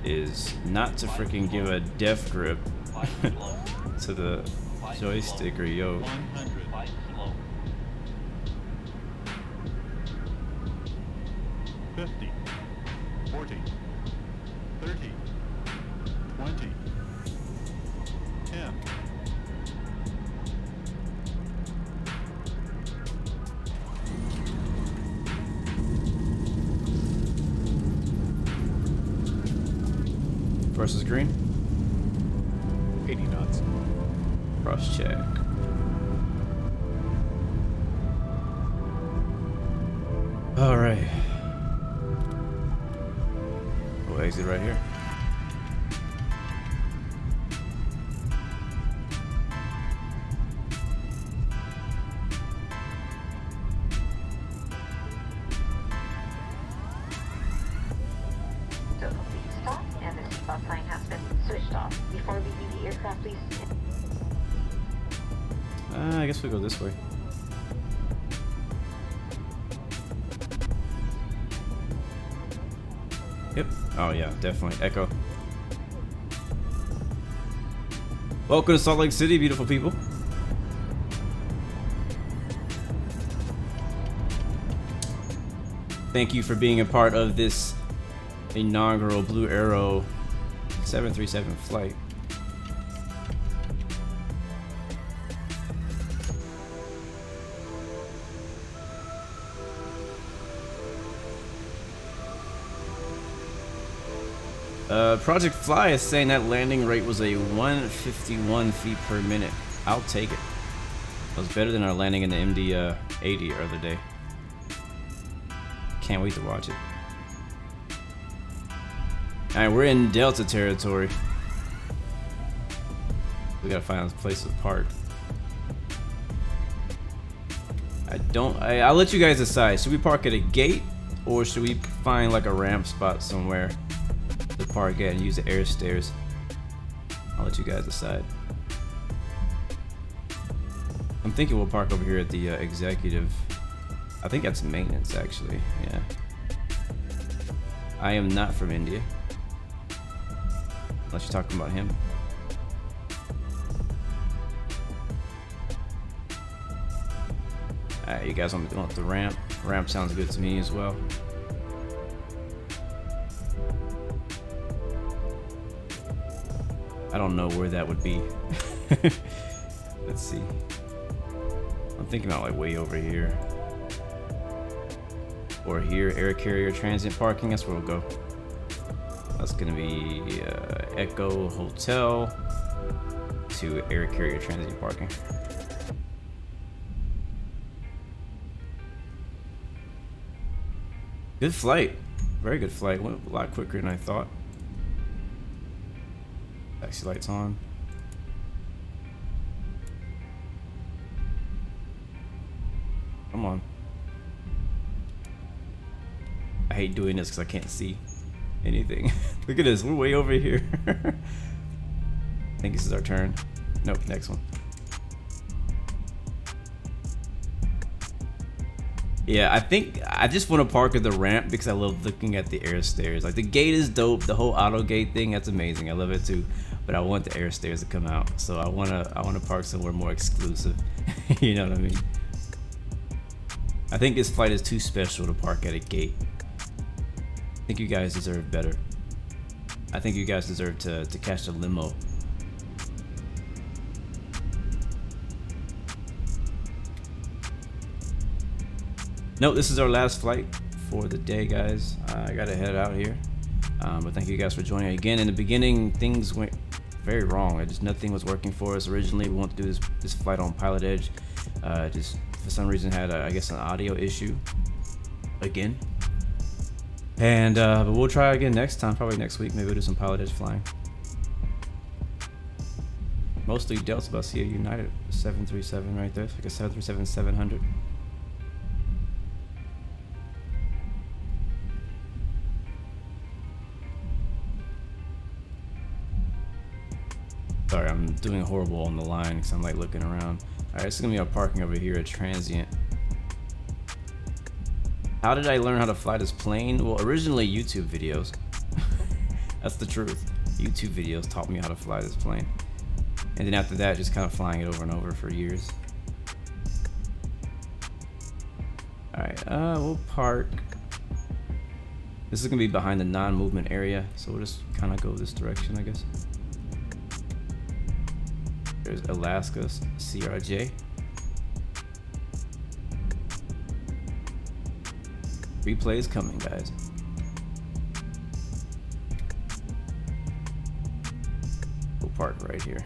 is not to freaking give a death grip to the joystick or yoke. 50, 40, 30, 20, 10. Versus green. 80 knots. Cross check. All right. We'll exit right here. So complete stop, and the seatbelt sign has been switched off. Before leaving the aircraft, please. I guess we'll go this way. Yep. Oh yeah, definitely. Echo. Welcome to Salt Lake City, beautiful people. Thank you for being a part of this inaugural Blu Arrow 737 flight. Project Fly is saying that landing rate was a 151 feet per minute. I'll take it. That was better than our landing in the MD-80 the other day. Can't wait to watch it. Alright, we're in Delta territory. We gotta find a place to park. I'll let you guys decide. Should we park at a gate or should we find like a ramp spot somewhere to park at and use the air stairs? I'll let you guys decide. I'm thinking we'll park over here at the executive. I think that's maintenance actually, yeah. I am not from India. Unless you're talking about him. Alright, you guys want me to go up the ramp? Ramp sounds good to me as well. I don't know where that would be. Let's see. I'm thinking about like way over here. Or here, air carrier transit parking, that's where we'll go. That's gonna be Echo Hotel to air carrier transit parking. Good flight, very good flight. Went a lot quicker than I thought. Taxi lights on. Come on. I hate doing this because I can't see anything. Look at this, we're way over here. I think this is our turn. Nope, next one. Yeah, I think I just want to park at the ramp because I love looking at the air stairs. Like the gate is dope, the whole auto gate thing, that's amazing. I love it too. But I want the air stairs to come out. So I wanna park somewhere more exclusive. You know what I mean? I think this flight is too special to park at a gate. I think you guys deserve better. I think you guys deserve to catch a limo. Nope, this is our last flight for the day, guys. I gotta head out here. But thank you guys for joining. Again, in the beginning, things went very wrong. Nothing was working for us. Originally, we wanted to do this flight on Pilot Edge. Just for some reason had, I guess, an audio issue again. And but we'll try again next time, probably next week. Maybe we'll do some Pilot Edge flying. Mostly Delta, but I see a United 737 right there. It's like a 737-700. Sorry, I'm doing horrible on the line because I'm like looking around. Alright, this is gonna be our parking over here, a transient. How did I learn how to fly this plane? Well, originally YouTube videos. That's the truth. YouTube videos taught me how to fly this plane. And then after that, just kind of flying it over and over for years. Alright, we'll park. This is gonna be behind the non-movement area, so we'll just kind of go this direction, I guess. There's Alaska CRJ. Replay is coming, guys. We'll park right here.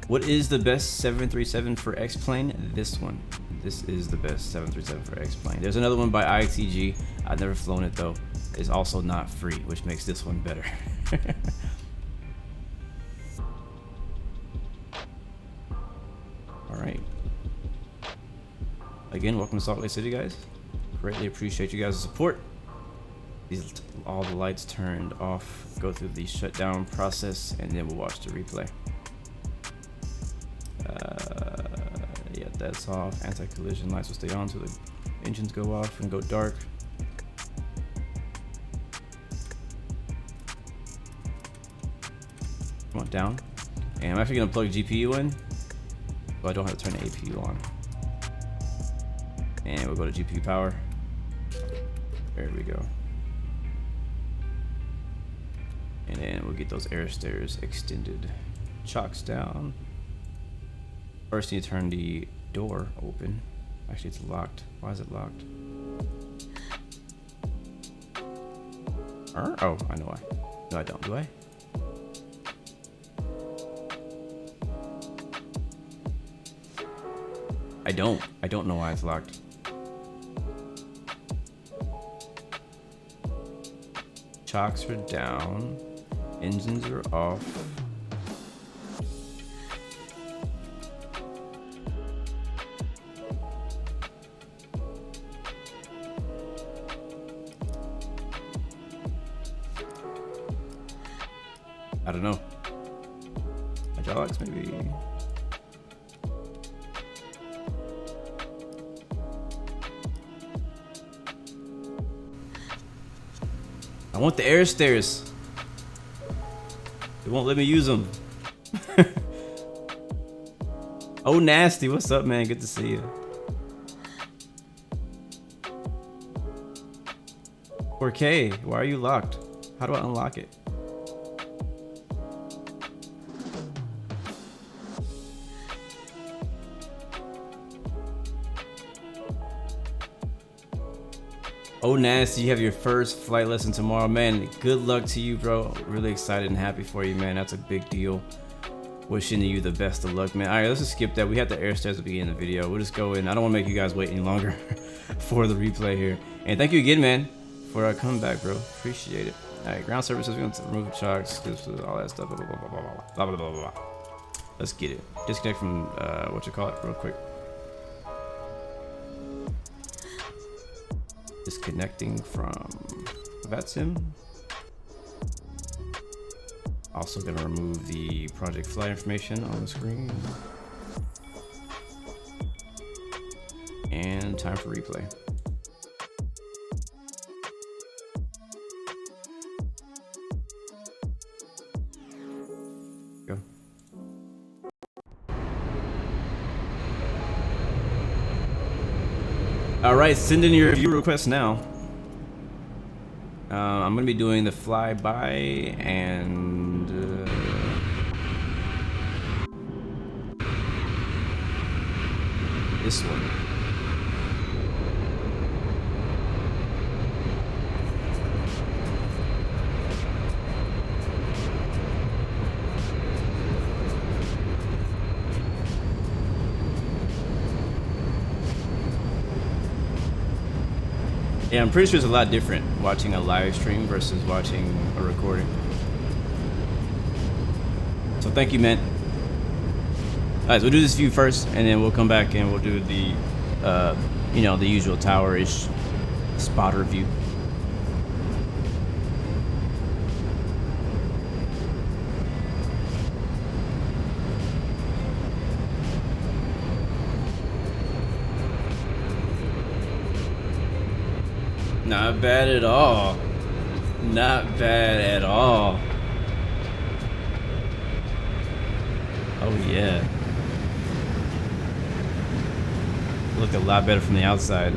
What is the best 737 for X-plane? This one. This is the best 737 for X-plane. There's another one by ITG. I've never flown it though. It's also not free, which makes this one better. Alright. Again, welcome to Salt Lake City, guys. Greatly appreciate you guys' support. These all the lights turned off. Go through the shutdown process, and then we'll watch the replay. Yeah, that's off. Anti-collision lights will stay on until the engines go off and go dark. Come on, down. And I'm actually gonna plug GPU in, so I don't have to turn the APU on. And we'll go to GPU power. There we go. And then we'll get those air stairs extended. Chocks down. First, you need to turn the door open. Actually, it's locked. Why is it locked? Oh, I know why. No, I don't. Do I? I don't know why it's locked. Chocks are down. Engines are off. I don't know. Hydraulics maybe. I want the air stairs. They won't let me use them. Oh, Nasty, what's up, man? Good to see you. 4K, why are you locked? How do I unlock it? Oh, Nasty, you have your first flight lesson tomorrow. Man, good luck to you, bro. Really excited and happy for you, man. That's a big deal. Wishing you the best of luck, man. All right, let's just skip that. We had the air stairs at the beginning of the video. We'll just go in. I don't want to make you guys wait any longer for the replay here. And thank you again, man, for coming back, bro. Appreciate it. All right, ground services. We're going to remove chocks, all that stuff. Blah, blah, blah, blah, blah, blah, blah, blah, blah. Let's get it. Disconnect from, what you call it, real quick. Disconnecting from VATSIM. Also gonna remove the project flight information on the screen. And time for replay. Go. All right, send in your view requests now. I'm gonna be doing the flyby and this one. Yeah, I'm pretty sure it's a lot different watching a live stream versus watching a recording. So thank you, man. Alright, so we'll do this view first, and then we'll come back and we'll do the, you know, the usual tower-ish spotter view. Not bad at all. Not bad at all. Oh yeah. Look a lot better from the outside.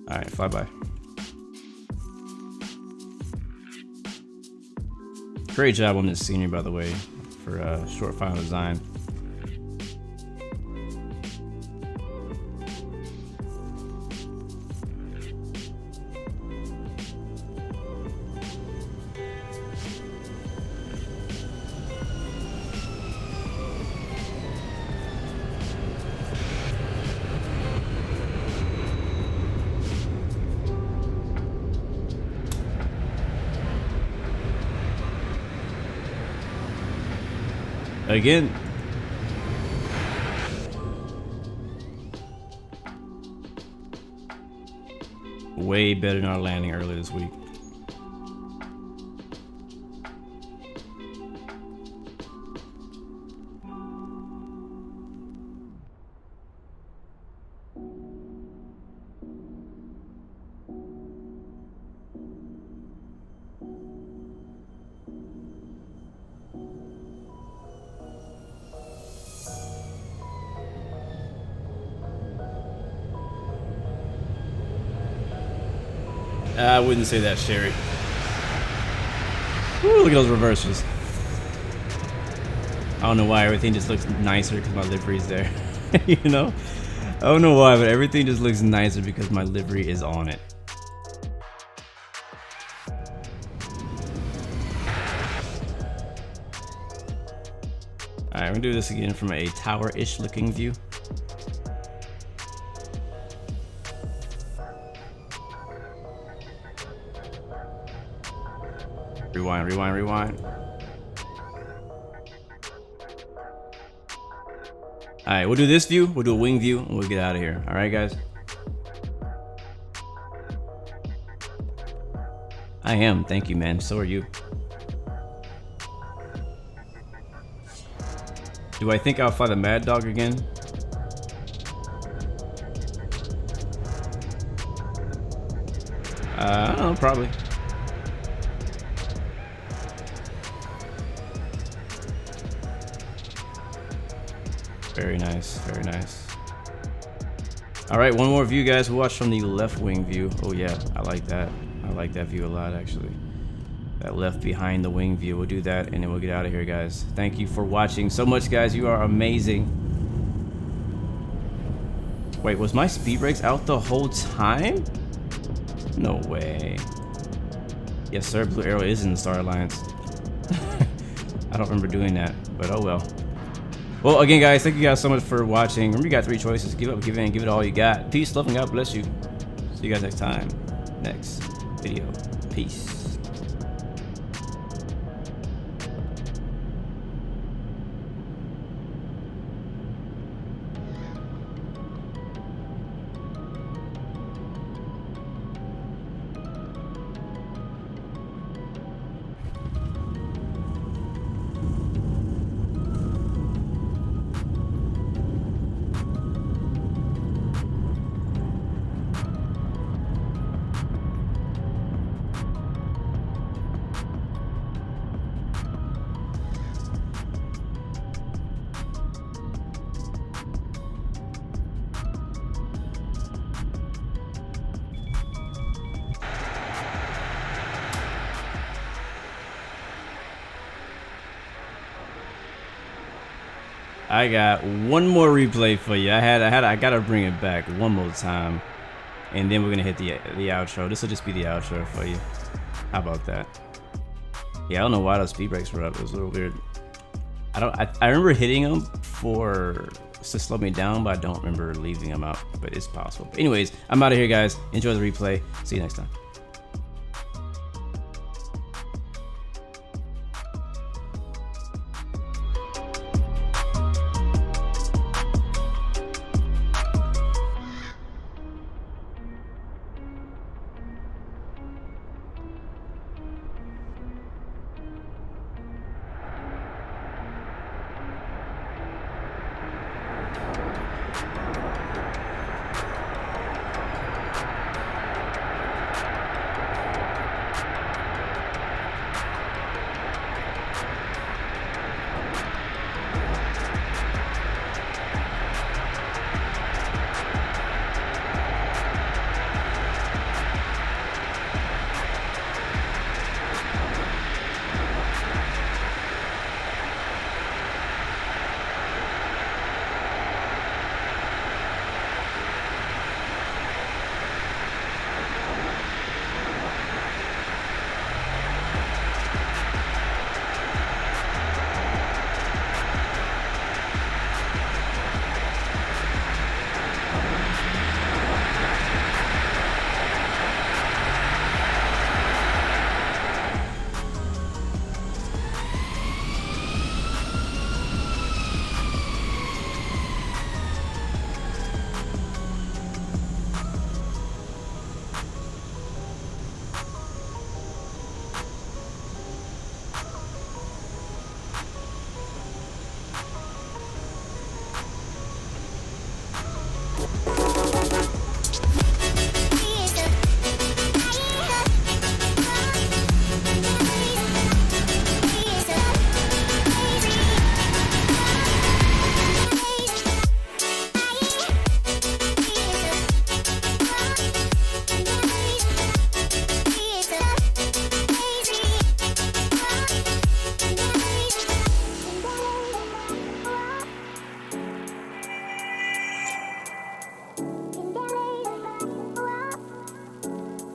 Alright, fly by. Great job on this scenery, by the way, for short final design. Again. Way better than our landing earlier this week. I wouldn't say that, Sherry. Ooh, look at those reverses. I don't know why everything just looks nicer because my livery's there. You know? I don't know why, but everything just looks nicer because my livery is on it. Alright, we're gonna do this again from a tower-ish looking view. Rewind, rewind, rewind. Alright, we'll do this view, we'll do a wing view, and we'll get out of here. Alright, guys? I am, thank you, man. So are you. Do I think I'll fly the Mad Dog again? I don't know, probably. Very nice, very nice. All right, one more view, guys. We'll watch from the left wing view. Oh yeah, I like that. I like that view a lot, actually. That left behind the wing view. We'll do that, and then we'll get out of here, guys. Thank you for watching so much, guys. You are amazing. Wait, was my speed brakes out the whole time? No way. Yes, sir. Blu Arrow is in the Star Alliance. I don't remember doing that, but oh well. Well, again, guys, thank you guys so much for watching. Remember, you got 3 choices. Give up, give in, give it all you got. Peace, love, and God bless you. See you guys next time. Next video. Peace. I got one more replay for you. I gotta bring it back one more time, and then we're gonna hit the outro. This will just be the outro for you. How about that? Yeah, I don't know why those speed brakes were up. It was a little weird. I remember hitting them for to slow me down, but I don't remember leaving them out, but it's possible. But anyways, I'm out of here, guys. Enjoy the replay. See you next time.